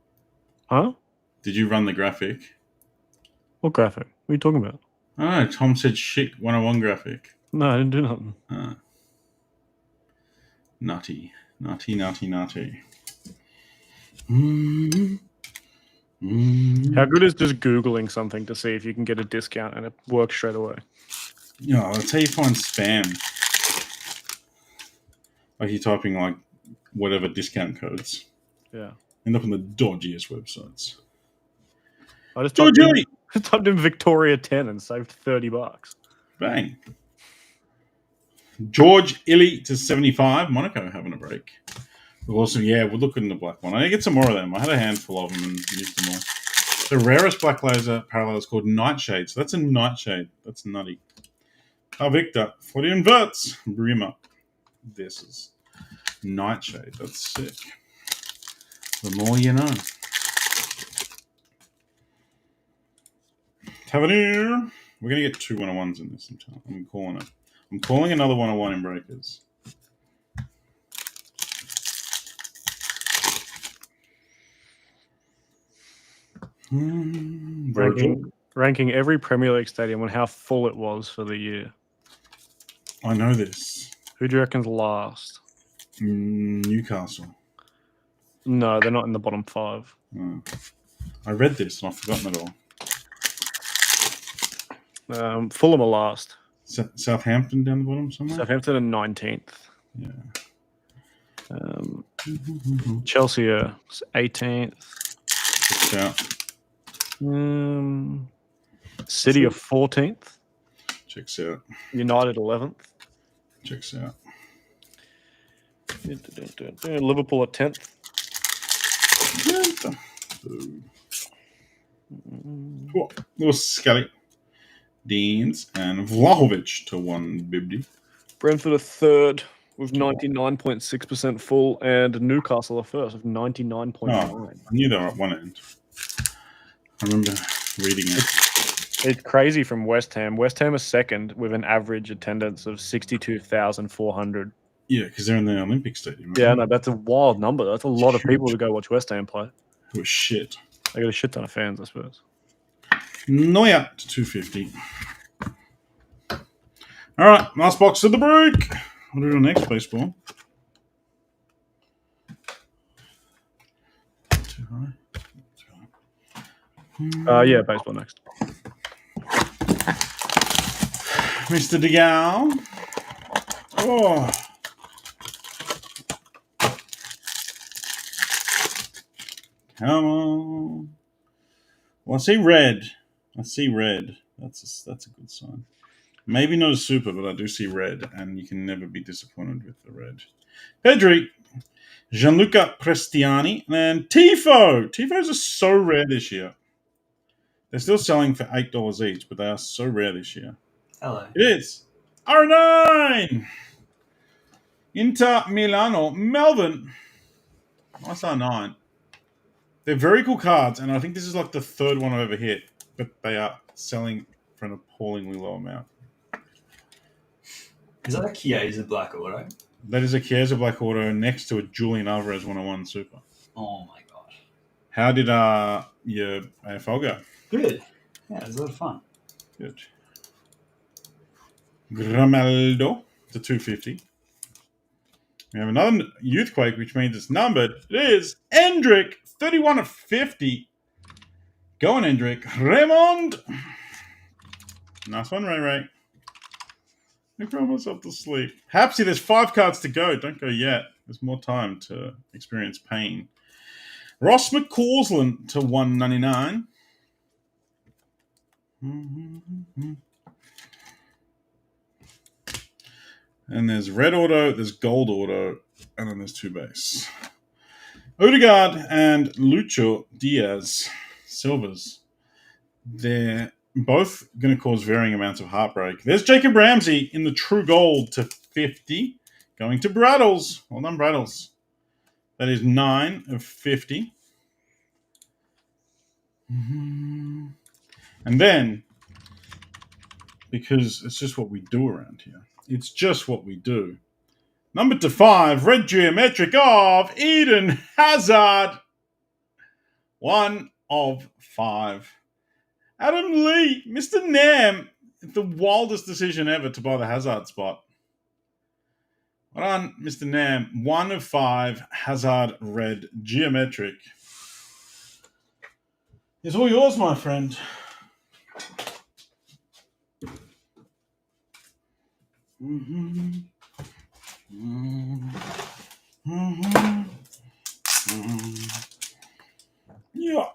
Huh? Did you run the graphic? What graphic? What are you talking about? I don't know. Tom said shit 101 graphic. No, I didn't do nothing. Nutty. How good is just Googling something to see if you can get a discount and it works straight away? Yeah, that's how you find spam. Like you're typing like whatever discount codes. Yeah. End up on the dodgiest websites. I just typed in Victoria 10 and saved $30. Bang. George Illy to 75. Monaco having a break. Awesome. Yeah, we're looking at the black one. I need to get some more of them. I had a handful of them and used them all. The rarest black laser parallel is called Nightshade. So that's a Nightshade. That's nutty. Victor. Footy inverts. Brima. This is Nightshade. That's sick. The more you know. Tavernier. We're going to get 2 101s in this sometime. I'm calling it. I'm calling another 101 in breakers. Ranking every Premier League stadium on how full it was for the year. I know this. Who do you reckon's last? Newcastle. No, they're not in the bottom 5. Oh. I read this and I've forgotten it all. Fulham are last. Southampton down the bottom somewhere? Southampton are 19th. Yeah. Chelsea are 18th. Checks out. City are 14th. Checks out. United 11th. Checks out. Liverpool are 10th. Cool. Little Skelly, Deans, and Vlahovic to 150. Brentford a third with 99.6% full, and Newcastle a first with 99.9. I knew they were at one end. I remember reading it. It's crazy from West Ham. West Ham is second with an average attendance of 62,400. Yeah, because they're in the Olympic Stadium. Yeah, no, that's a wild number. That's a lot of people to go watch West Ham play. It was shit. They got a shit ton of fans, I suppose. Neuer to 250. All right, last box of the break. We'll do the next baseball. Too high. Yeah, baseball next. Mr. DeGal. Oh. Come on. Well, I see red. That's a good sign. Maybe not a super, but I do see red, and you can never be disappointed with the red. Pedri, Gianluca Prestiani, and Tifo. Tifos are so rare this year. They're still selling for $8 each, but they are so rare this year. Hello. It is R9. Inter Milano, Melbourne. Nice R9. They're very cool cards, and I think this is like the third one I've ever hit, but they are selling for an appallingly low amount. Is that a Chiesa Black Auto? That is a Chiesa Black Auto next to a Julian Alvarez 101 Super. Oh my god. How did your AFL go? Good. Yeah, it was a lot of fun. Good. Grimaldo to 250. We have another Youthquake, which means it's numbered. It is Endrick, 31 of 50. Going, Endrick. Raymond. Nice one, Ray Ray. I cry myself to sleep. Hapsy, there's 5 cards to go. Don't go yet. There's more time to experience pain. Ross McCausland to 199. And there's red auto, there's gold auto, and then there's 2 base. Odegaard and Lucho Diaz, silvers. They're both going to cause varying amounts of heartbreak. There's Jacob Ramsey in the true gold to 50. Going to Braddles. Well done, Braddles. That is 9 of 50. And then, because it's just what we do around here. It's just what we do. Number to 5, red geometric of Eden Hazard. 1 of 5. Adam Lee, Mr. Nam. The wildest decision ever to buy the Hazard spot. Well done, Mr. Nam. 1 of 5, Hazard red geometric. It's all yours, my friend. Yeah.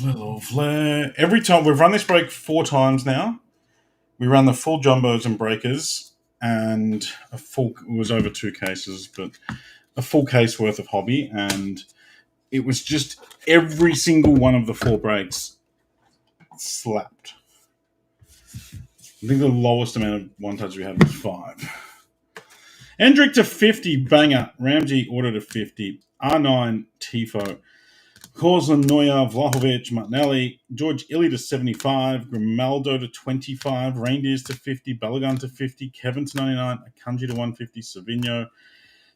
Lovely. Every time we've run this break 4 times now. We run the full jumbos and breakers, and it was over 2 cases, but a full case worth of hobby, and it was just every single one of the 4 breaks slapped. I think the lowest amount of one touch we had was 5. Endrick to 50, banger. Ramsey order to 50. R9, Tifo. Causland, Neuer, Vlahovic, Martinelli, George Illy to 75, Grimaldo to 25, Reindeers to 50, Balogun to 50, Kevin to 99, Akanji to 150, Savinho,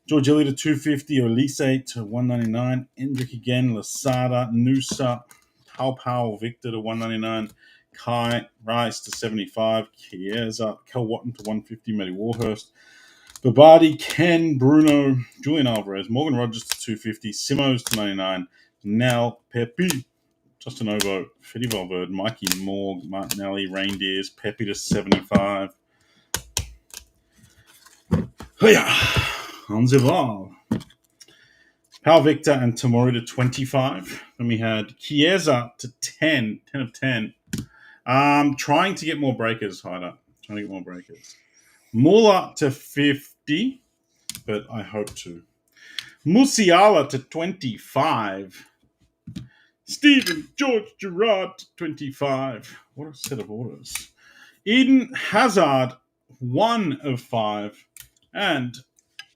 George Illy to 250, Olise to 199, Endrick again, Lasada, Noosa, Pau, Victor to 199, Kai, Rice to 75, Chiesa, Kel Watton to 150, Matty Warhurst, Babardi, Ken, Bruno, Julian Alvarez, Morgan Rogers to 250, Simos to 99, Nell, Pepe, Justin Ovo, Fetty Valverde, Mikey Morg, Martinelli, Reindeers, Pepe to 75. Oh yeah, on the ball. Pal Victor and Tamori to 25. Then we had Chiesa to 10 of 10. Trying to get more breakers, Hyder. Trying to get more breakers. Muller to 50, but I hope to. Musiala to 25. Stephen George Gerrard to 25. What a set of orders. Eden Hazard, 1 of 5. And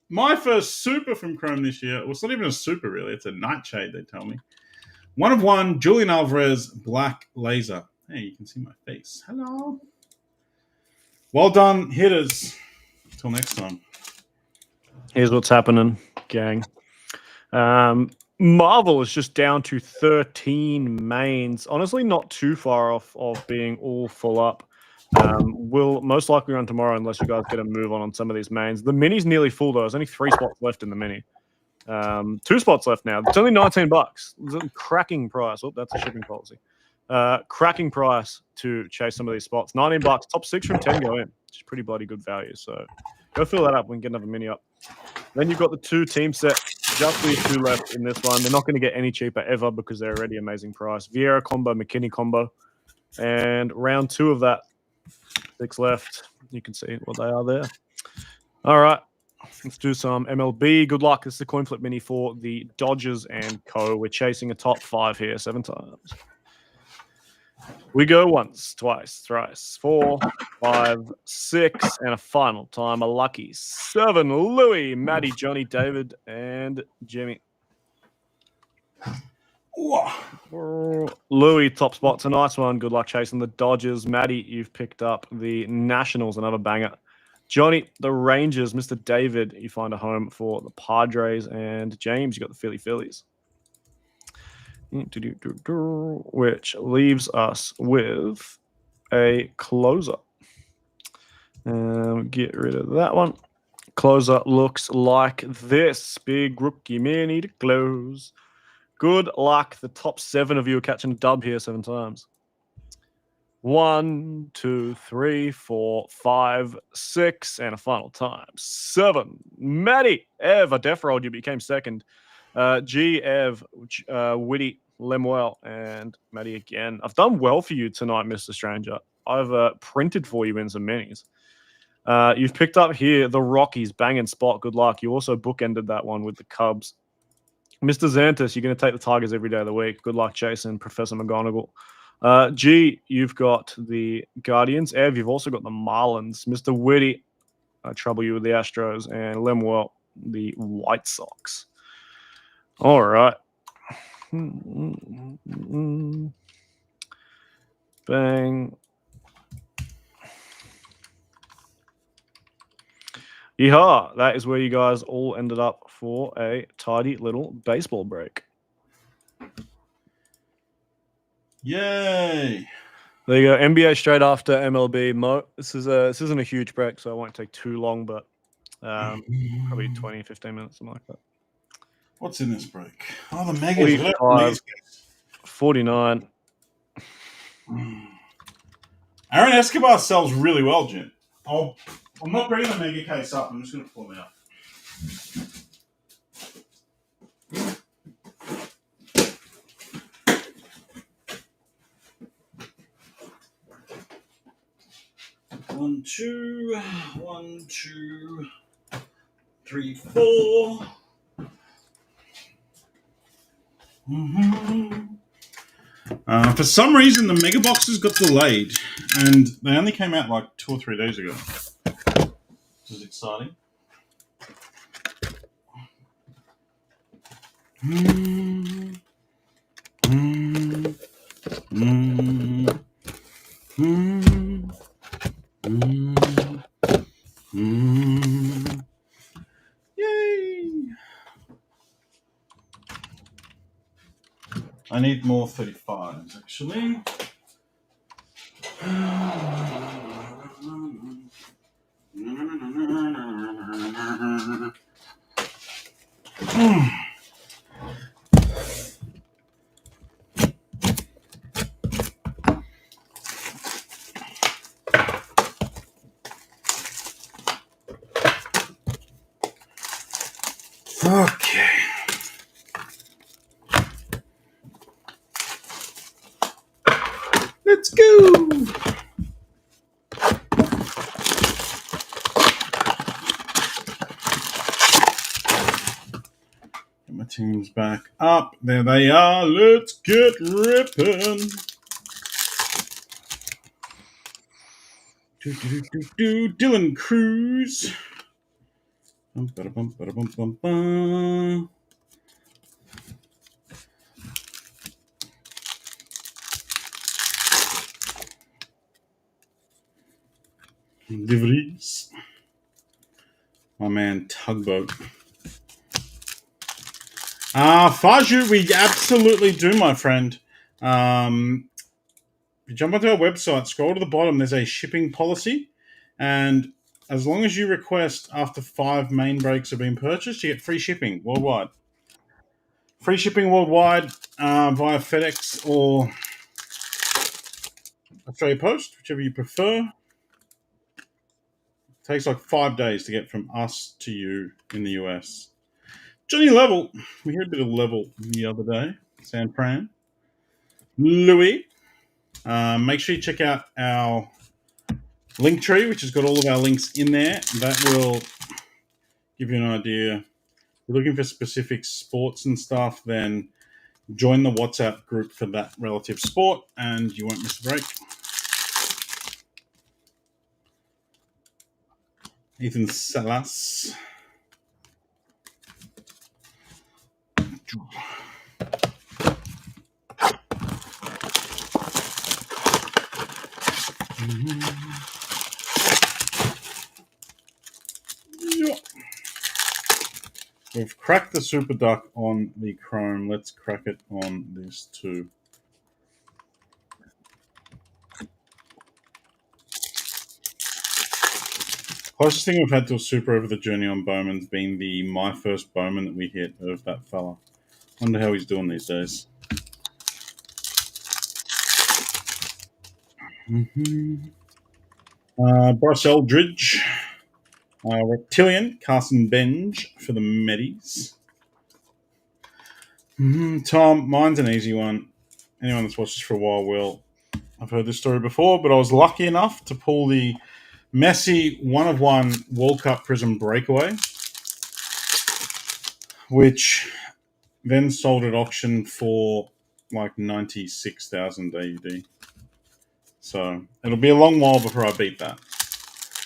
my first super from Chrome this year. Well, it's not even a super, really. It's a nightshade, they tell me. 1 of 1, Julian Alvarez, Black Laser. Hey, you can see my face. Hello. Well done, hitters. Till next time. Here's what's happening, gang. Marvel is just down to 13 mains. Honestly, not too far off of being all full up. We'll most likely run tomorrow unless you guys get a move on some of these mains. The mini's nearly full, though. There's only 3 spots left in the mini. 2 spots left now. It's only $19. It's a cracking price. Oh, that's a shipping policy. Cracking price to chase some of these spots. $19. Top 6 from 10 go in. Which is pretty bloody good value. So go fill that up. We can get another mini up. Then you've got the 2 team set. Just these 2 left in this one. They're not going to get any cheaper ever because they're already amazing price. Vieira combo, McKinney combo. And round 2 of that. 6 left. You can see what they are there. All right. Let's do some MLB. Good luck. This is the coin flip mini for the Dodgers and Co. We're chasing a top 5 here 7 times. We go once, twice, thrice, 4, 5, 6, and a final time. A lucky 7. Louis, Matty, Johnny, David, and Jimmy. Louis, top spot's a nice one. Good luck chasing the Dodgers. Matty, you've picked up the Nationals, another banger. Johnny, the Rangers. Mr. David, you find a home for the Padres. And James, you got the Phillies. Which leaves us with a closer. Get rid of that one. Closer looks like this. Big rookie mini to close. Good luck. The top 7 of you are catching a dub here 7 times. 1, 2, 3, 4, 5, 6, and a final time. 7. Matty, Ev, I def rolled you, became second. G, Ev, Witty, Lemuel, and Matty again. I've done well for you tonight, Mr. Stranger. I've printed for you in some minis. You've picked up here the Rockies, banging spot. Good luck. You also bookended that one with the Cubs. Mr. Xantus, you're going to take the Tigers every day of the week. Good luck, Jason, Professor McGonagall. G, you've got the Guardians. Ev, you've also got the Marlins. Mr. Witty, I trouble you with the Astros. And Lemuel, the White Sox. All right. Bang. Yeehaw. That is where you guys all ended up for a tidy little baseball break. Yay. There you go. NBA straight after MLB. This isn't a huge break, so it won't take too long, but probably 20, 15 minutes, something like that. What's in this break? Oh, the Megas. 45, 49. Aaron Escobar sells really well, Jim. I'm not bringing the Mega case up. I'm just going to pull them out. One, two, 3, 4. For some reason, the mega boxes got delayed, and they only came out like 2 or 3 days ago. Which is exciting. Yay! I need more 35s, actually. Let's go. Get my teams back up. There they are. Let's get ripping. Dylan Cruz. De Vries. My man Tugboat. Faju, we absolutely do, my friend. You jump onto our website, scroll to the bottom, there's a shipping policy. And as long as you request after 5 main breaks have been purchased, you get free shipping worldwide. Free shipping worldwide via FedEx or Australia Post, whichever you prefer. It takes like 5 days to get from us to you in the US. Johnny Level. We had a bit of Level the other day. San Fran. Louis. Make sure you check out our link tree, which has got all of our links in there. That will give you an idea. If you're looking for specific sports and stuff, then join the WhatsApp group for that relative sport and you won't miss a break. Ethan Salas. We've cracked the Super Duck on the Chrome. Let's crack it on this too. Closest thing we've had to a Super over the journey on Bowman's been the My First Bowman that we hit of that fella. Wonder how he's doing these days. Bryce Eldridge. Reptilian, Carson Benj for the Medis. Tom, mine's an easy one. Anyone that's watched this for a while will. I've heard this story before, but I was lucky enough to pull the Messi 1-of-1 World Cup Prism Breakaway, which then sold at auction for like 96,000 AUD. So it'll be a long while before I beat that.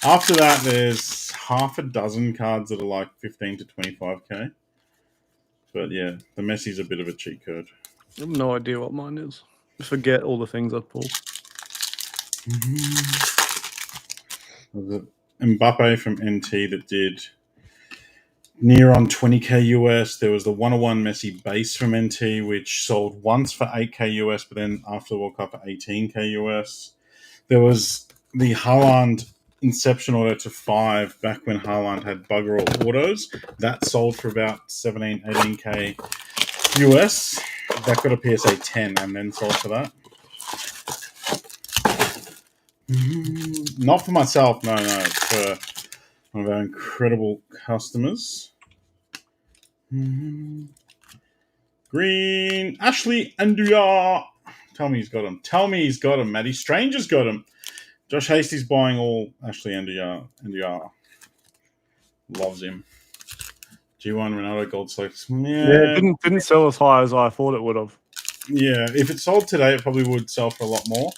After that, there's half a dozen cards that are like 15 to 25k. But yeah, the Messi's a bit of a cheat code. I have no idea what mine is. I forget all the things I've pulled. There's Mbappe from NT that did near on 20k US. There was the 101 Messi base from NT, which sold once for 8k US, but then after the World Cup for 18k US. There was the Haaland Inception Auto to 5 back when Haaland had bugger all autos. That sold for about 17, 18k US. That got a PSA 10 and then sold for that. Not for myself, no. It's for one of our incredible customers. Green. Ashley Andrea. Tell me he's got him. Tell me he's got him, Matty. Stranger's got him. Josh Hastie's buying all Ashley Andrea. Loves him. G1 Ronaldo Gold Select. Yeah, it didn't sell as high as I thought it would have. Yeah, if it sold today, it probably would sell for a lot more.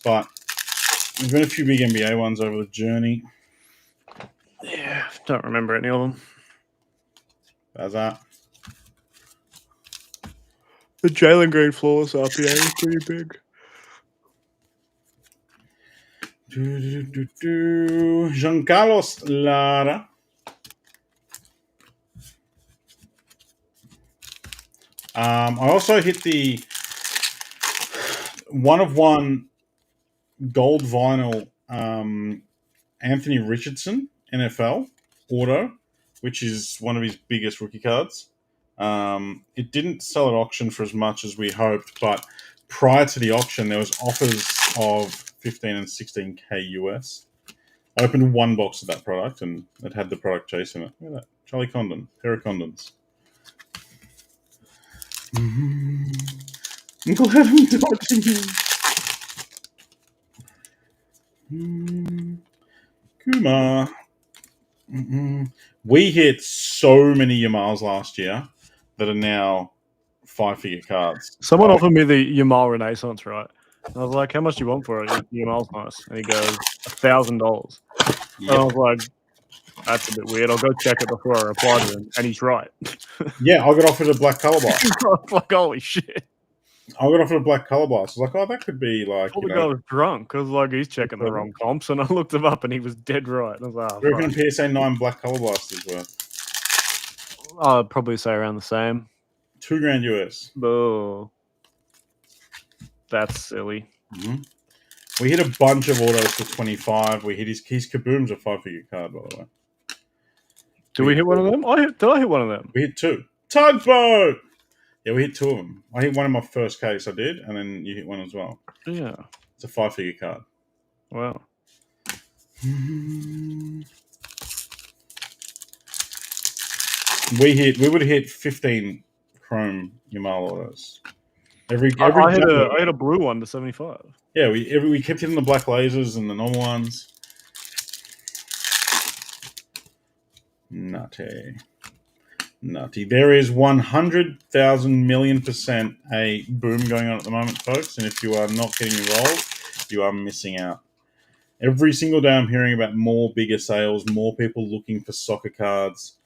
But there's been a few big NBA ones over the journey. Yeah, don't remember any of them. How's that? The Jalen Green flawless RPA is pretty big. Giancarlos Lara. I also hit the 1-of-1 gold vinyl Anthony Richardson NFL auto, which is one of his biggest rookie cards. It didn't sell at auction for as much as we hoped, but prior to the auction, there was offers of 15 and 16k US. I opened one box of that product, and it had the product chase in it. Look at that. Charlie Condon. Pair of condoms. I'm glad I'm dodging him. Kumar. We hit so many Yamals last year that are now 5-figure cards. Someone offered me the Yamal Renaissance, right? And I was like, how much do you want for it? Yamal's nice. And he goes, $1,000. And I was like, that's a bit weird. I'll go check it before I reply to him. And he's right. Yeah, I got offered a black color bar. I was like, holy shit. I got offered a black color bar. So I was like, oh, that could be like. I thought the guy was drunk because like he's checking the wrong comps, and I looked him up and he was dead right. And I was like, Do you reckon a PSA 9 black color blasters worth? I'd probably say around the same. $2,000 US. Oh, that's silly. Mm-hmm. We hit a bunch of autos for 25. We hit his Kaboom's a 5-figure card, by the way. Did we hit one of them? Did I hit one of them? We hit 2. Tugboat! Yeah, we hit 2 of them. I hit one in my first case, I did, and then you hit one as well. Yeah. It's a 5-figure card. Wow. We would have hit 15 chrome Yamal autos. I hit a blue one to 75. Yeah, we kept hitting the black lasers and the normal ones. Nutty. There is 100,000 million% a boom going on at the moment, folks. And if you are not getting involved, you are missing out. Every single day I'm hearing about more bigger sales, more people looking for soccer cards.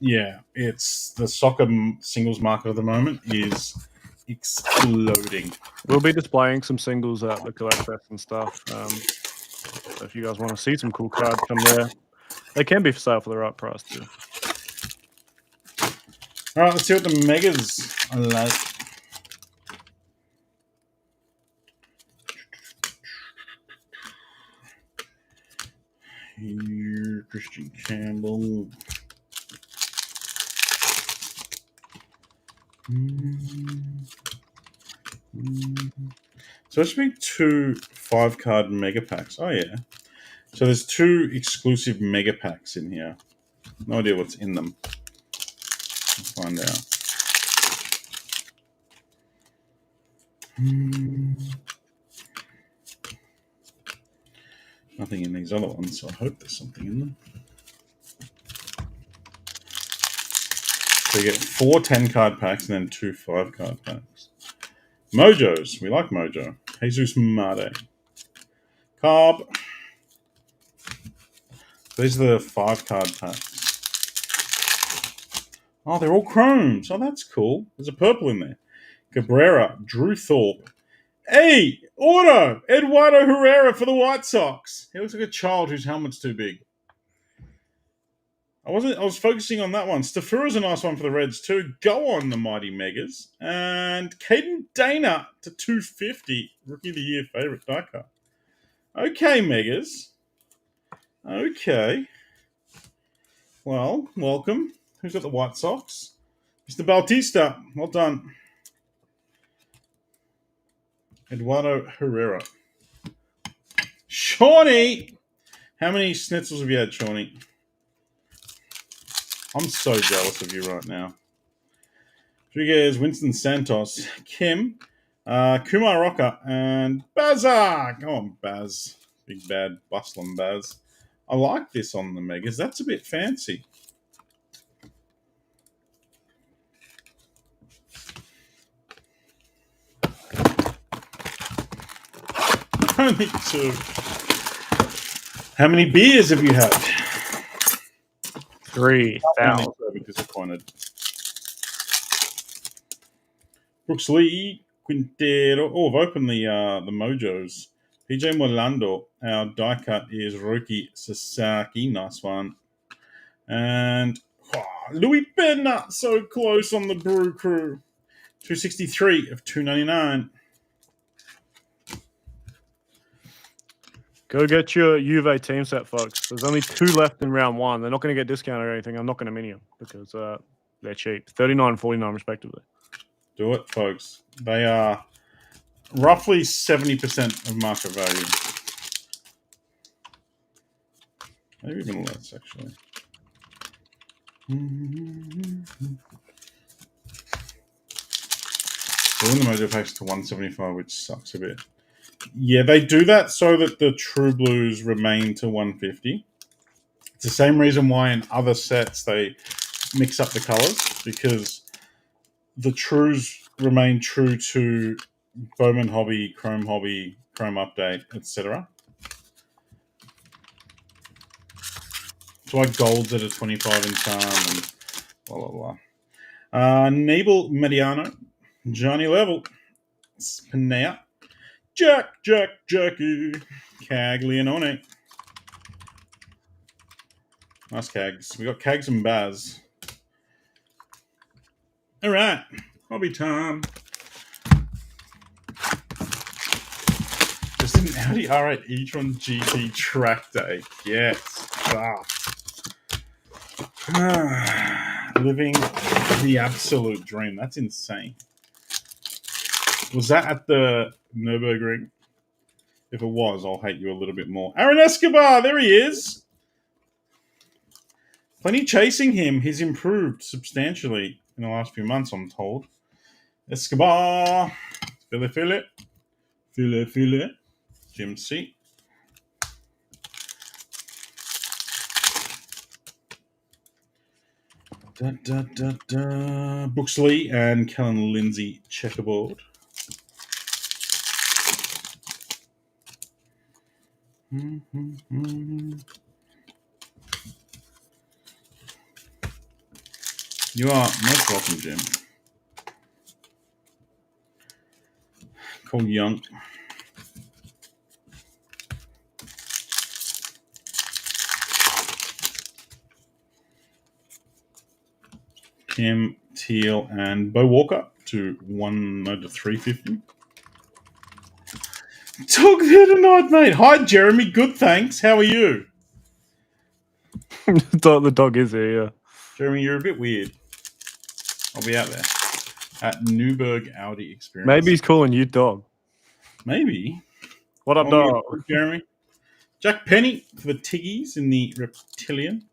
Yeah, it's the soccer singles market at the moment is exploding. We'll be displaying some singles at the Collect Fest and stuff. So if you guys want to see some cool cards, come there. They can be for sale for the right price too. All right, let's see what the megas are like. Here, Christian Campbell. So there should be 2 5-card mega packs. Oh yeah. So there's 2 exclusive mega packs in here. No idea what's in them. Let's find out. Nothing in these other ones, so I hope there's something in them. So you get 4 10-card packs and then 2 5-card packs. Mojos. We like Mojo. Jesus Made. Carb. These are the 5-card packs. Oh, they're all chromes. Oh, that's cool. There's a purple in there. Cabrera. Drew Thorpe. Hey, auto. Eduardo Herrera for the White Sox. He looks like a child whose helmet's too big. I was focusing on that one. Stafura's a nice one for the Reds too. Go on, the mighty Megas. And Caden Dana to 250. Rookie of the Year favorite die cut. Okay, Megas. Okay. Well, welcome. Who's got the White Sox? Mr. Bautista. Well done. Eduardo Herrera. Shawnee. How many schnitzels have you had, Shawnee? I'm so jealous of you right now. Rodriguez, Winston Santos, Kim, Kumar Rocker, and Bazar. Go on, Baz. Big bad bustling Baz. I like this on the Megas. That's a bit fancy. Only 2. How many beers have you had? 3,000. So disappointed. Brooks Lee, Quintero. Oh, I've opened the Mojos. PJ Molando. Our die cut is Roki Sasaki. Nice one. And Louis Bennett. So close on the Brew Crew. 263 of 299. Go get your Juve team set, folks. There's only 2 left in round 1. They're not going to get discounted or anything. I'm not going to mini them because they're cheap. 39 and 49 respectively. Do it, folks. They are roughly 70% of market value. Maybe even less, actually. We're in the Mojo packs to 175, which sucks a bit. Yeah, they do that so that the True Blues remain to 150. It's the same reason why in other sets they mix up the colors, because the Trues remain true to Bowman Hobby, Chrome Update, etc. That's why gold's at a 25 in charm and blah, blah, blah. Nabel Mediano, Johnny Level, Spinea, Jackie, Caglianone. Nice Cags. We got Cags and Baz. All right, hobby time. Just an Audi R8 e-tron GT track day. Yes. Living the absolute dream. That's insane. Was that at the Nürburgring? If it was, I'll hate you a little bit more. Aaron Escobar, there he is. Plenty chasing him. He's improved substantially in the last few months, I'm told. Escobar. Feel it. Jim C. Booksley and Kellen Lindsay checkerboard. You are most welcome, Jim. Cole Young. Cam Teal and Bo Walker to 350. Talk there tonight, mate. Hi, Jeremy. Good, thanks. How are you? The dog is here, yeah. Jeremy, you're a bit weird. I'll be out there at Newburgh Audi Experience. Maybe he's calling you dog. Maybe. What up, dog? Jeremy. Jack Penny for the Tiggies in the Reptilian.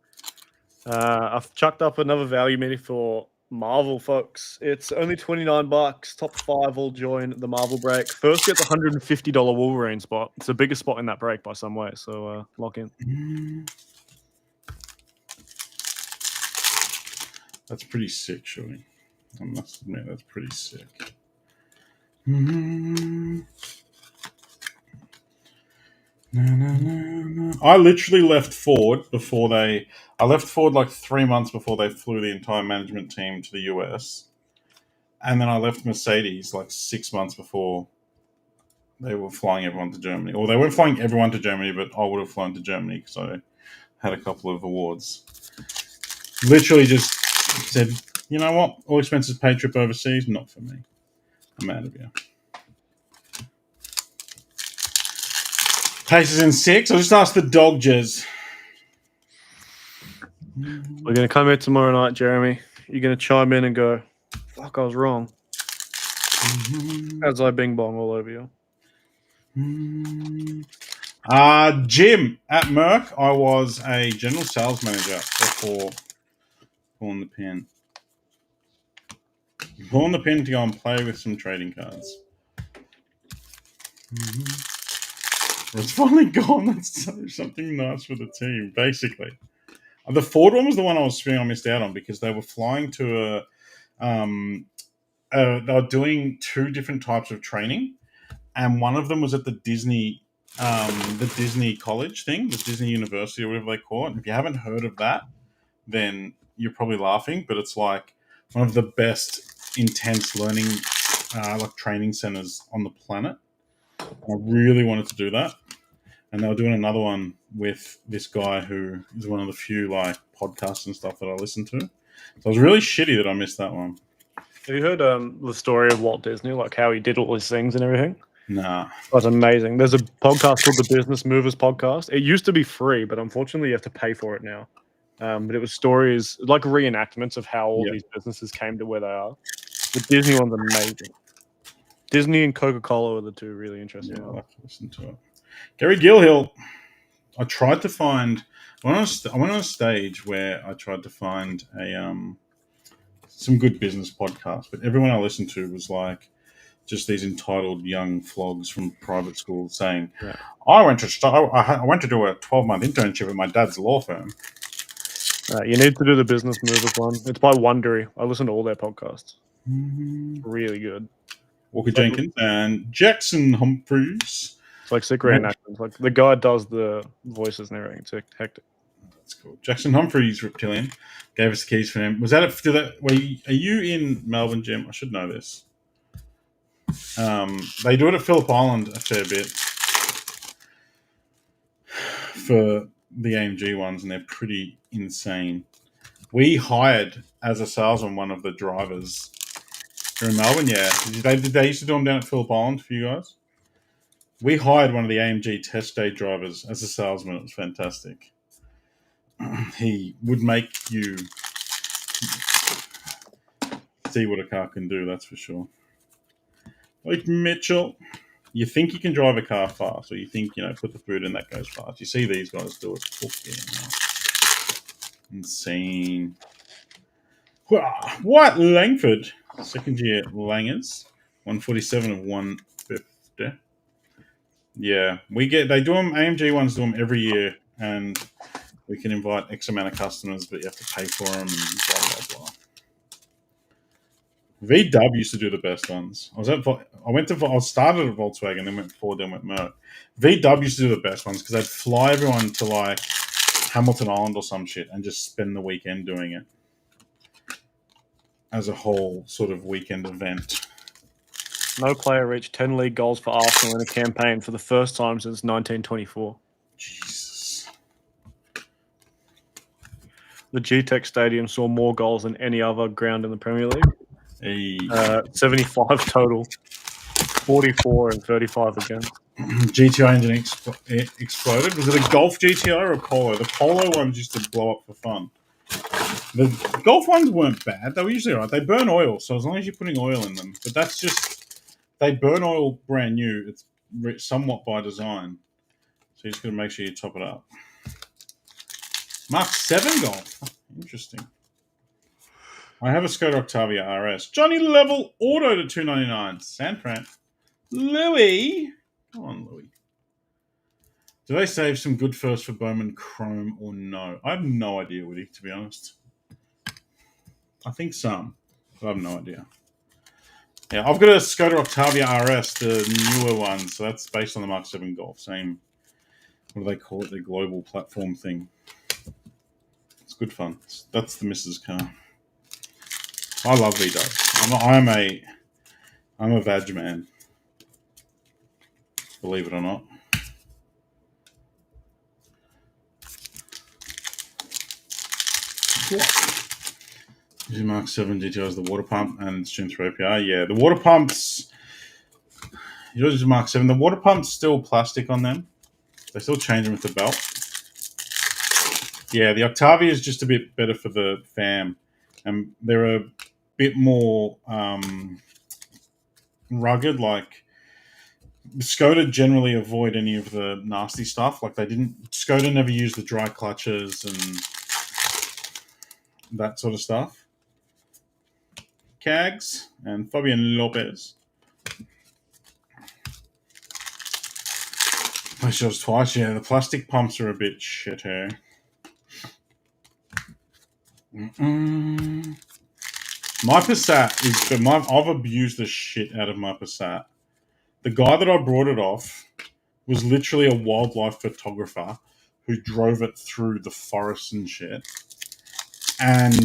I've chucked up another value meter for Marvel, folks. It's only $29. Top 5 will join the Marvel break. First gets $150 Wolverine spot. It's the biggest spot in that break by some way, so lock in. That's pretty sick, surely. I must admit, that's pretty sick. I literally left Ford before I left Ford like 3 months before they flew the entire management team to the US. And then I left Mercedes like 6 months before they were flying everyone to Germany. Or they weren't flying everyone to Germany, but I would have flown to Germany because I had a couple of awards. Literally just said, you know what? All expenses paid trip overseas, not for me. I'm out of here. Paces in 6. I'll just ask the dog, Jez. We're going to come here tomorrow night, Jeremy. You're going to chime in and go, fuck, I was wrong. As I bing bong all over you. Jim, at Merck, I was a general sales manager before pulling the pin. Pulling the pin to go and play with some trading cards. It's finally gone. That's something nice for the team, basically. The Ford one was the one I missed out on because they were flying to they were doing 2 different types of training, and one of them was at the Disney college thing, the Disney University or whatever they call it. And if you haven't heard of that, then you're probably laughing, but it's like one of the best intense learning like training centers on the planet. I really wanted to do that. And they were doing another one with this guy who is one of the few like podcasts and stuff that I listen to. So I was really shitty that I missed that one. Have you heard the story of Walt Disney, like how he did all his things and everything? Nah. That's amazing. There's a podcast called the Business Movers Podcast. It used to be free, but unfortunately you have to pay for it now. But it was stories, like reenactments of how all these businesses came to where they are. The Disney one's amazing. Disney and Coca-Cola are the 2 really interesting ones. I'll have to listen to it. Gary Gilhill. I tried to find. I went on a stage where I tried to find some good business podcasts, but everyone I listened to was like just these entitled young flogs from private schools saying, Yeah. I went to do a 12-month internship at my dad's law firm. You need to do the business movers one. It's by Wondery. I listen to all their podcasts. Really good. Walker Jenkins and Jackson Humphreys. It's like sick reenactments. Like the guy does the voices and everything. It's hectic. That's cool. Jackson Humphreys, Reptilian, gave us the keys for him. Was that are you in Melbourne, Jim? I should know this. They do it at Phillip Island a fair bit for the AMG ones, and they're pretty insane. We hired as a salesman one of the drivers here in Melbourne. Yeah, did they used to do them down at Phillip Island for you guys? We hired one of the AMG test day drivers as a salesman. It was fantastic. He would make you see what a car can do, that's for sure. Like Mitchell, you think you can drive a car fast, or you think, put the food in that goes fast. You see these guys do it. Insane. White Langford, second year Langers, 147 of 150. Yeah, they do them. AMG ones do them every year, and we can invite X amount of customers, but you have to pay for them and blah blah blah. VW used to do the best ones. I started at Volkswagen, then went Ford, then went Merc. VW used to do the best ones because they'd fly everyone to like Hamilton Island or some shit and just spend the weekend doing it as a whole sort of weekend event. No player reached 10 league goals for Arsenal in a campaign for the first time since 1924. Jesus. The G-Tech Stadium saw more goals than any other ground in the Premier League. 75 total, 44 and 35 against. GTI engine exploded. Was it a Golf GTI or a Polo? The Polo ones used to blow up for fun. The Golf ones weren't bad. They were usually all right. They burn oil, so as long as you're putting oil in them. But that's just... They burn oil brand new. It's somewhat by design. So you just got to make sure you top it up. Mark 7 Golf. Interesting. I have a Skoda Octavia RS. Johnny Level Auto to $2.99. San Fran. Louis. Come on, Louis. Do they save some good first for Bowman Chrome or no? I have no idea, Woody, to be honest. I think some, but I have no idea. Yeah, I've got a Skoda Octavia RS, the newer one, so that's based on the Mark 7 Golf. Same, what do they call it? The global platform thing. It's good fun. That's the missus' car. I love VW. I'm a Vag man. Believe it or not. Using Mark 7 GTI as the water pump and Stream 3 APR. Yeah, the water pumps. Yours is Mark 7. The water pump's still plastic on them. They still change them with the belt. Yeah, the Octavia is just a bit better for the fam. And they're a bit more rugged. Like, Skoda generally avoid any of the nasty stuff. Like, Skoda never used the dry clutches and that sort of stuff. Cags and Fabian Lopez. I chose twice. Yeah, the plastic pumps are a bit shit here. My Passat is good. I've abused the shit out of my Passat. The guy that I brought it off was literally a wildlife photographer who drove it through the forest and shit. And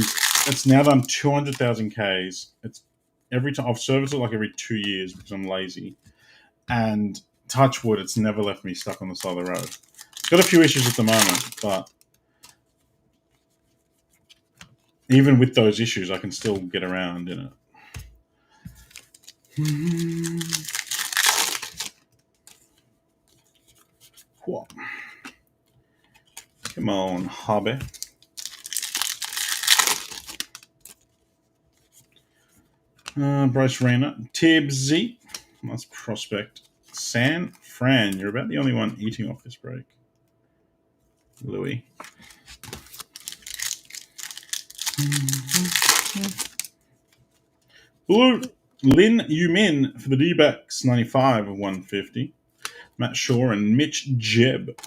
it's now done 200,000 Ks. It's every time I've serviced it like every 2 years because I'm lazy. And touch wood, it's never left me stuck on the side of the road. It's got a few issues at the moment, but even with those issues, I can still get around in it. What? Come on, hobby. Bryce Rayner. Tibbsy. Nice prospect. San Fran. You're about the only one eating off this break. Louis. Blue Lin Yumin for the D-backs, 95 of 150. Matt Shaw and Mitch Jebb,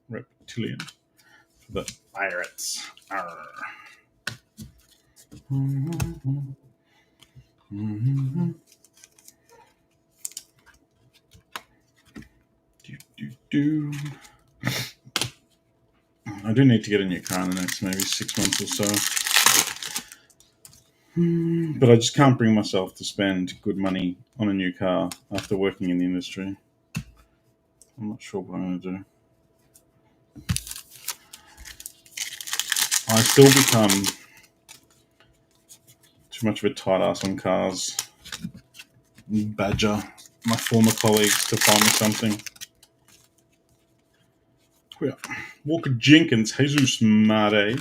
Reptilian, for the Pirates. Arr. I do need to get a new car in the next maybe 6 months or so. But I just can't bring myself to spend good money on a new car after working in the industry. I'm not sure what I'm going to do. I still become too much of a tight ass on cars. Badger my former colleagues to find me something. Yeah. Walker Jenkins, Jesus Mare.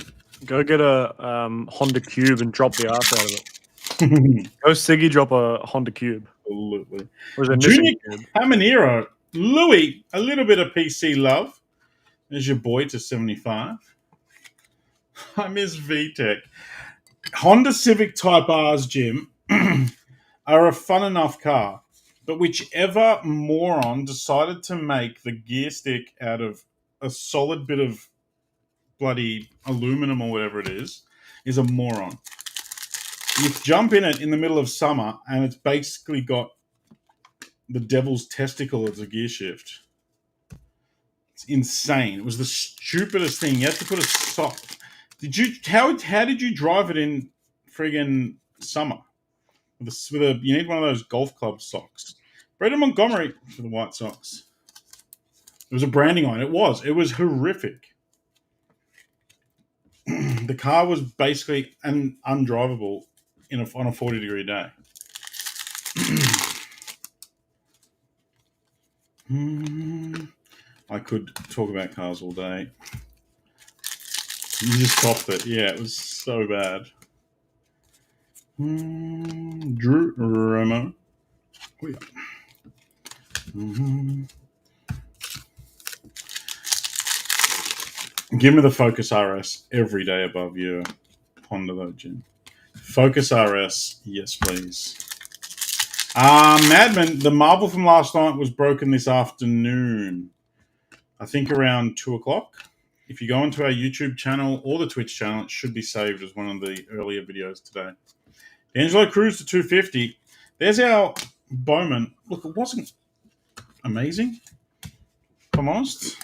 Go get a Honda Cube and drop the ass out of it. Go Siggy drop a Honda Cube. Absolutely. Or is it Junior Cube? Caminero. Louis, a little bit of PC love. There's your boy to 75. I miss VTEC. Honda Civic Type R's, Jim, are a fun enough car. But whichever moron decided to make the gear stick out of a solid bit of bloody aluminum or whatever it is a moron. You jump in it in the middle of summer and it's basically got the devil's testicle as a gear shift. It's insane. It was the stupidest thing. You had to put a sock. How did you drive it in friggin' summer? You need one of those golf club socks. Braden Montgomery for the White Sox. There was a branding on it. It was horrific. The car was basically undrivable on a 40-degree day. I could talk about cars all day. You just stopped it. Yeah, it was so bad. Drew Romo. Oh, yeah. Give me the Focus RS every day above your Honda, though, Jim. Focus RS, yes, please. Madman, the marble from last night was broken this afternoon. I think around 2 o'clock. If you go into our YouTube channel or the Twitch channel, it should be saved as one of the earlier videos today. Angelo Cruz to 250. There's our Bowman. Look, it wasn't amazing, if I'm honest.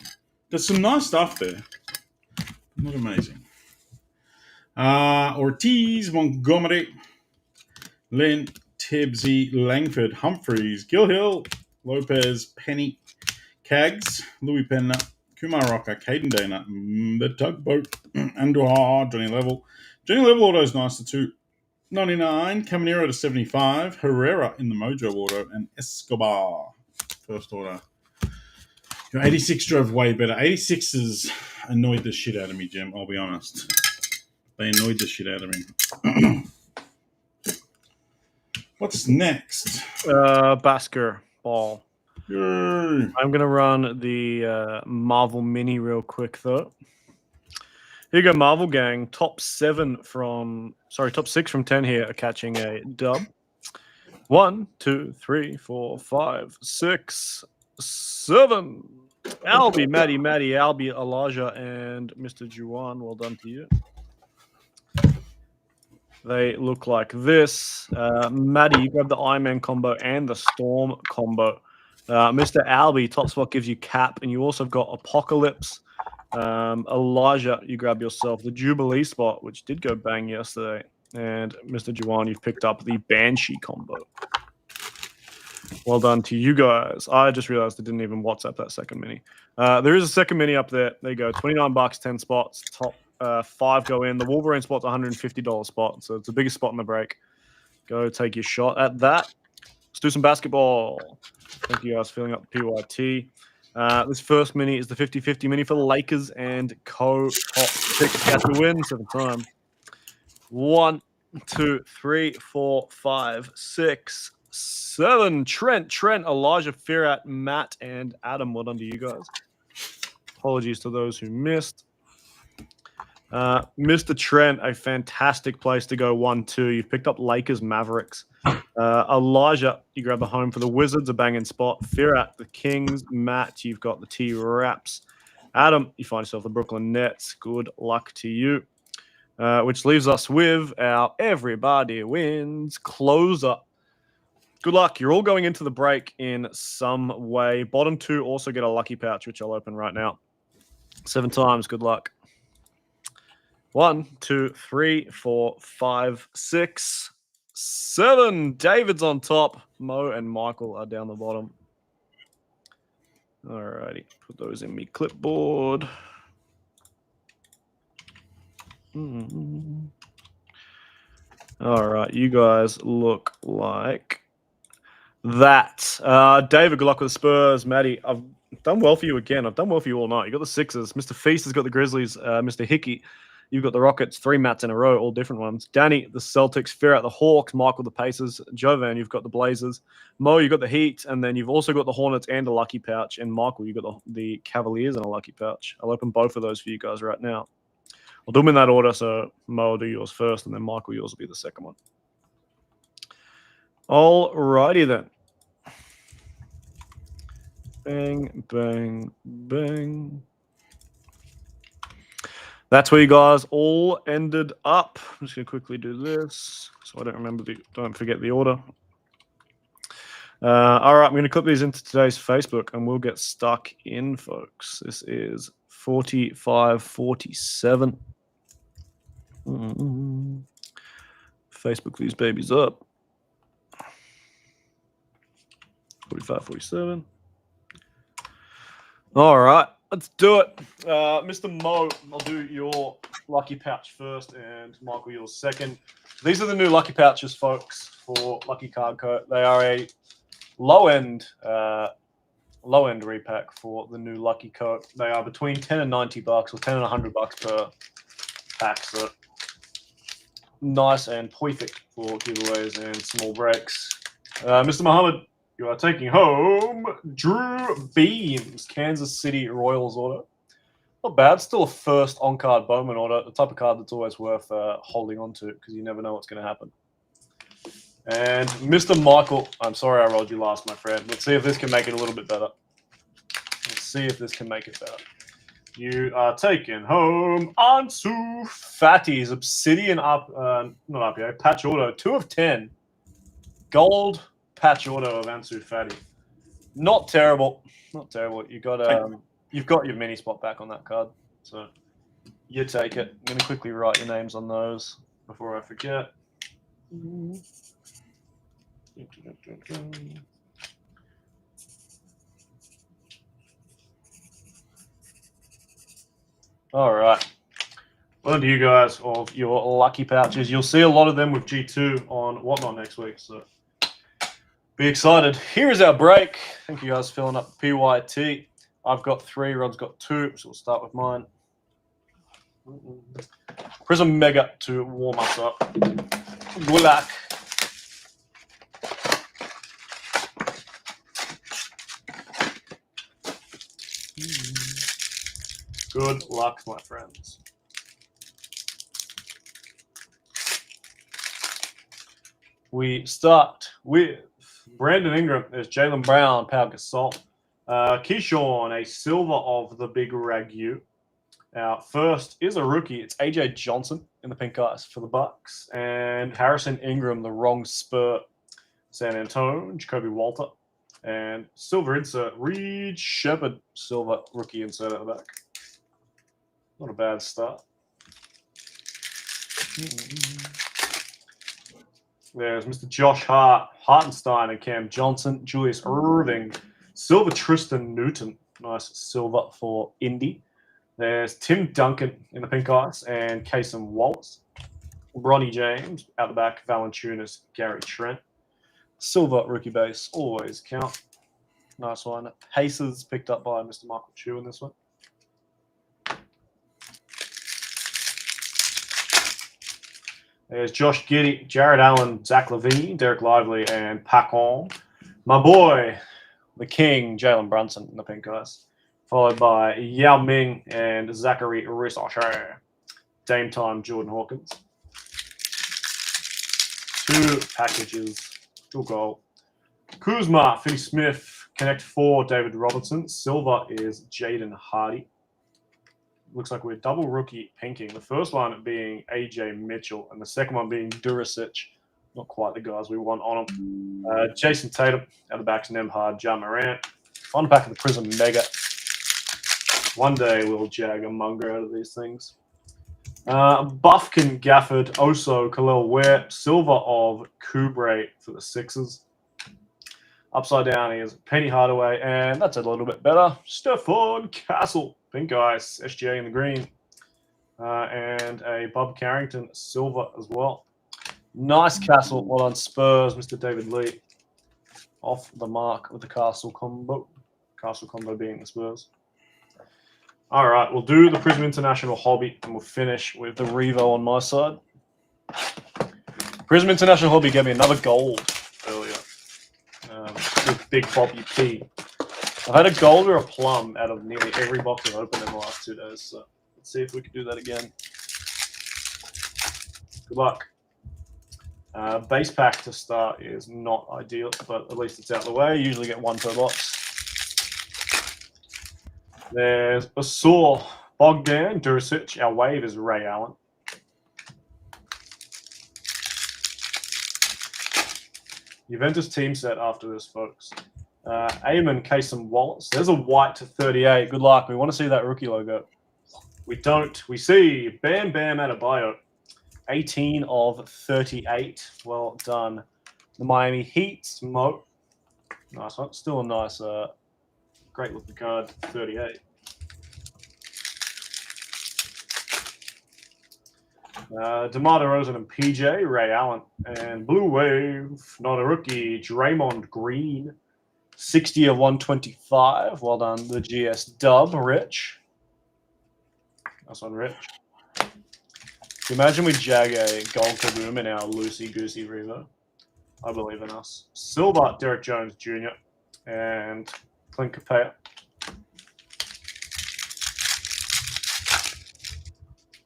There's some nice stuff there. Not amazing. Ortiz, Montgomery, Lynn, Tibbsy, Langford, Humphreys, Gilhill, Lopez, Penny, Cags, Louis Penna, Kumar Rocker, Caden Dana, the Tugboat, Andujar, Johnny Level. Johnny Level auto is nice to 299. Caminero to 75. Herrera in the Mojo auto. And Escobar, first order. Your 86 drove way better. 86s annoyed the shit out of me, Jim. I'll be honest. They annoyed the shit out of me. What's next? Basketball. Yay. I'm going to run the Marvel Mini real quick, though. Here you go, Marvel Gang. Top 6 from 10 here are catching a dub. 1, 2, 3, 4, 5, 6, 7. Albie, Maddie, Albie, Elijah, and Mr. Juwan. Well done to you. They look like this. Maddie, you grab the Iron Man combo and the Storm combo. Mr. Albie, top spot gives you Cap, and you also have got Apocalypse. Elijah, you grab yourself the Jubilee spot, which did go bang yesterday. And Mr. Juwan, you've picked up the Banshee combo. Well done to you guys. I just realized I didn't even WhatsApp that second mini. There is a second mini up there. There you go. $29, 10 spots. Top 5 go in. The Wolverine spot's $150 spot, so it's the biggest spot in the break. Go take your shot at that. Let's do some basketball. Thank you guys for filling up the PYT. This first mini is the 50-50 mini for the Lakers and top 6 catch a win 7 time. 1, 2, 3, 4, 5, 6, 7. Trent, Elijah, Firat, Matt, and Adam. Well done to you guys. Apologies to those who missed. Mr. Trent, a fantastic place to go 1-2. You've picked up Lakers Mavericks. Elijah, you grab a home for the Wizards, a banging spot. Firat, the Kings. Matt, you've got the T-Raps. Adam, you find yourself the Brooklyn Nets. Good luck to you. Which leaves us with our everybody wins closer. Good luck. You're all going into the break in some way. Bottom two also get a lucky pouch, which I'll open right now. 7 times. Good luck. 1, 2, 3, 4, 5, 6, 7. David's on top. Mo and Michael are down the bottom. Alrighty. Put those in me clipboard. All right. You guys look like that. David, good luck with the Spurs. Matty, I've done well for you again. I've done well for you all night. You got the Sixers. Mr. Feast has got the Grizzlies. Mr. Hickey, you've got the Rockets. 3 mats in a row, all different ones. Danny, the Celtics. Fear out the Hawks. Michael, the Pacers. Jovan, you've got the Blazers. Mo, you've got the Heat. And then you've also got the Hornets and a lucky pouch. And Michael, you've got the Cavaliers and a lucky pouch. I'll open both of those for you guys right now. I'll do them in that order. So Mo will do yours first, and then Michael, yours will be the second one. All righty then. Bang, bang, bang. That's where you guys all ended up. I'm just going to quickly do this so I don't forget the order. All right, I'm going to clip these into today's Facebook and we'll get stuck in, folks. This is 45-47. Facebook these babies up. 45-47. All right, let's do it. Mr. Mo, I'll do your lucky pouch first and Michael, yours second. These are the new lucky pouches, folks, for Lucky Card Coat. They are a low-end repack for the new Lucky Coat. They are between $10 and $90 or $10 and $100 per pack. So nice and perfect for giveaways and small breaks. Mr. Muhammad, you are taking home Drew Beams, Kansas City Royals order. Not bad. Still a first on-card Bowman order. The type of card that's always worth holding on to because you never know what's going to happen. And Mr. Michael, I'm sorry I rolled you last, my friend. Let's see if this can make it a little bit better. Let's see if this can make it better. You are taking home Ansu Fati's Obsidian patch auto, 2 of 10. Gold patch auto of Ansu Fati. Not terrible. Not terrible. You've got your mini spot back on that card. So you take it. I'm going to quickly write your names on those before I forget. All right. Well, to you guys of your lucky pouches. You'll see a lot of them with G2 on Whatnot next week. So be excited. Here is our break. Thank you guys for filling up PYT. I've got 3. Rod's got 2. So we'll start with mine. Prism Mega to warm us up. Good luck. Good luck, my friends. We start with Brandon Ingram. There's Jaylen Brown, Pau Gasol. Keyshawn, a silver of the Big Ragu. Our first is a rookie. It's AJ Johnson in the pink ice for the Bucks. And Harrison Ingram, the wrong spur. San Antonio, Jacoby Walter. And silver insert, Reed Shepard, silver rookie insert at the back. Not a bad start. There's Mr. Josh Hart, Hartenstein and Cam Johnson, Julius Irving, silver Tristan Newton, nice silver for Indy. There's Tim Duncan in the pink ice and Kason Wallace. Bronny James out the back, Valanciunas, Gary Trent. Silver rookie base, always count. Nice one. Pacers picked up by Mr. Michael Chu in this one. There's Josh Giddey, Jared Allen, Zach LaVine, Derek Lively, and Pacon. My boy, the king, Jalen Brunson in the pink ice. Followed by Yao Ming and Zachary Rissacher. Dame Time, Jordan Hawkins. 2 packages, 2 gold. Kuzma, Finney Smith, Connect 4, David Robertson. Silver is Jaden Hardy. Looks like we're double rookie pinking. The first one being AJ Mitchell, and the second one being Durasic. Not quite the guys we want on them. Jason Tatum, out the back's Nemhard, Ja Morant. Fun pack of the Prism Mega. One day we'll jag a Munger out of these things. Buffkin, Gafford, Oso, Khalil Ware, silver of Kubre for the Sixers. Upside down is Penny Hardaway, and that's a little bit better. Stephon Castle, pink ice, SGA in the green. And a Bob Carrington, silver as well. Nice Castle, well done Spurs, Mr. David Lee. Off the mark with the Castle combo. Castle combo being the Spurs. All right, we'll do the Prism International Hobby, and we'll finish with the Revo on my side. Prism International Hobby gave me another gold earlier. Big Poppy P. I've had a gold or a plum out of nearly every box I've opened in the last 2 days, so let's see if we can do that again. Good luck. Base pack to start is not ideal, but at least it's out of the way. You usually get 1 per box. There's Asur, Bogdan, Durasic. Our wave is Ray Allen. Juventus team set after this, folks. Eamon, Kasem Wallace. There's a white to 38. Good luck. We want to see that rookie logo. We don't. We see Bam Bam Adebayo. 18 of 38. Well done. The Miami Heat. Mo. Nice one. Still a nice, great looking card. 38. DeMar DeRozan and PJ, Ray Allen, and Blue Wave, not a rookie, Draymond Green, 60 of 125. Well done, the GS dub, Rich. Nice one, Rich. Imagine we jag a gold kaboom in our loosey-goosey Revo. I believe in us. Silver, Derek Jones Jr. and Clint Capella.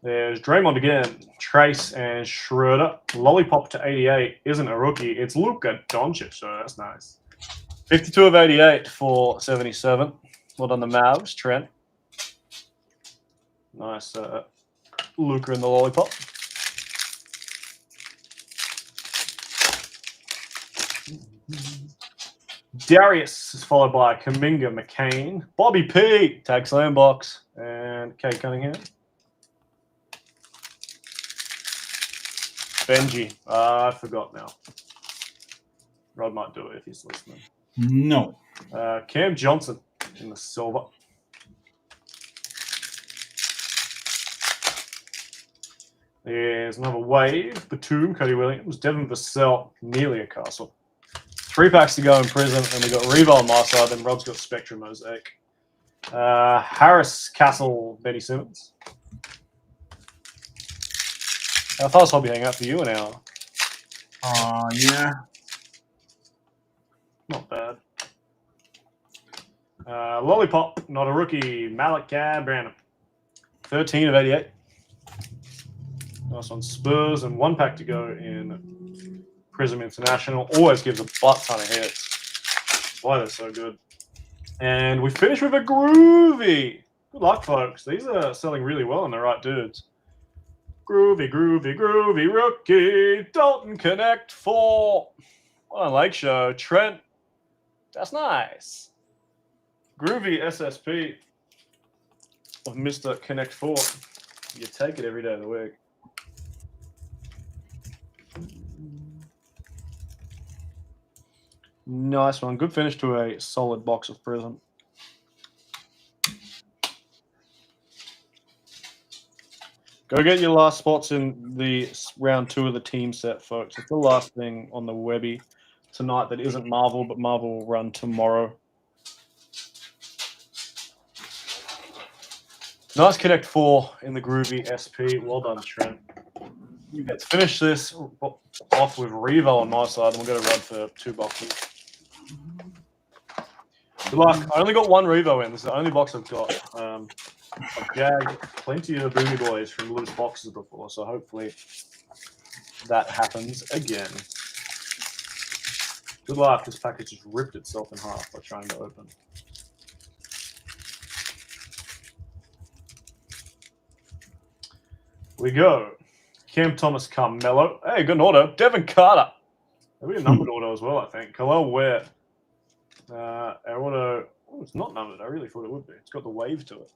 There's Draymond again, Trace and Schroeder. Lollipop to 88 isn't a rookie. It's Luka Doncic, so that's nice. 52 of 88 for 77. Well done, the Mavs, Trent. Nice Luka in the Lollipop. Darius is followed by Kuminga, McCain, Bobby P, Tag Slam Box, and Kate Cunningham. Benji. I forgot now. Rod might do it if he's listening. No. Cam Johnson in the silver. There's another wave. Batum, Cody Williams, Devin Vassell, nearly a Castle. 3 packs to go in Prism, and we've got Revo on my side, and Rob's got Spectrum Mosaic. Harris, Castle, Benny Simmons. How far's hobby hang out for you an hour? Yeah. Not bad. Lollipop, not a rookie. Malik Brandon. 13 of 88. Nice on Spurs, and 1 pack to go in Prism International. Always gives a butt ton of hits. That's why they're so good. And we finish with a Groovy. Good luck, folks. These are selling really well on the right dudes. Groovy, groovy, groovy rookie. Dalton Connect 4. On Lake Show. Trent. That's nice. Groovy SSP of Mr. Connect 4. You take it every day of the week. Nice one. Good finish to a solid box of Prism. Go get your last spots in the round 2 of the team set, folks. It's the last thing on the Webby tonight that isn't Marvel, but Marvel will run tomorrow. Nice Connect 4 in the Groovy SP. Well done, Trent. Let's finish this off with Revo on my side, and we're going to run for 2 boxes. Good luck. I only got 1 Revo in. This is the only box I've got. I've jagged plenty of Boomy Boys from loose boxes before, so hopefully that happens again. Good luck, this package just ripped itself in half by trying to open. We go. Cam Thomas, Carmelo. Hey, good auto. Devin Carter. There'll be a numbered auto as well, I think. Kalel Ware. Our auto. Oh, it's not numbered. I really thought it would be. It's got the wave to it.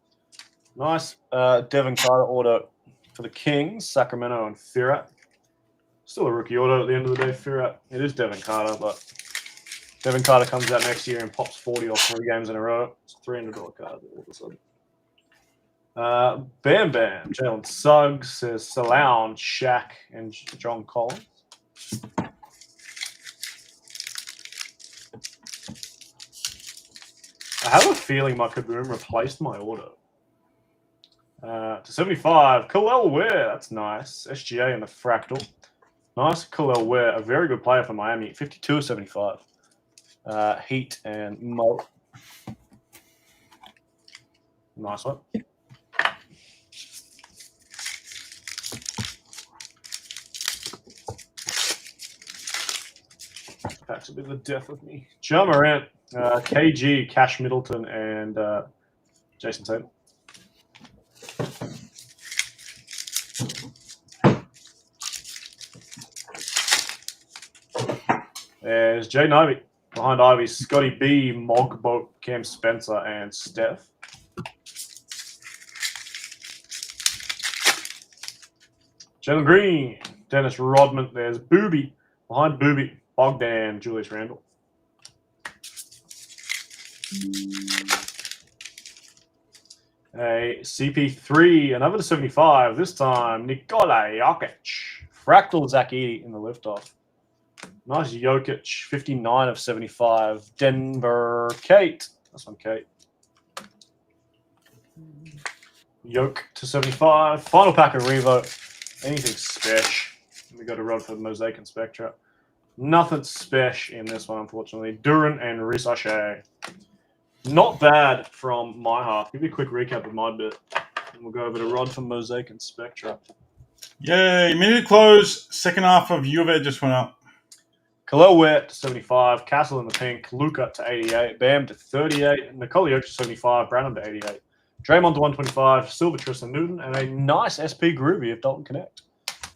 Nice. Devin Carter auto for the Kings, Sacramento, and Firat. Still a rookie auto at the end of the day, Firat. It is Devin Carter, but Devin Carter comes out next year and pops 40 off 3 games in a row. It's a $300 card all of a sudden. Bam Bam, Jalen Suggs, says Saloun, Shaq, and John Collins. I have a feeling my Kaboom replaced my auto. To 75, Kalel Ware, that's nice. SGA and the Fractal. Nice Kalel Ware, a very good player for Miami. 52 of 75. Heat and Mo. Nice one. Packs a bit of the death of me. Ja Morant, KG, Cash Middleton, and Jason Tatum. There's Jaden Ivey. Behind Ivy, Scotty B, Mogboat, Cam Spencer, and Steph. Jalen Green, Dennis Rodman. There's Booby. Behind Booby, Bogdan, Julius Randle. A CP3, another to 75. This time, Nikola Jokic. Fractal Zach Edey in the liftoff. Nice Jokic, 59 of 75. Denver, Kate. That's one, Kate. Yoke to 75. Final pack of Revo. Anything special. We got to run for the Mosaic and Spectra. Nothing special in this one, unfortunately. Duran and Risachet. Not bad from my half. Give you a quick recap of my bit. And we'll go over to Rod for Mosaic and Spectra. Yay. Minute close. Second half of U of A just went up. Kalel Ware to 75. Castle in the pink. Luka to 88. Bam to 38. Nikola Jokic to 75. Branham to 88. Draymond to 125. Silver Tristan Newton. And a nice SP Groovy of Dalton Connect.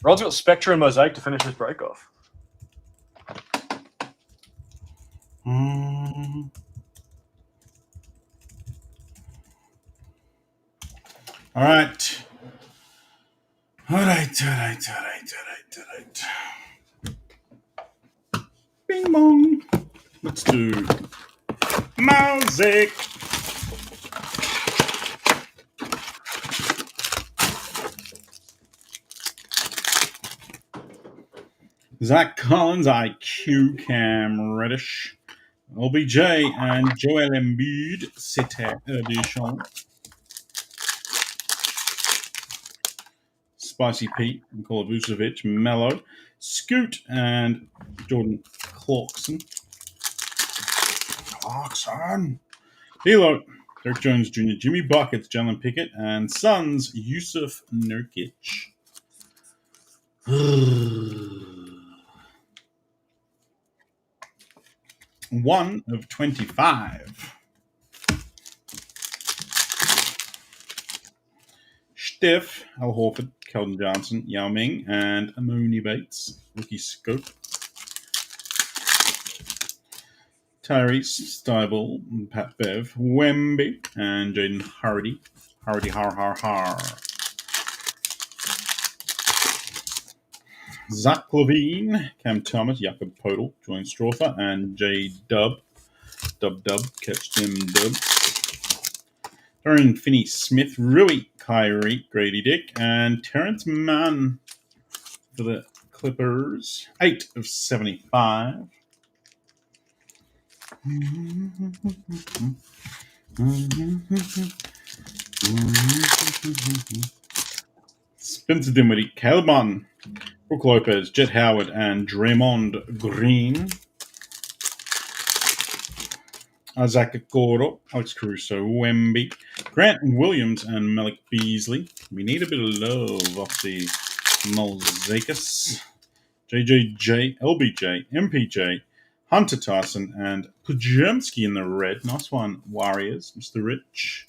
Rod's got Spectra and Mosaic to finish this break off. All right. Bing bong. Let's do Mosaic. Zach Collins, IQ, Cam Reddish, OBJ, and Joel Embiid, City Edition. Spicy Pete, Nikola Vucevic, Mello, Scoot, and Jordan Clarkson. Hilo, Derek Jones Jr., Jimmy Buckets, Jalen Pickett, and Suns, Yusuf Nurkic. 1 of 25. Steph, Al Horford, Keldon Johnson, Yao Ming, and Amoni Bates, rookie scope. Tyrese, Stibel, Pat Bev, Wemby, and Jaden Hardy. Hardy, har. Zach Levine, Cam Thomas, Jakob Podol, Join Strother, and J Dub. Dub, catch them Dub. Dorian Finney-Smith, Rui, Kyrie, Grady Dick, and Terrence Mann for the Clippers. 8 of 75. Spencer Dinwiddie, Caleb Martin, Brook Lopez, Jet Howard, and Draymond Green. Isaac Okoro, Alex Caruso, Wemby, Grant Williams, and Malik Beasley. We need a bit of love off the Mosaicus. JJJ, LBJ, MPJ, Hunter Tyson, and Pajemski in the red. Nice one, Warriors, Mr. Rich.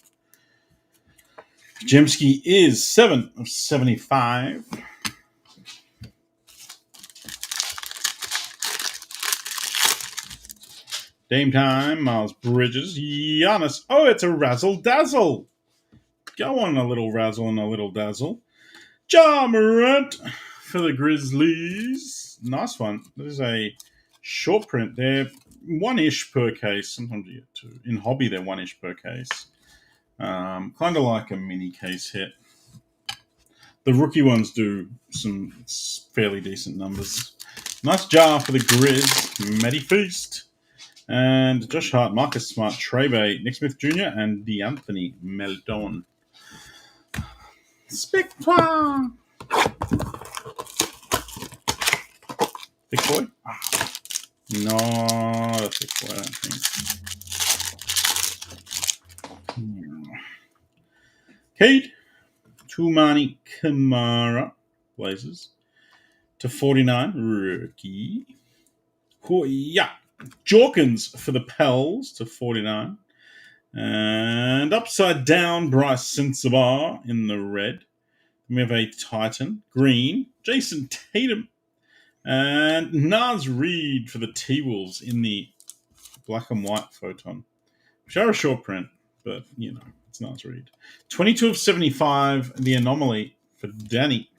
Pajemski is 7 of 75. Dame time, Miles Bridges, Giannis. Oh, it's a razzle dazzle. Go on, a little razzle and a little dazzle. Ja Morant for the Grizzlies. Nice one. That is a short print. They're one-ish per case. Sometimes you get two. In hobby, they're one-ish per case. Kind of like a mini case hit. The rookie ones do some fairly decent numbers. Nice jar for the Grizz. Matty Feast. And Josh Hart, Marcus Smart, Trey, Nick Smith Jr., and DeAnthony Melton. Spectre! Thick boy? Not a thick boy, I don't think. Cade, Tumani Kamara, Blazers. /49, rookie. Yeah. Jorkins for the Pels /49. And upside down, Bryce Sensabaugh in the red. We have a Titan, green, Jason Tatum, and Naz Reid for the T-Wolves in the black and white photon, which are a short print, but, you know, it's Naz Reid. 22 of 75, the anomaly for Danny.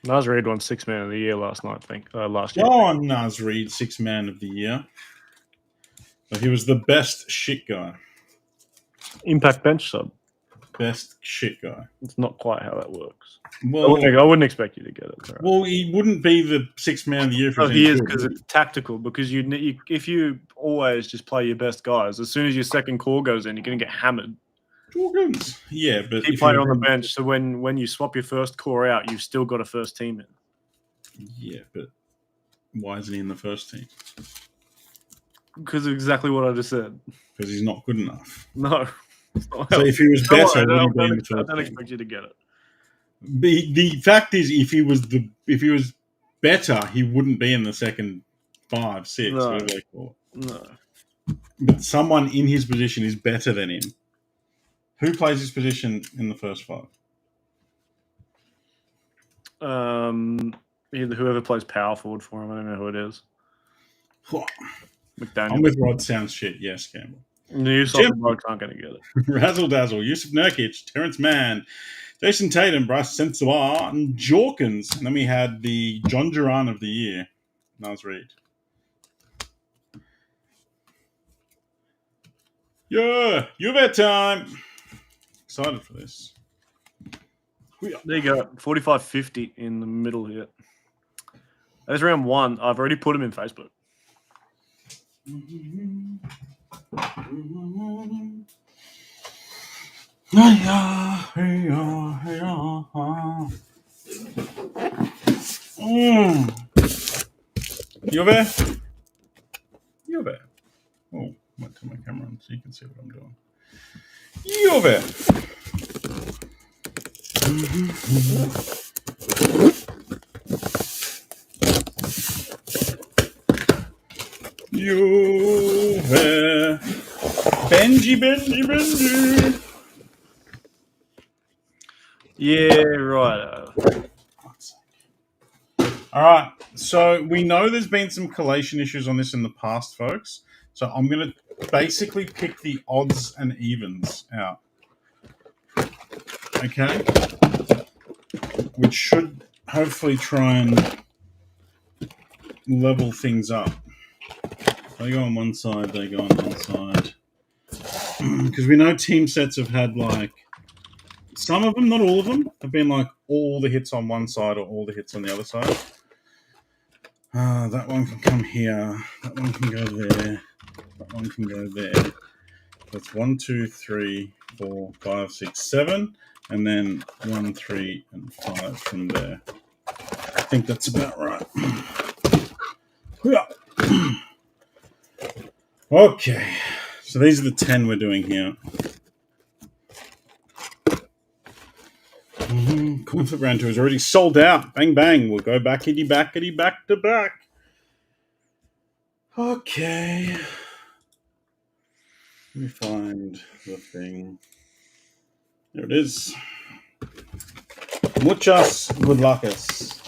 Naz Reid won 6th man of the year last year. Oh, Naz Reid, 6th man of the year. So he was the best shit guy. Impact bench sub. Best shit guy. It's not quite how that works. Well, I wouldn't expect you to get it. Right? Well, he wouldn't be the 6th man of the year for he is because it's tactical. Because you if you always just play your best guys, as soon as your second core goes in, you're going to get hammered. Jorgens. Yeah, but keep playing on the bench. So when you swap your first core out, you've still got a first team in. Yeah, but why isn't he in the first team? Because of exactly what I just said. Because he's not good enough. No. So if he was better, I don't expect you to get it. The fact is, if he was better, he wouldn't be in the second 5, 6. No. Whatever they call it. No. But someone in his position is better than him. Who plays his position in the first 5? Whoever plays power forward for him. I don't know who it is. McDaniel. I'm with Rod. Sounds shit. Yes, Campbell. New soccer blokes aren't going to get it. Razzle Dazzle, Yusuf Nurkic, Terrence Mann, Jason Tatum, Bryce Sensabaugh, and Jorkins. And then we had the John Duran of the year, Naz Reid. Yeah, you bet time. Excited for this. There you go. 45.50 in the middle here. That's round 1. I've already put him in Facebook. You there? You're there. Oh, I might turn my camera on so you can see what I'm doing. You're there. You there. Benji. Yeah, right. All right. So we know there's been some collation issues on this in the past, folks. So I'm going to basically pick the odds and evens out. Okay? Which should hopefully try and level things up. They go on one side, they go on one side. Because we know team sets have had some of them, not all of them, have been all the hits on one side or all the hits on the other side. That one can come here. That one can go there. That one can go there. That's 1, 2, 3, 4, 5, 6, 7. And then 1, 3, and 5 from there. I think that's about right. Yeah. Okay. So these are the 10 we're doing here. Conflict round 2 is already sold out. Bang, bang. We'll go backity back to back. Okay. Let me find the thing. There it is. Muchas good luckas.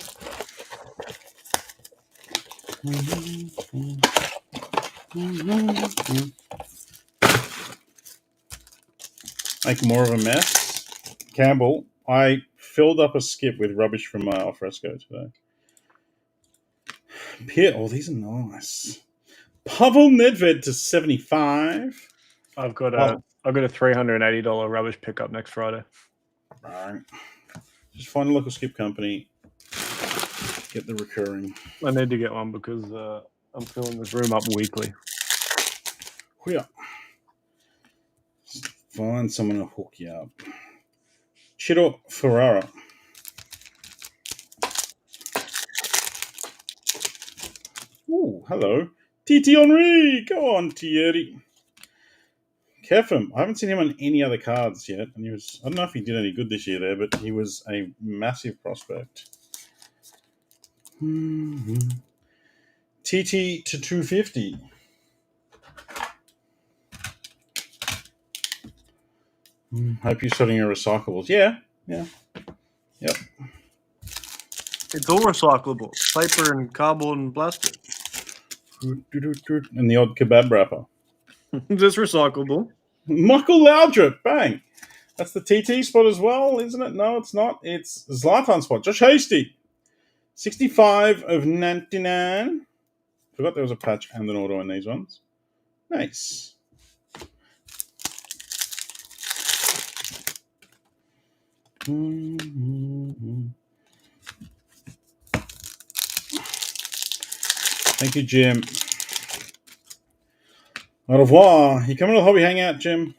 Make more of a mess. Campbell, I filled up a skip with rubbish from my alfresco today. Oh, these are nice. Pavel Nedved to 75. I've got a $380 rubbish pickup next Friday. All right. Just find a local skip company. Get the recurring. I need to get one because I'm filling this room up weekly. Yeah. Find someone to hook you up. Chito Ferrara. Ooh, hello. Titi Henry. Go on, Thierry. Kefim. I haven't seen him on any other cards yet. And I don't know if he did any good this year there, but he was a massive prospect. TT to 250. Hope you're studying your recyclables. Yeah. Yep. It's all recyclable. Paper and cardboard and plastic. And the odd kebab wrapper. Just recyclable. Michael Laudrup. Bang. That's the TT spot as well, isn't it? No, it's not. It's Zlatan spot. Josh Hasty. 65 of 99. Forgot there was a patch and an auto in these ones. Nice. Thank you, Jim. Au revoir. You coming to the hobby hangout, Jim?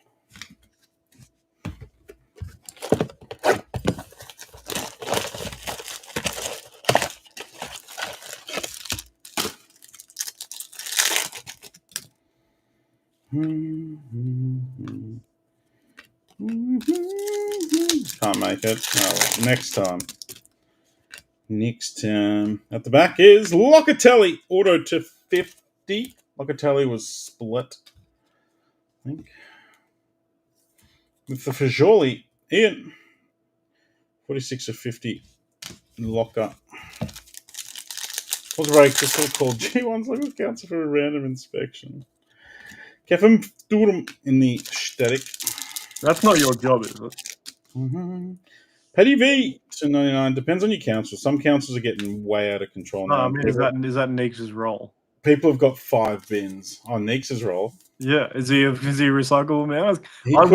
Can't make it. Oh, well, next time. At the back is Locatelli. Auto to 50. Locatelli was split, I think. With the Fajoli. Ian. 46 of 50. Locker. What's right? Just so called G1's like with counts for a random inspection. Kevin Durham in the static. That's not your job, is it? Petty V to 99. Depends on your council. Some councils are getting way out of control now. I mean, is that Neeks' role? People have got 5 bins on Neeks' roll. Yeah, is he recyclable now? Why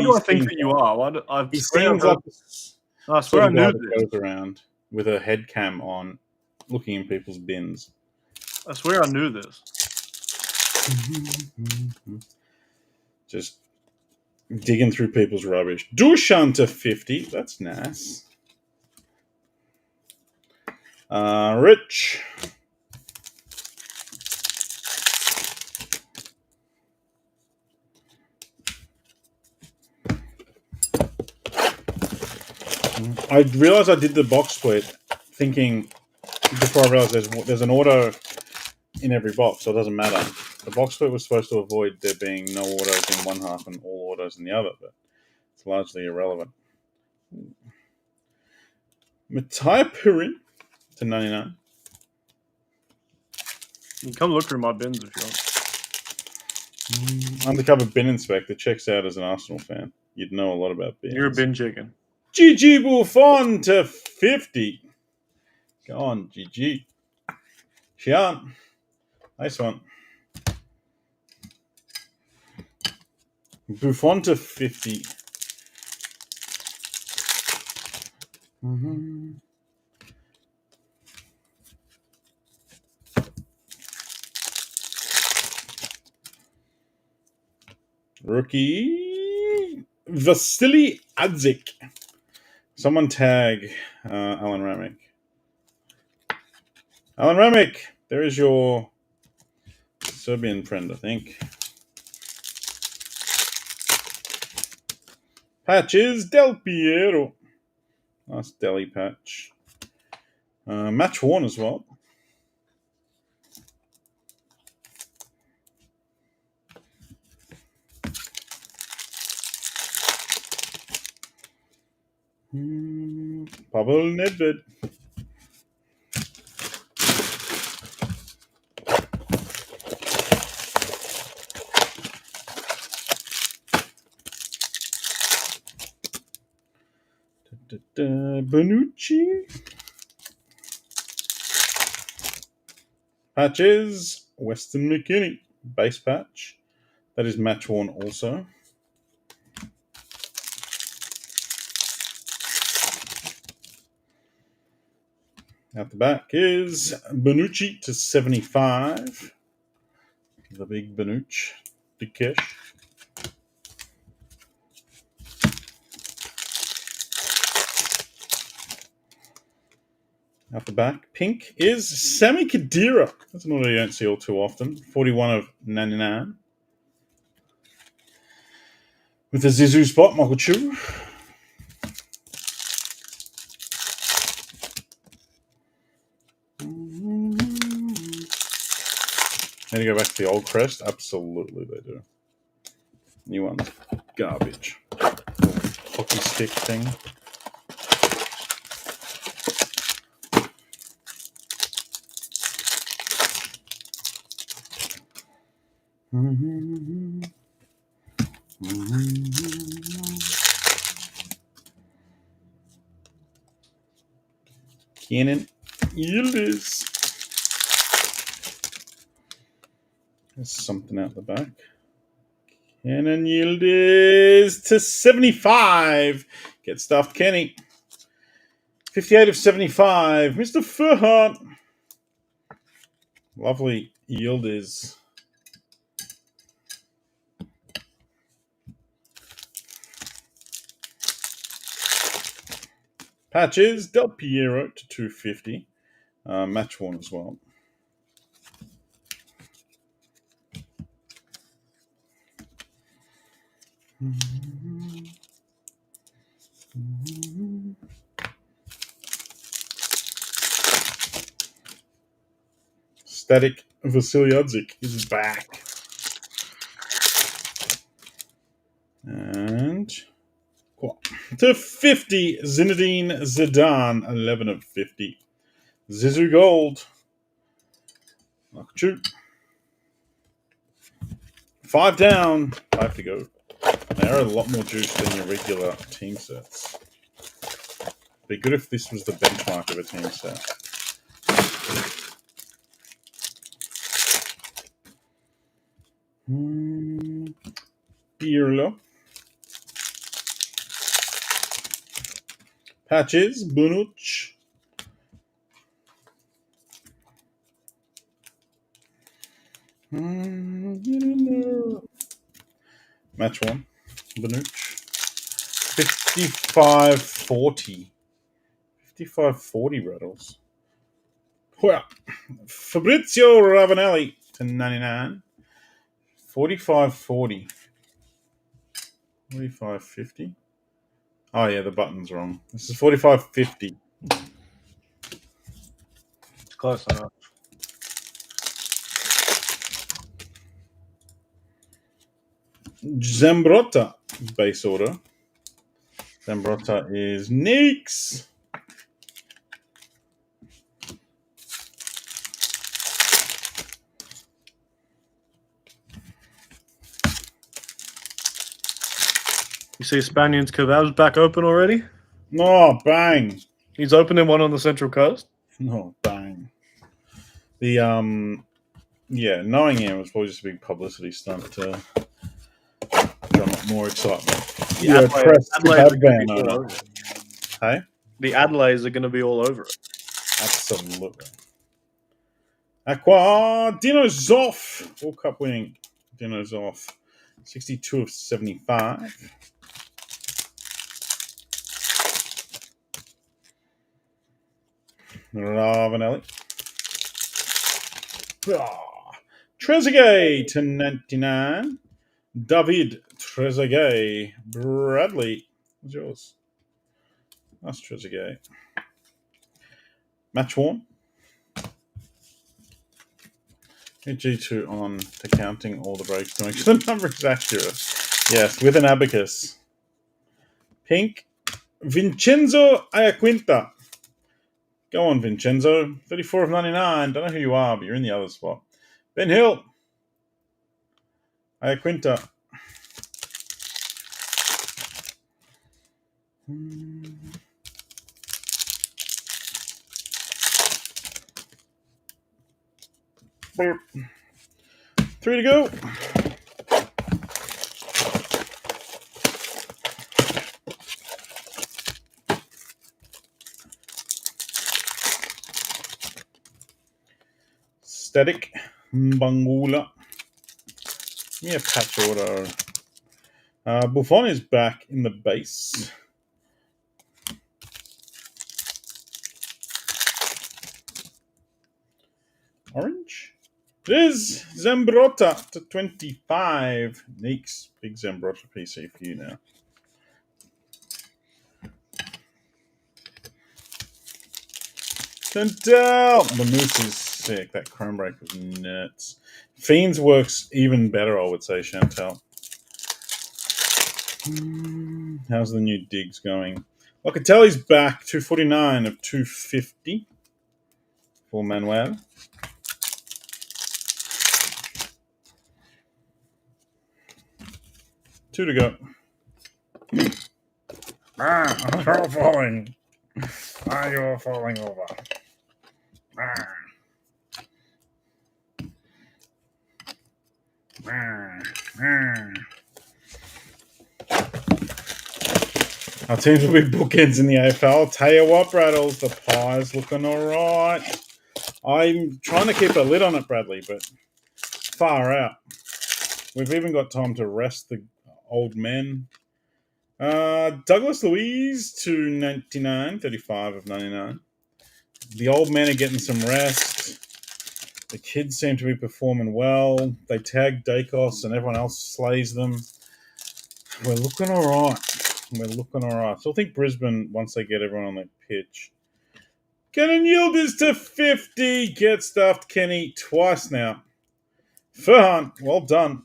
do I think that you are? He seems like I swear I knew this. Goes around with a head cam on, looking in people's bins. I swear I knew this. Just digging through people's rubbish. Dushan to 50. That's nice. Rich. I realized I did the box split thinking before I realized there's an auto in every box, so it doesn't matter. The box split was supposed to avoid there being no autos in one half and all autos in the other, but it's largely irrelevant. Matai Purin to 99. You can come look through my bins if you want. Undercover bin inspector checks out as an Arsenal fan. You'd know a lot about bins. You're a bin chicken. GG Buffon to 50. Go on, GG. Shian. Nice one. Buffon to 50. Rookie Vasily Adzik. Someone tag Alan Ramick. Alan Ramick, there is your Serbian friend, I think. Patches Del Piero. Nice deli patch. Match worn as well. Pavel Nedved. Bonucci. Patches. Weston McKinney. Base patch. That is match worn also. Out the back is Bonucci to 75. The big Bonucci. Big cash. Out the back, pink is Sami Khedira. That's an order you don't see all too often. 41 of 99. With the Zizou spot, Michael Chu. Need to go back to the old crest? Absolutely they do. New one's garbage. Hockey stick thing. Kenan Yildiz. There's something out the back. Kenan Yildiz to 75. Get stuffed, Kenny. 58 of 75. Mr. Furhart. Lovely Yildiz. Patches, Del Piero to 250. Match worn as well. Static Vasiljevic is back. And to 50, Zinedine Zidane, 11 of 50. Zizou Gold. Shoot. 5 down, 5 to go. They are a lot more juice than your regular team sets. Be good if this was the benchmark of a team set. Pirlo. Patches, Bonucci. Match one, Bonucci. 55-40. 55-40 rattles. Well, Fabrizio Ravanelli to 99. 45-40. 45-50. Oh, yeah, the button's wrong. This is 45-50. It's close enough. Zambrotta, base order. Zambrotta is Neeks. You see Spanion's kebabs back open already? Oh, bang. He's opening one on the Central Coast. Oh, bang. The, yeah, knowing him was probably just a big publicity stunt to drum up more excitement. Yeah, Hey? The Adelaides are going to be all over it. Absolutely. Aqua Dino's off. World Cup winning. Dino's off. 62 of 75. Ravanelli. Trezeguet to 99. David Trezeguet. Bradley What's yours? Nice Trezeguet. Match worn. Hit G2 on to counting all the breaks to make sure the number is accurate. Yes, with an abacus. Pink. Vincenzo Iaquinta. Go on, Vincenzo. 34 of 99. Don't know who you are, but you're in the other spot. Ben Hill. Iaquinta. Three to go. Static. Bangula. Give me a patch auto. Buffon is back in the base. Orange. It is Zambrotta to 25. Neeks. Big Zambrotta PC for you now. Chantel. The Moose is sick. That Chrome Break was nuts. Fiends works even better, I would say, Chantel. How's the new digs going? Locatelli's back. 249 of 250 for Manuel. Two to go. You're falling. You're falling over. Our teams will be bookends in the AFL. Tell you what, Braddles, the pie's looking all right. I'm trying to keep a lid on it, Bradley, but far out. We've even got time to rest the old men. Douglas Louise to 99, 35 of 99. The old men are getting some rest. The kids seem to be performing well. They tag Dacos and everyone else slays them. We're looking all right. So I think Brisbane, once they get everyone on the pitch. Kenan Yildiz to 50. Get stuffed, Kenny, twice now. Furhan, well done.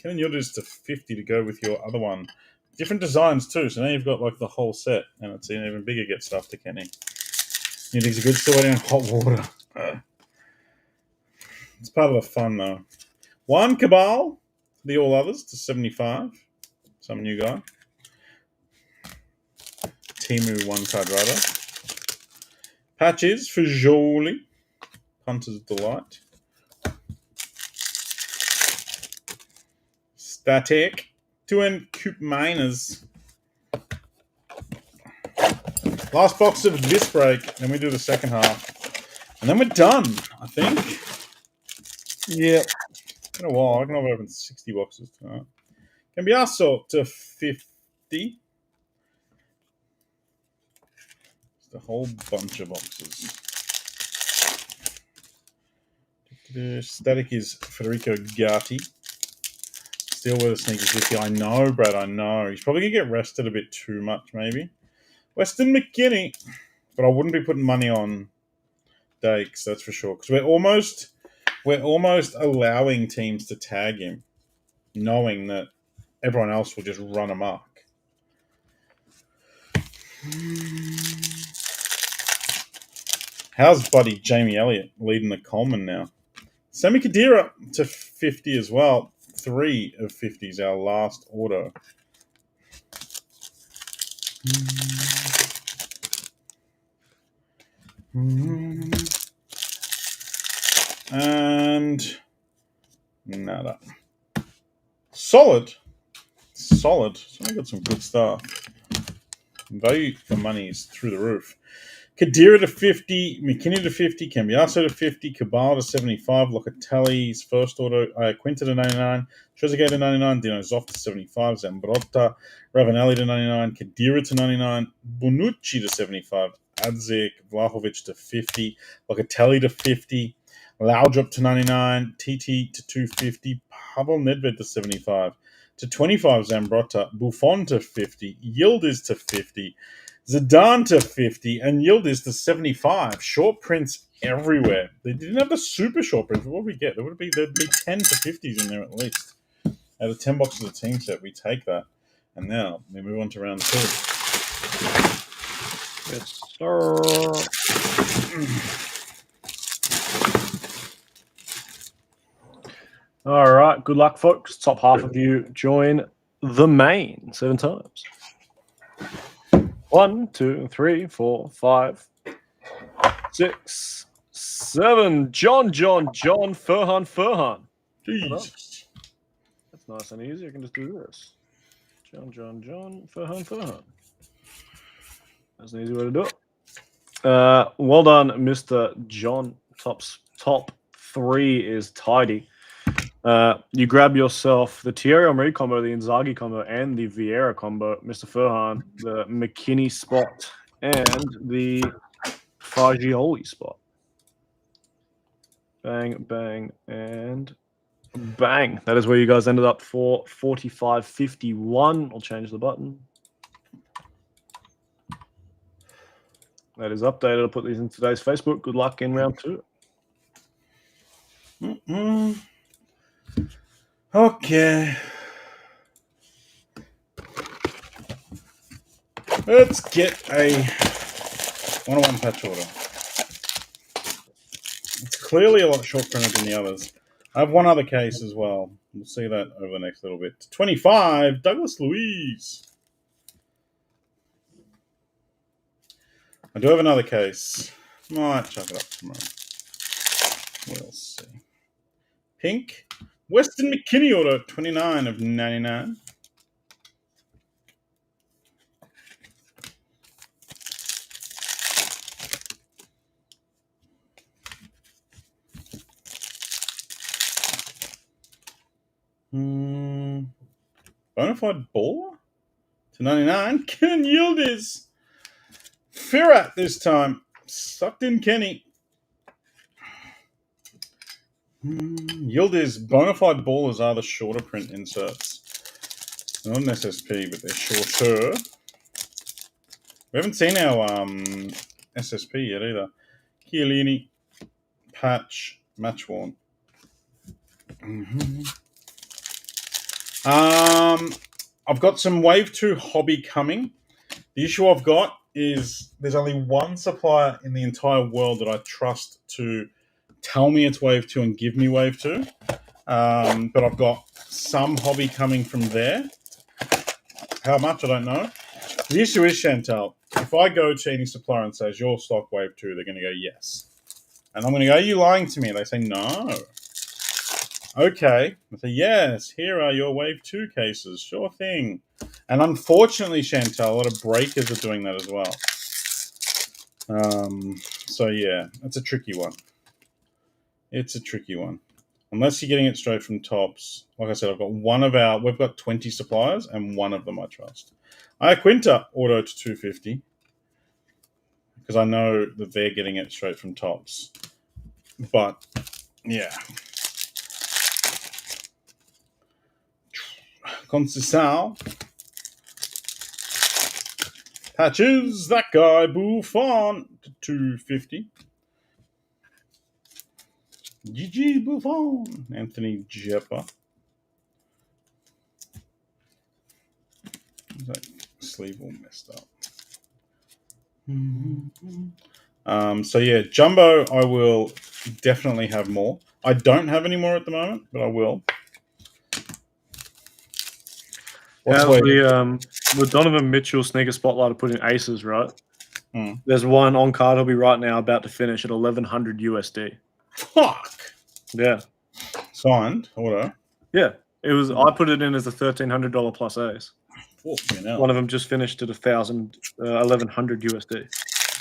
Kenan Yildiz to 50 to go with your other one. Different designs too, so now you've got like the whole set, and it's an even bigger get stuff to Kenny. These are good still waiting on hot water. It's part of the fun though. One Cabal, the all others to 75. Some new guy. Timu one card rider. Patches for Jolie. Punter's Delight. Static. 2 and Coop Miners. Last box of this break, then we do the second half. And then we're done, I think. Yeah. Been a while. I reckon I've opened 60 boxes tonight. Cambiasso to 50. Just a whole bunch of boxes. Static is Federico Gatti. Still with the sneakers with you. I know, Brad, I know. He's probably going to get rested a bit too much, maybe. Weston McKinney. But I wouldn't be putting money on Dakes, that's for sure. Because we're almost allowing teams to tag him, knowing that everyone else will just run amok. How's buddy Jamie Elliott leading the Coleman now? Sammy Khedira to 50 as well. 3 of 50 is our last order. And nada. Solid. So I got some good stuff. Value for money is through the roof. Khedira to 50, McKinney to 50, Cambiasso to 50, Cabal to 75, Locatelli's first order, Quinta to 99, Trezeguet to 99, Dino Zoff to 75, Zambrotta, Ravanelli to 99, Khedira to 99, Bonucci to 75, Adzik, Vlahovic to 50, Locatelli to 50, Laudrup to 99, TT to 250, Pavel Nedved to 75, to 25 Zambrotta, Buffon to 50, Yildiz to 50, Zidane to 50, and Yildiz to 75. Short prints everywhere. They didn't have the super short prints. What would we get? There'd be 10 to 50s in there at least. Out of 10 boxes of the team set, we take that. And now we move on to round 2. Yes, sir. All right. Good luck, folks. Top half of you join the main 7 times. 1, 2, 3, 4, 5, 6, 7. John, Furhan. Jesus. That's nice and easy. I can just do this. John, Furhan. That's an easy way to do it. Well done, Mr. John. Top 3 is tidy. You grab yourself the Thierry Henry combo, the Inzaghi combo, and the Vieira combo. Mr. Furhan, the McKinney spot, and the Fagioli spot. Bang, bang, and bang. That is where you guys ended up for 45.51. I'll change the button. That is updated. I'll put these in today's Facebook. Good luck in round 2. Okay. Let's get a 101 patch order. It's clearly a lot short printed than the others. I have one other case as well. We'll see that over the next little bit. 25, Douglas Luiz. I do have another case. Might chuck it up tomorrow. We'll see. Pink. Weston McKinney auto, 29 of 99. Bonafide baller to 99. Ken Yildiz. Firat this time. Sucked in Kenny. Yildiz. Bonafide ballers are the shorter print inserts. They're not an SSP, but they're shorter. We haven't seen our SSP yet either. Chiellini. Patch. Match worn. I've got some Wave 2 hobby coming. The issue I've got is there's only one supplier in the entire world that I trust to tell me it's Wave 2 and give me Wave 2. But I've got some hobby coming from there. How much, I don't know. The issue is, Chantal, if I go to any supplier and say, is your stock Wave 2, they're going to go, yes. And I'm going to go, are you lying to me? And they say, no. Okay. I say, yes, here are your Wave 2 cases. Sure thing. And unfortunately, Chantal, a lot of breakers are doing that as well. So, yeah, it's a tricky one. It's a tricky one. Unless you're getting it straight from Tops. Like I said, we've got 20 suppliers, and one of them I trust. Quinta, auto to 250. Because I know that they're getting it straight from Tops. But, yeah. Conceição. Patches, that guy, Buffon, to 250. GG Buffon. Anthony Jeppa. Is that sleeve all messed up? So yeah, Jumbo, I will definitely have more. I don't have any more at the moment, but I will. The Donovan Mitchell sneaker spotlight I put in aces, right? There's one on card hobby right now about to finish at 1100 USD. Fuck. Yeah. Signed auto. Yeah. It was. I put it in as a $1,300 plus ace. One of them just finished at 1100 USD.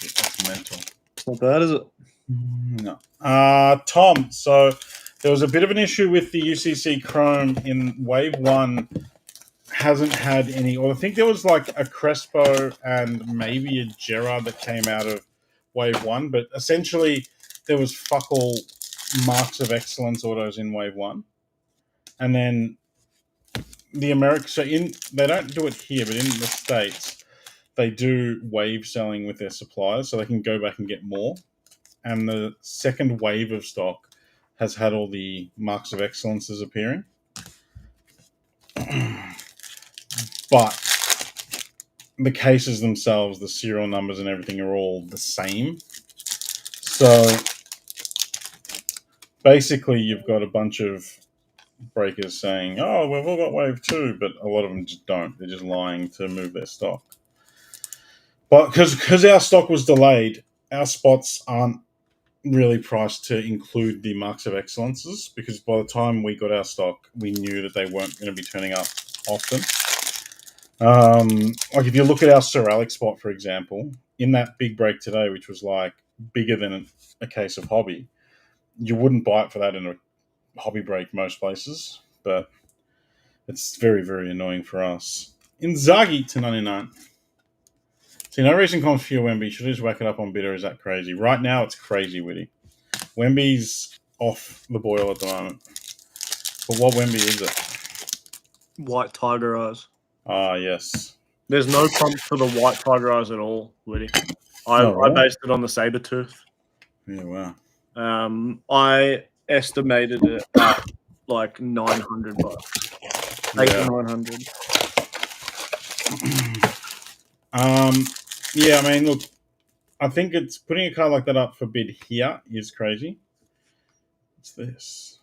That's mental. It's not bad, is it? No. Tom, so there was a bit of an issue with the UCC Chrome in Wave 1. Hasn't had any, or I think there was like a Crespo and maybe a Gerard that came out of Wave 1, but essentially there was fuck all marks of excellence autos in Wave 1. And then the America. So they don't do it here, but in the States, they do wave selling with their suppliers, so they can go back and get more. And the second wave of stock has had all the marks of excellences appearing. But the cases themselves, the serial numbers and everything are all the same. So basically you've got a bunch of breakers saying, oh, we've all got wave 2, but a lot of them just don't. They're just lying to move their stock. But because our stock was delayed, our spots aren't really priced to include the marks of excellences, because by the time we got our stock, we knew that they weren't going to be turning up often. Like if you look at our Sir Alex spot, for example, in that big break today, which was like bigger than a case of hobby, you wouldn't buy it for that in a hobby break most places, but it's very, very annoying for us. Inzaghi to 99. See, no reason comes for your Wemby. Should I just whack it up on bidder? Is that crazy? Right now, it's crazy, Witty. Wemby's off the boil at the moment. But what Wemby is it? White tiger eyes. Ah, yes. There's no comp for the white tiger eyes at all, Woody. I really? based it on the saber tooth. Yeah, wow. I estimated it at like $900. $800 to $900. Yeah, I mean, look, I think it's putting a card like that up for bid here is crazy. What's this?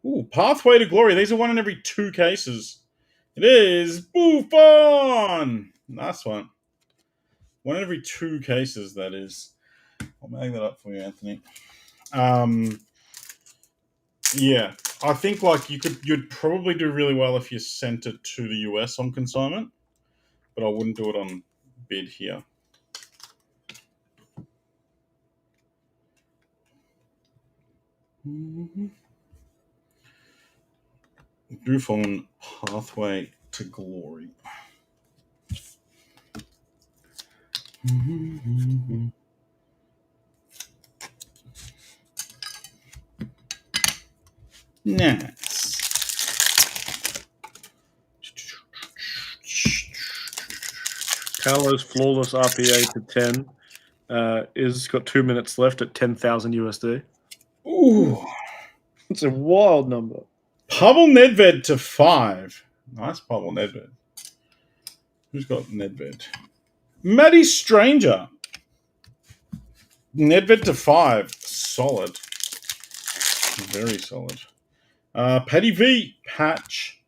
Ooh, Pathway to Glory. These are one in every 2 cases. It is Buffon. Nice one. One in every 2 cases, that is. I'll make that up for you, Anthony. Yeah, I think like you'd probably do really well if you sent it to the US on consignment, but I wouldn't do it on bid here. Buffon, Pathway to Glory. Nice. Paolo's flawless RPA to 10 is got 2 minutes left at 10,000 USD. Ooh, It's a wild number. Pavel Nedved to 5. Nice Pavel Nedved. Who's got Nedved? Matty Stranger. Nedved to 5. Solid. Very solid. Paddy V. Patch.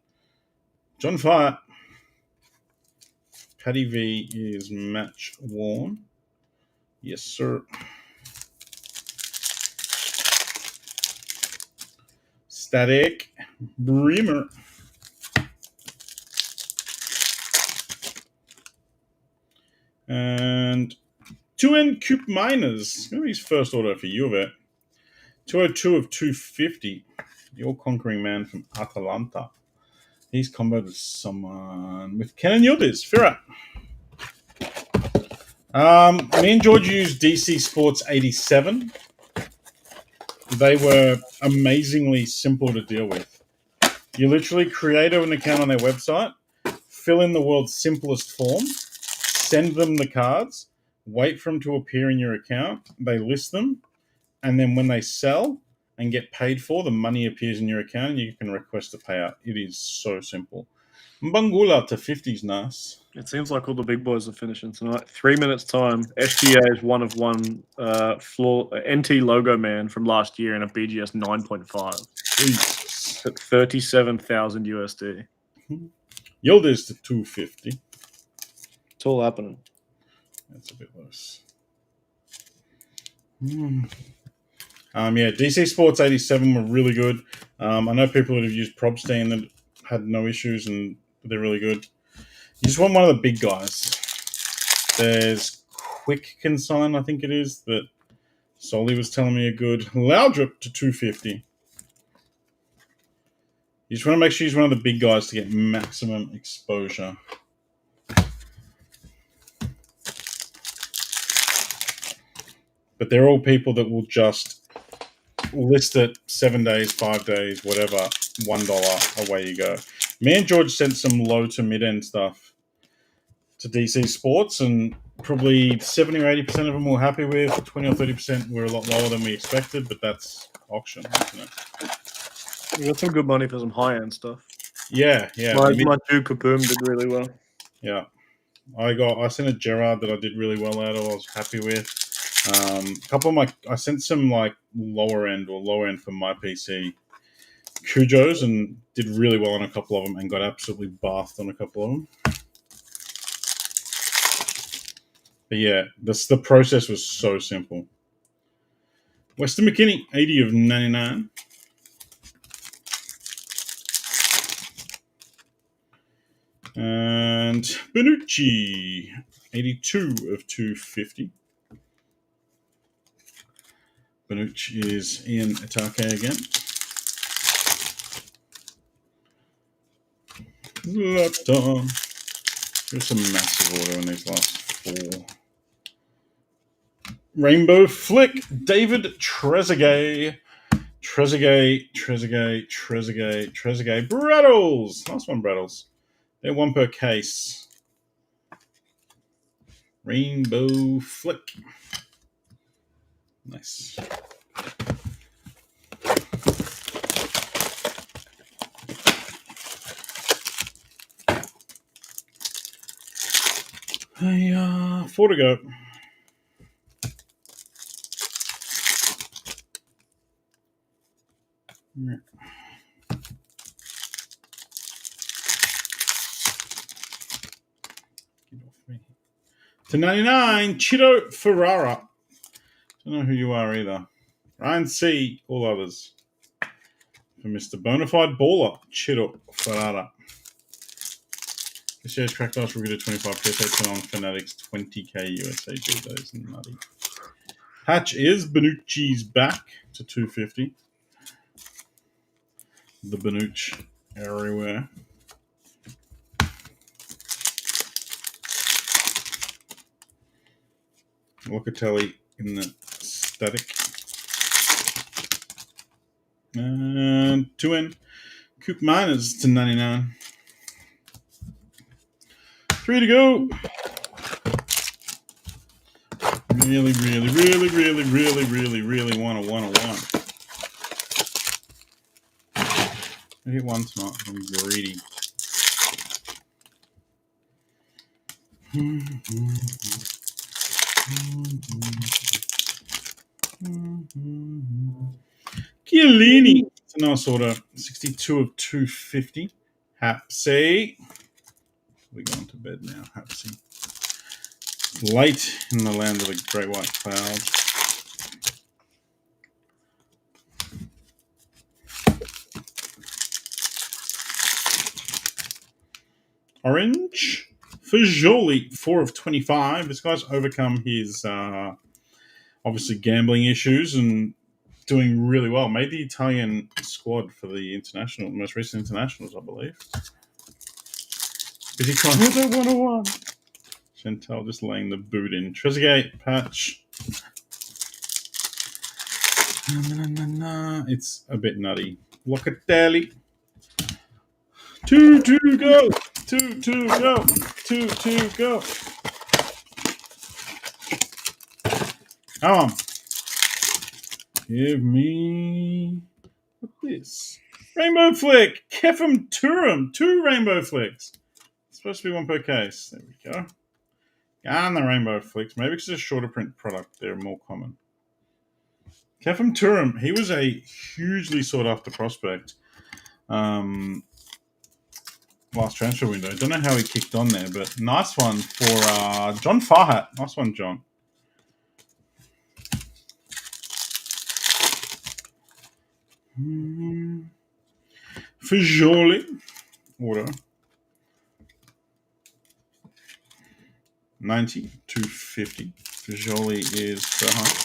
John Fire. Paddy V is match worn. Yes, sir. Static. Bremer. And 2N Coop Miners. Maybe his first order for you of it. 202 of 250. The all-conquering man from Atalanta. He's comboed with someone with Kenan Yildiz. Firat. Me and George used DC Sports 87. They were amazingly simple to deal with. You literally create an account on their website, fill in the world's simplest form, send them the cards, wait for them to appear in your account, they list them, and then when they sell and get paid for, the money appears in your account and you can request a payout. It is so simple. Mbangula to 50's nice. It seems like all the big boys are finishing tonight. 3 minutes time. SGA is one of one floor NT logo man from last year in a BGS 9.5 at 37,000 USD. Yildiz to 250. It's all happening. That's a bit less. Yeah, DC Sports 87 were really good. I know people that have used Probstein that had no issues and they're really good. You just want one of the big guys. There's Quick Consign, I think it is, that Soli was telling me a good. Loudrip to 250. You just want to make sure he's one of the big guys to get maximum exposure. But they're all people that will just list it 7 days, 5 days, whatever, $1, away you go. Me and George sent some low to mid-end stuff to DC Sports, and probably 70 or 80% of them we're happy with. 20 or 30% were a lot lower than we expected, but that's auction, isn't it? You got some good money for some high-end stuff. Yeah. My Duke Kapoom did really well. Yeah. I sent a Gerard that I did really well out of. I was happy with. A couple of I sent some like lower end for my PC Cujos and did really well on a couple of them and got absolutely bathed on a couple of them. But yeah, the process was so simple. Weston McKinney, 80 of 99. And Benucci, 82 of 250. Benucci is Ian Atake again. There's some massive order in these last 4. Rainbow Flick, David Trezeguet. Trezeguet. Braddles. Nice one, Braddles. They're 1 per case. Rainbow Flick. Nice. Hey, 4 to go. Get off me. To 99, Chito Ferrara. Don't know who you are either. Ryan C. All others. For Mr. Bonafide Baller, Chito Ferrara. This year's track dice will get a 25 PSA 10 on Fanatics 20k USAG. That is nutty. Patch is Benucci's back to 250. The Benucci everywhere. Locatelli in the static. And 2N. Coop Miners to 99. 3 to go. Really want a 101. I hit one tonight. I'm greedy. Chiellini. It's a nice order. 62 of 250. Hapsy. We're going to bed now. Hapsy. Late in the land of the great white clouds. Orange. Fajoli, 4 of 25. This guy's overcome his obviously gambling issues and doing really well. Made the Italian squad for the most recent internationals, I believe. Busy trying to do 101. Chantal just laying the boot in. Trezeguet, patch. It's a bit nutty. Locatelli. 2 to go. 2 to go. 2 to go. Come on. Give me this. Rainbow Flick. Kefim Turam. 2 Rainbow Flicks. It's supposed to be 1 per case. There we go. And the Rainbow Flicks. Maybe it's a shorter print product. They're more common. Kefim Turam. He was a hugely sought after prospect. Last transfer window. Don't know how he kicked on there, but nice one for John Farhat. Nice one, John. Fajoli. Order. 90 to 50. Fajoli is behind.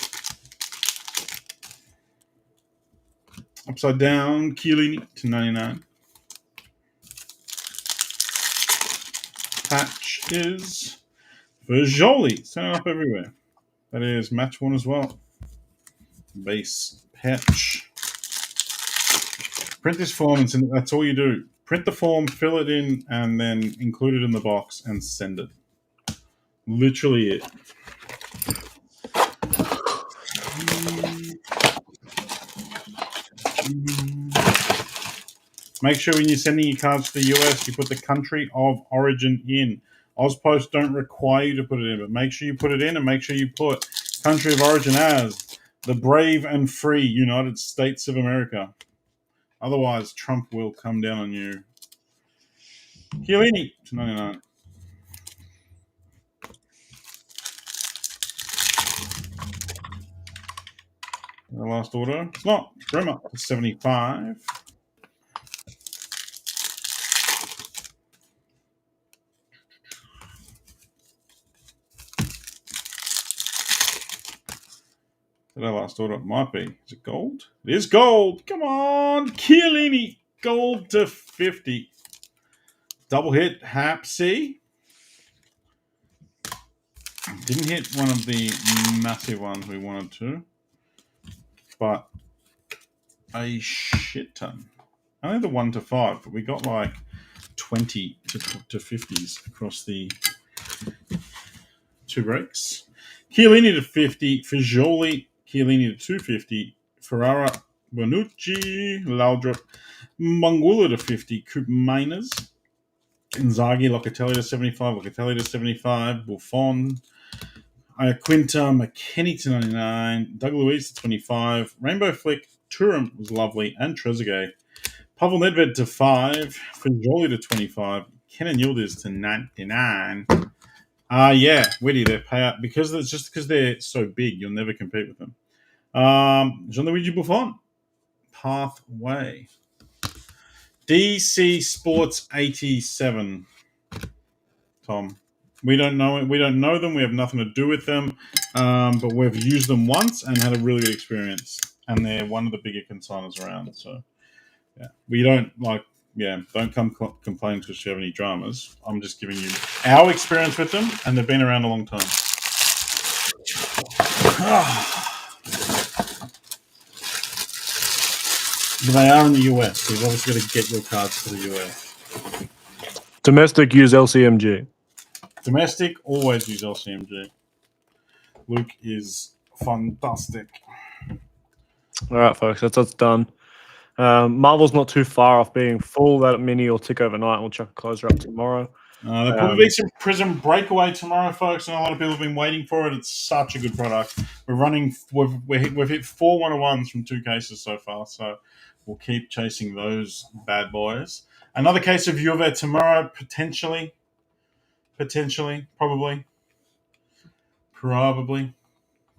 Upside down, Chiellini to 99. Patch is Fajoli. Standing up everywhere. That is match 1 as well. Base patch. Print this form and that's all you do. Print the form, fill it in, and then include it in the box and send it. Literally it. Make sure when you're sending your cards to the US, you put the country of origin in. Ozpost don't require you to put it in, but make sure you put it in, and make sure you put country of origin as the brave and free United States of America. Otherwise, Trump will come down on you. Chiellini to 99. The last order. It's not. Bremer to 75. The last order might be. Is it gold? It is gold. Come on. Chiellini. Gold to 50. Double hit. Hapsy. Didn't hit one of the massive ones we wanted to. But a shit ton. Only the 1 to 5, but we got like 20 to 50s across the 2 breaks. Chiellini to 50, Fagioli, Chiellini to 250, Ferrara, Bonucci, Laudrup, Mangula to 50, Coop Miners, Inzaghi, Locatelli to 75, Locatelli to 75, Buffon, Iaquinta, McKennie to 99, Doug Luiz to 25, Rainbow Flick, Turam was lovely, and Trezeguet. Pavel Nedved to 5, Fagioli to 25, Kenan Yildiz to 99. Yeah, Witty, their payout, because they're so big, you'll never compete with them. Gianluigi Buffon, Pathway. DC Sports 87. Tom. We don't know it. We don't know them. We have nothing to do with them. But we've used them once and had a really good experience. And they're one of the bigger consigners around. So, yeah. We don't don't come complain to us if you have any dramas. I'm just giving you our experience with them, and they've been around a long time. But they are in the US, so you've obviously got to get your cards to the US. Domestic, use LCMG. Domestic, always use LCMG. Luke is fantastic. All right, folks, that's us done. Marvel's not too far off being full. That mini will tick overnight. We'll chuck a closer up tomorrow. There'll probably be some Prism Breakaway tomorrow, folks, and a lot of people have been waiting for it. It's such a good product. We've hit 4 101s from 2 cases so far, so we'll keep chasing those bad boys. Another case of Juve tomorrow, potentially, probably.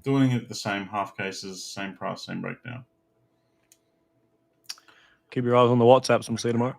Doing it the same, half cases, same price, same breakdown. Keep your eyes on the WhatsApps, and we'll see you tomorrow.